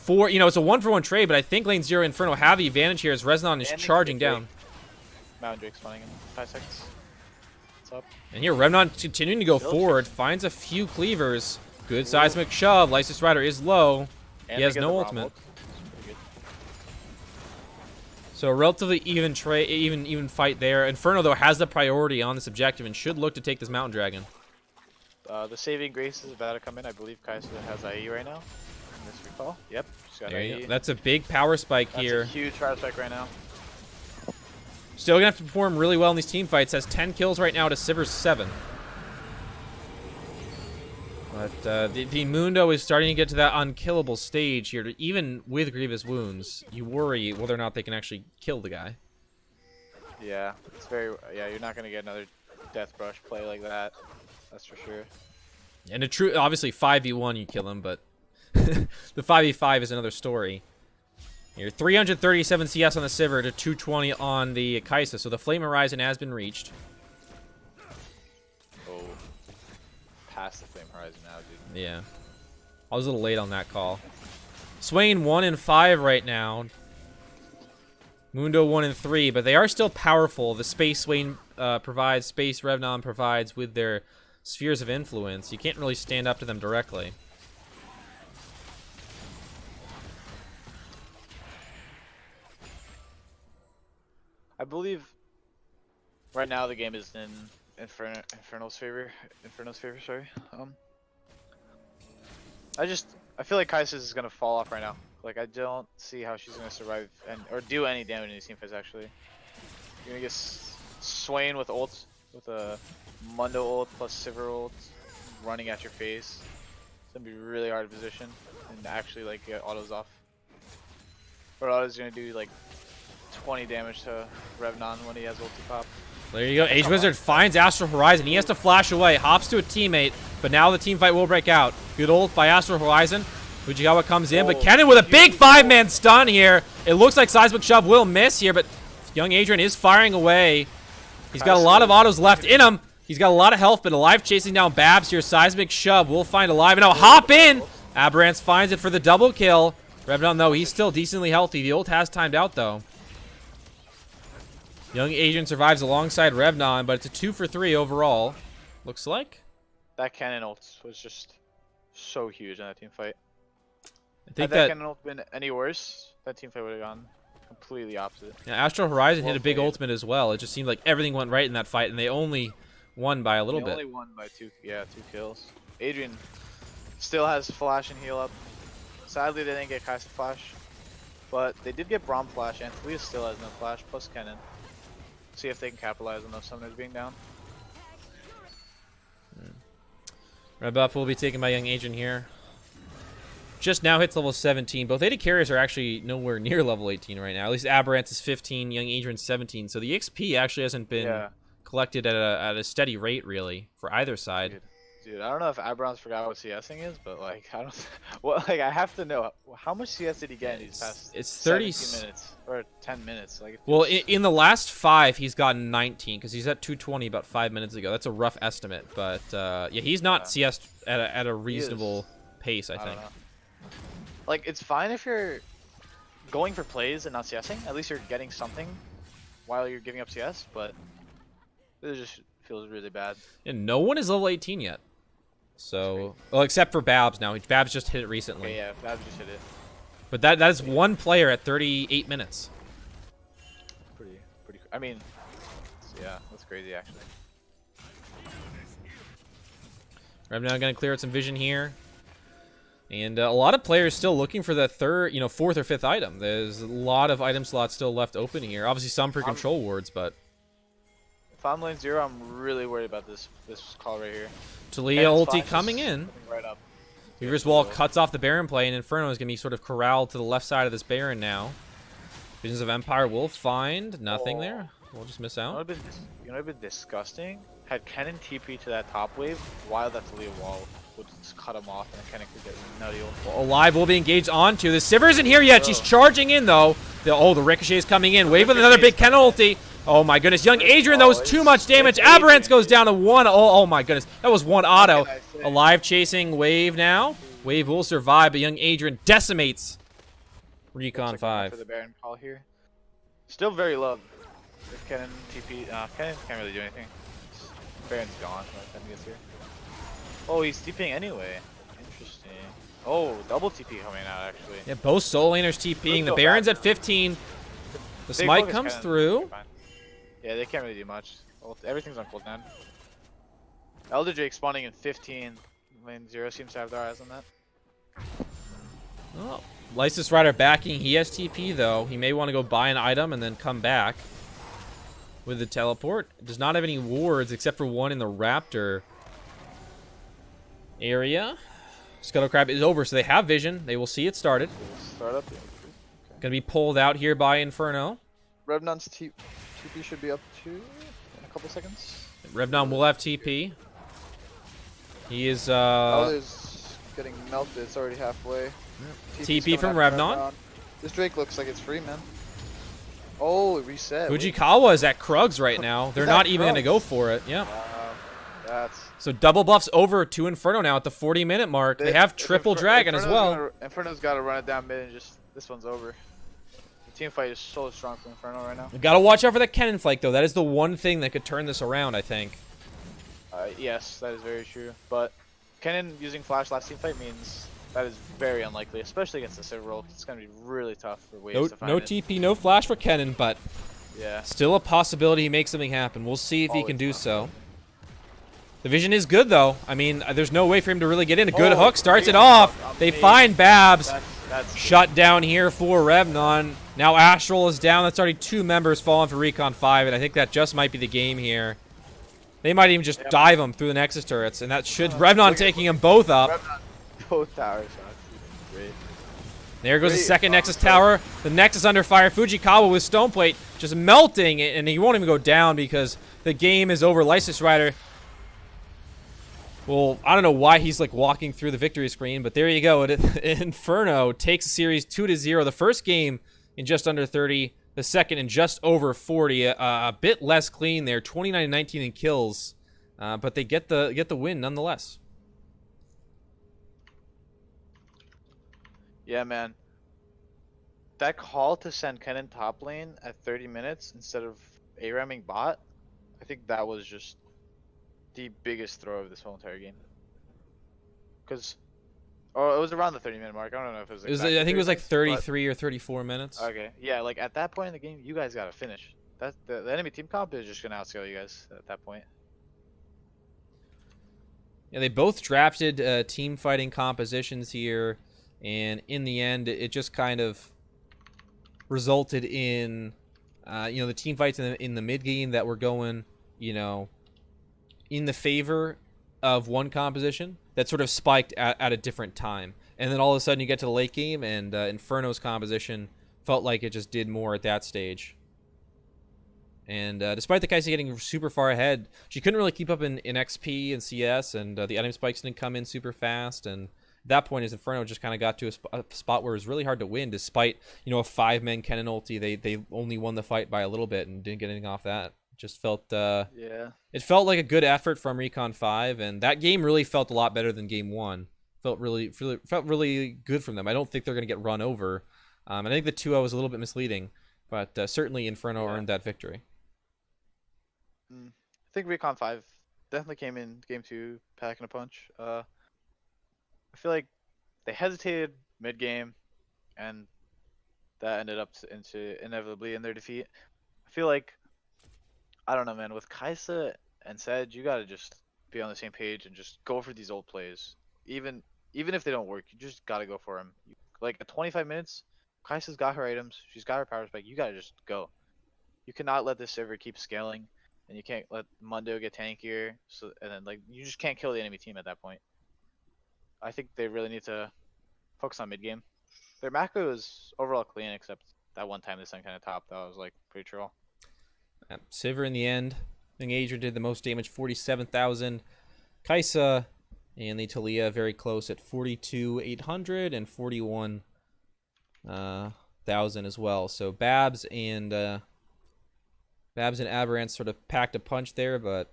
Speaker 3: It's a one-for-one trade, but I think Lane Zero Inferno have the advantage here as Reznon is
Speaker 4: And
Speaker 3: charging
Speaker 4: Drake.
Speaker 3: down.
Speaker 4: Mountain Drake's spawning in 5 seconds. What's up?
Speaker 3: And here, Revnon continuing to go forward. Finds a few cleavers. Good seismic shove. Lysis Rider is low.
Speaker 4: And
Speaker 3: He has
Speaker 4: they get
Speaker 3: no
Speaker 4: the Braum
Speaker 3: ultimate.
Speaker 4: ult. It's pretty good.
Speaker 3: So a relatively even fight there. Inferno though has the priority on this objective and should look to take this Mountain Dragon.
Speaker 4: The saving grace is about to come in. I believe Kai'Sa has IE right now. In this recall. Yep. She's got
Speaker 3: There
Speaker 4: IE.
Speaker 3: you go. That's a big power spike
Speaker 4: That's
Speaker 3: here.
Speaker 4: a huge fire spike right now.
Speaker 3: Still gonna have to perform really well in these team fights. Has 10 kills right now to Sivir's 7. But the Mundo is starting to get to that unkillable stage here. Even with grievous wounds, you worry whether or not they can actually kill the guy.
Speaker 4: Yeah. It's very. Yeah. You're not gonna get another death brush play like that. That's for sure.
Speaker 3: And a true, obviously 5v1 you kill him, but the 5v5 is another story. Here, 337 CS on the Sivir to 220 on the Kai'Sa. So the Flame Horizon has been reached.
Speaker 4: Oh. Past the flame horizon now, dude.
Speaker 3: Yeah. I was a little late on that call. Swain 1 and 5 right now. Mundo 1 and 3, but they are still powerful. The space Swain provides, space Revnon provides with their spheres of influence. You can't really stand up to them directly.
Speaker 4: I believe right now the game is in Inferno's favor. Sorry. I feel like Kai'Sa is gonna fall off right now. Like I don't see how she's gonna survive or do any damage in these team fights. Actually, you're gonna get Swain with ult, with a Mundo ult plus Sivir ult, running at your face. It's gonna be really hard to position and actually like get autos off. But auto's gonna do like 20 damage to Revnon when he has ulti pop.
Speaker 3: There you go. Age Wizard finds Astral Horizon. He has to flash away. Hops to a teammate, but now the team fight will break out. Good ult by Astral Horizon. Fujikawa comes in, but Kennen with a big 5-man stun here. It looks like Seismic Shove will miss here, but young Adrian is firing away. He's got a lot of autos left in him. He's got a lot of health, but Alive chasing down Babs here. Seismic shove. We'll find Alive. And now hop in. Aberrance finds it for the double kill. Revnon, though, he's still decently healthy. The ult has timed out, though. Young Adrian survives alongside Revnon, but it's a 2 for 3 overall. Looks like.
Speaker 4: That cannon ult was just so huge in that team fight.
Speaker 3: I think
Speaker 4: Had that
Speaker 3: that
Speaker 4: cannon ult been any worse, that team fight would have gone completely opposite.
Speaker 3: yeah, Astral Horizon hit
Speaker 4: Well
Speaker 3: a big
Speaker 4: played.
Speaker 3: ultimate as well. It just seemed like everything went right in that fight, and they only won by a little
Speaker 4: They
Speaker 3: bit.
Speaker 4: only won by two kills. Adrian still has flash and heal up. Sadly, they didn't get Kai'Sa flash, but they did get Braum flash, and Talia still has no flash plus cannon. See if they can capitalize on those summoners being down.
Speaker 3: Red buff will be taken by Young Adrian here. Just now hits level 17. Both AD carriers are actually nowhere near level 18 right now. At least Aberrance is 15, Young Adrian's 17. So the XP actually hasn't been
Speaker 4: Yeah,
Speaker 3: collected at a steady rate, really, for either side.
Speaker 4: dude, I don't know if Abrams forgot what CSing is, but like, I don't. Well, like, I have to know how much CS did he get in these past
Speaker 3: It's 30
Speaker 4: 17 minutes or 10 minutes? Like,
Speaker 3: Well, in the last 5, he's gotten 19 because he's at 220 about 5 minutes ago. That's a rough estimate, but yeah, he's not CS at a reasonable pace, I
Speaker 4: I don't
Speaker 3: think.
Speaker 4: know. Like, it's fine if you're going for plays and not CSing. At least you're getting something while you're giving up CS, but it just feels really bad.
Speaker 3: And no one is level 18 yet. So, well, except for Babs now. Babs just hit it recently.
Speaker 4: Okay, yeah, Babs just hit it.
Speaker 3: But that is one player at 38 minutes.
Speaker 4: Pretty. I mean, yeah, that's crazy actually.
Speaker 3: Right now, going to clear out some vision here. And a lot of players still looking for that fourth or fifth item. There's a lot of item slots still left open here. Obviously, some for control wards, but
Speaker 4: If I'm lane 0, I'm really worried about this call right here.
Speaker 3: Talia
Speaker 4: Cannon's
Speaker 3: ulti
Speaker 4: flash is
Speaker 3: coming in.
Speaker 4: Right up.
Speaker 3: Weaver's Wall cuts off the Baron play, and Inferno is going to be sort of corralled to the left side of this Baron now. Visions of Empire will find nothing there. We'll just miss
Speaker 4: You know
Speaker 3: out.
Speaker 4: what would have been disgusting? Had Kennen TP to that top wave while that Talia wall would just cut him off, and then Kennen could get nutty.
Speaker 3: Well, Alive will be engaged onto. The Sivir isn't here yet. She's charging in, though. The Ricochet is coming in. Wave with another big Ken ulti. Oh, my goodness. Young Adrian, that was too much damage. Aberrance goes down to 1. Oh, my goodness. That was 1 auto. Alive chasing Wave now. Wave will survive, but Young Adrian decimates Recon
Speaker 4: Looks like
Speaker 3: 5.
Speaker 4: for the Baron call here. Still very low. If Kennen TP, Kennen can't really do anything. Baron's gone by the time he gets here. Oh, he's TPing anyway. Interesting. Oh, double TP coming out actually.
Speaker 3: Yeah, both soul laners TPing. The Baron's at 15. The
Speaker 4: They
Speaker 3: smite
Speaker 4: focus
Speaker 3: comes
Speaker 4: Kennen,
Speaker 3: through.
Speaker 4: they're fine. Yeah, they can't really do much. Well, everything's on cooldown. Elder Drake spawning in 15. Lane 0 seems to have their eyes on that.
Speaker 3: Oh, Lysis Rider backing. He has TP, though. He may want to go buy an item and then come back with the teleport. Does not have any wards except for one in the Raptor area. Scuttlecrab is over, so they have vision. They will see it started.
Speaker 4: Start up.
Speaker 3: Gonna be pulled out here by Inferno.
Speaker 5: Revnon's TP should be up to in a couple seconds.
Speaker 3: Revnon will have TP. He is
Speaker 5: Elder's getting melted. It's already halfway. TP's
Speaker 3: TP
Speaker 5: coming
Speaker 3: from
Speaker 5: after
Speaker 3: Revnon.
Speaker 5: This Drake looks like it's free, man. Oh, it reset. Wait.
Speaker 3: Fujikawa is at Krugs right now. They're
Speaker 5: He's at
Speaker 3: not even gonna
Speaker 5: Krugs.
Speaker 3: go for it. Yeah.
Speaker 5: Wow, that's.
Speaker 3: So double buffs over to Inferno now at the 40-minute mark. They have triple dragon as well.
Speaker 4: Inferno's got to run it down mid and just this one's over. The team fight is so strong for Inferno right now.
Speaker 3: We gotta watch out for that cannon flake though. That is the one thing that could turn this around, I think.
Speaker 4: Yes, that is very true. But Kennen using flash last team fight means that is very unlikely, especially against the Sivir role. It's gonna be really tough for waves to find
Speaker 3: No
Speaker 4: it.
Speaker 3: TP, no flash for Kennen, but
Speaker 4: Yeah.
Speaker 3: still a possibility he makes something happen. We'll see if he can do
Speaker 4: Always
Speaker 3: so. The vision is good though. I mean, there's no way for him to really get in. A good
Speaker 4: Oh,
Speaker 3: hook starts it
Speaker 4: amazing.
Speaker 3: off. They
Speaker 4: Amazing.
Speaker 3: find Babs.
Speaker 4: That's
Speaker 3: Shut down here for Revnon. Now Astral is down. That's already 2 members falling for Recon 5, and I think that just might be the game here. They might even just dive him through the Nexus turrets, and that should Revnon taking them both up.
Speaker 4: Revnon, both towers. Great.
Speaker 3: There goes the
Speaker 5: Great.
Speaker 3: second Nexus tower. The Nexus under fire. Fujikawa with Stoneplate just melting, and he won't even go down because the game is over. Lysis Rider. Well, I don't know why he's like walking through the victory screen, but there you go. Inferno takes the series 2-0. The first game in just under 30 the second in just over 40. A bit less clean there, 29-19 in kills, but they get the win nonetheless.
Speaker 4: Yeah, man. That call to send Kennen top lane at 30 minutes instead of ARAMing bot, I think that was just the biggest throw of this whole entire game. Because, oh, it was around the 30-minute mark. I don't know if it was exactly
Speaker 3: I think it was like
Speaker 4: 30 minutes,
Speaker 3: 33 or 34 minutes.
Speaker 4: but okay. Yeah, like at that point in the game, you guys gotta finish. That's the enemy team comp is just gonna outscale you guys at that point.
Speaker 3: Yeah, they both drafted team fighting compositions here, and in the end, it just kind of resulted in, the team fights in the mid game that were going, in the favor of one composition that sort of spiked at a different time. And then all of a sudden you get to the late game, and Inferno's composition felt like it just did more at that stage. And despite the Kai'Sa getting super far ahead, she couldn't really keep up in XP and CS, and the item spikes didn't come in super fast. And at that point, as Inferno just kind of got to a spot where it was really hard to win, despite a 5-man Kennen ulti. They only won the fight by a little bit and didn't get anything off that. Just felt
Speaker 4: Yeah.
Speaker 3: it felt like a good effort from Recon 5, and that game really felt a lot better than game 1. Felt really good from them. I don't think they're going to get run over. I think the 2-0 was a little bit misleading, but certainly Inferno earned that victory.
Speaker 4: I think Recon 5 definitely came in game 2 packing a punch. I feel like they hesitated mid game, and that ended up into inevitably in their defeat. I feel like, I don't know, man. With Kai'Sa and Sedge, you gotta just be on the same page and just go for these old plays. Even if they don't work, you just gotta go for them. Like at 25 minutes, Kai'Sa's got her items, she's got her power spike. You gotta just go. You cannot let this server keep scaling, and you can't let Mundo get tankier. And then like you just can't kill the enemy team at that point. I think they really need to focus on mid game. Their macro is overall clean, except that one time the sun kind of topped. That was like pretty troll.
Speaker 3: Sivir in the end. I think Adrian did the most damage, 47,000. Kai'Sa and the Taliyah very close at 42,800 and 41,000 as well. So Babs and Aberrant sort of packed a punch there, but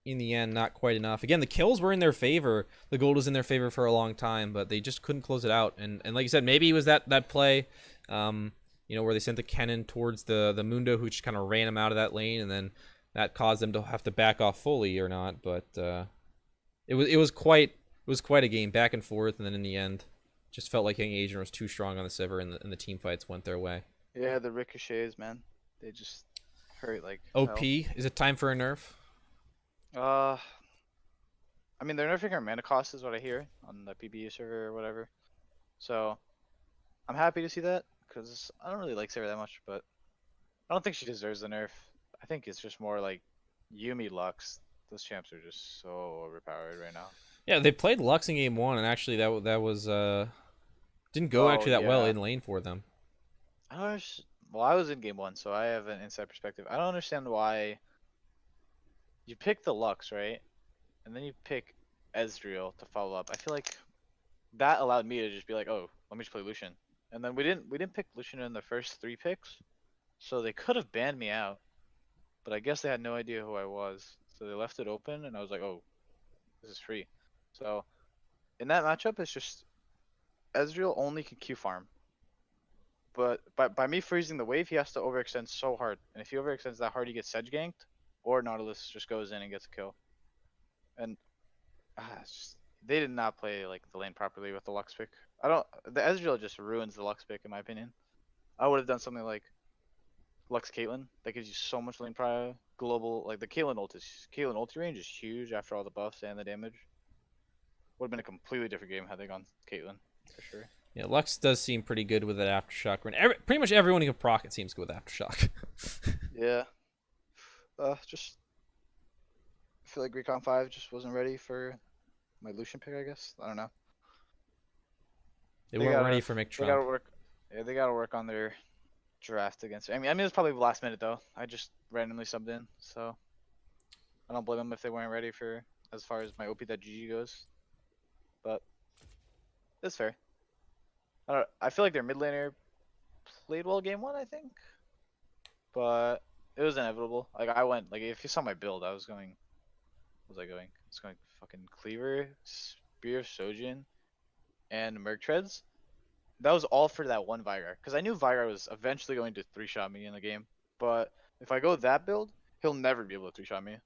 Speaker 3: in the end, not quite enough. Again, the kills were in their favor. The gold was in their favor for a long time, but they just couldn't close it out. And like you said, maybe it was that play, where they sent the Kennen towards the Mundo, who just kind of ran him out of that lane, and then that caused them to have to back off fully or not. But it was quite a game, back and forth, and then in the end, just felt like Young Adrian was too strong on the Sivir, and the team fights went their way.
Speaker 5: Yeah, the ricochets, man. They just hurt like
Speaker 3: OP,
Speaker 5: hell.
Speaker 3: is it time for a nerf?
Speaker 4: I mean, they're nerfing our mana cost is what I hear on the PBU server or whatever. So, I'm happy to see that, because I don't really like Sarah that much, but I don't think she deserves the nerf. I think it's just more like Yuumi Lux. Those champs are just so overpowered right now.
Speaker 3: Yeah, they played Lux in game 1, and actually that was didn't go actually that well in lane for them.
Speaker 4: I don't well, I was in game 1, so I have an inside perspective. I don't understand why you pick the Lux, right? And then you pick Ezreal to follow up. I feel like that allowed me to just be like, oh, let me just play Lucian. And then we didn't pick Lucian in the first 3 picks, so they could have banned me out. But I guess they had no idea who I was, so they left it open, and I was like, oh, this is free. So in that matchup, it's just Ezreal only can Q farm. But by me freezing the wave, he has to overextend so hard. And if he overextends that hard, he gets Sedge ganked, or Nautilus just goes in and gets a kill. And they did not play like the lane properly with the Lux pick. The Ezreal just ruins the Lux pick in my opinion. I would have done something like Lux Caitlyn. That gives you so much lane prior. Global, like the Caitlyn ulti range is huge after all the buffs and the damage. Would have been a completely different game had they gone Caitlyn, for sure.
Speaker 3: Yeah, Lux does seem pretty good with that Aftershock. Pretty much everyone who can proc it seems good with Aftershock.
Speaker 5: Yeah. Just I feel like Recon 5 just wasn't ready for my Lucian pick, I guess. I don't know.
Speaker 3: They weren't ready for
Speaker 4: They
Speaker 3: McTrump.
Speaker 4: gotta work. Yeah, they gotta work on their draft against. I mean, it was probably last minute though. I just randomly subbed in, so I don't blame them if they weren't ready for as far as my OP.GG goes. But it's fair. I feel like their mid laner played well game 1. I think but it was inevitable. Like I went like if you saw my build, I was going. What was I going? I was going fucking Cleaver, Spear, Sojin, and Merc Treads. That was all for that one Vigar, because I knew Vigar was eventually going to 3-shot me in the game. But if I go that build, he'll never be able to 3-shot me.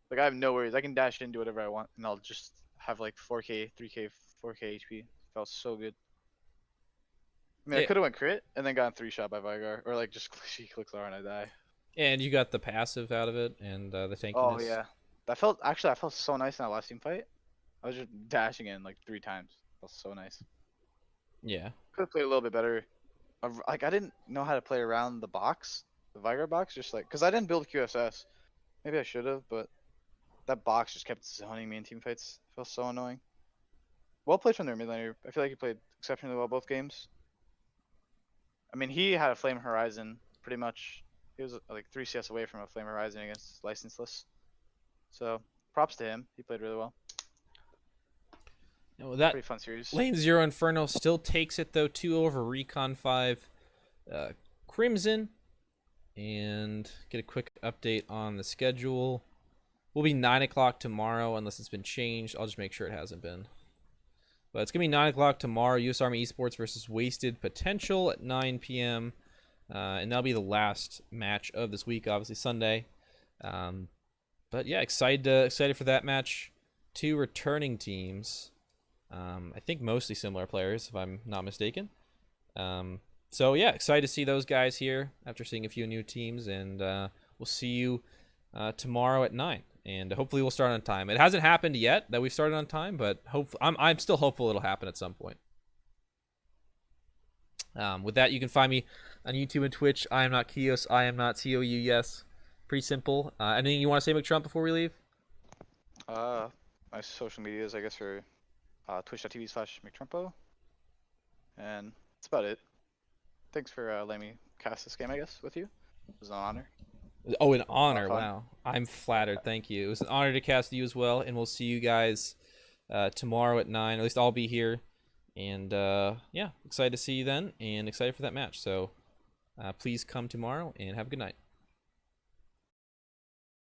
Speaker 4: Like I have no worries. I can dash in, do whatever I want, and I'll just have like 4k, 3k, 4k HP. Felt so good. I mean, I
Speaker 3: Yeah.
Speaker 4: could have went crit and then gotten 3-shot by Vigar, or like just she clicks R and I die.
Speaker 3: And you got the passive out of it and the tankiness.
Speaker 4: Oh yeah, that felt so nice in that last team fight. I was just dashing in like 3 times. Felt so nice.
Speaker 3: Yeah.
Speaker 4: Could have played a little bit better. Like I didn't know how to play around the box, the Vigar box, just like because I didn't build QSS. Maybe I should have, but that box just kept zoning me in team fights. It felt so annoying. Well played from their mid laner. I feel like he played exceptionally well both games. I mean, he had a Flame Horizon pretty much. He was like 3 CS away from a Flame Horizon against Licenseless. So props to him. He played really well.
Speaker 3: Well, that
Speaker 4: Pretty fun series.
Speaker 3: Lane 0 Inferno still takes it though, 2 over Recon 5 Crimson. And get a quick update on the schedule. Will be 9 o'clock tomorrow unless it's been changed. I'll just make sure it hasn't been. But it's going to be 9 o'clock tomorrow. US Army Esports versus Wasted Potential at 9 p.m. And that'll be the last match of this week, obviously Sunday. But yeah, excited for that match. 2 returning teams. I think mostly similar players, if I'm not mistaken. So yeah, excited to see those guys here after seeing a few new teams. And we'll see you tomorrow at 9. And hopefully we'll start on time. It hasn't happened yet that we've started on time, but I'm still hopeful it'll happen at some point. With that, you can find me on YouTube and Twitch. I am not Kios. I am not COUS. Pretty simple. Anything you want to say, McTrump, before we leave?
Speaker 4: My social medias, I guess, are twitch.tv/McTrumpo. And that's about it. Thanks for letting me cast this game, I guess, with you. It was an honor.
Speaker 3: Oh, an honor.
Speaker 4: fun.
Speaker 3: Wow. I'm flattered. Thank you. It was an honor to cast you as well. And we'll see you guys tomorrow at 9. At least I'll be here. And yeah, excited to see you then and excited for that match. So please come tomorrow and have a good night.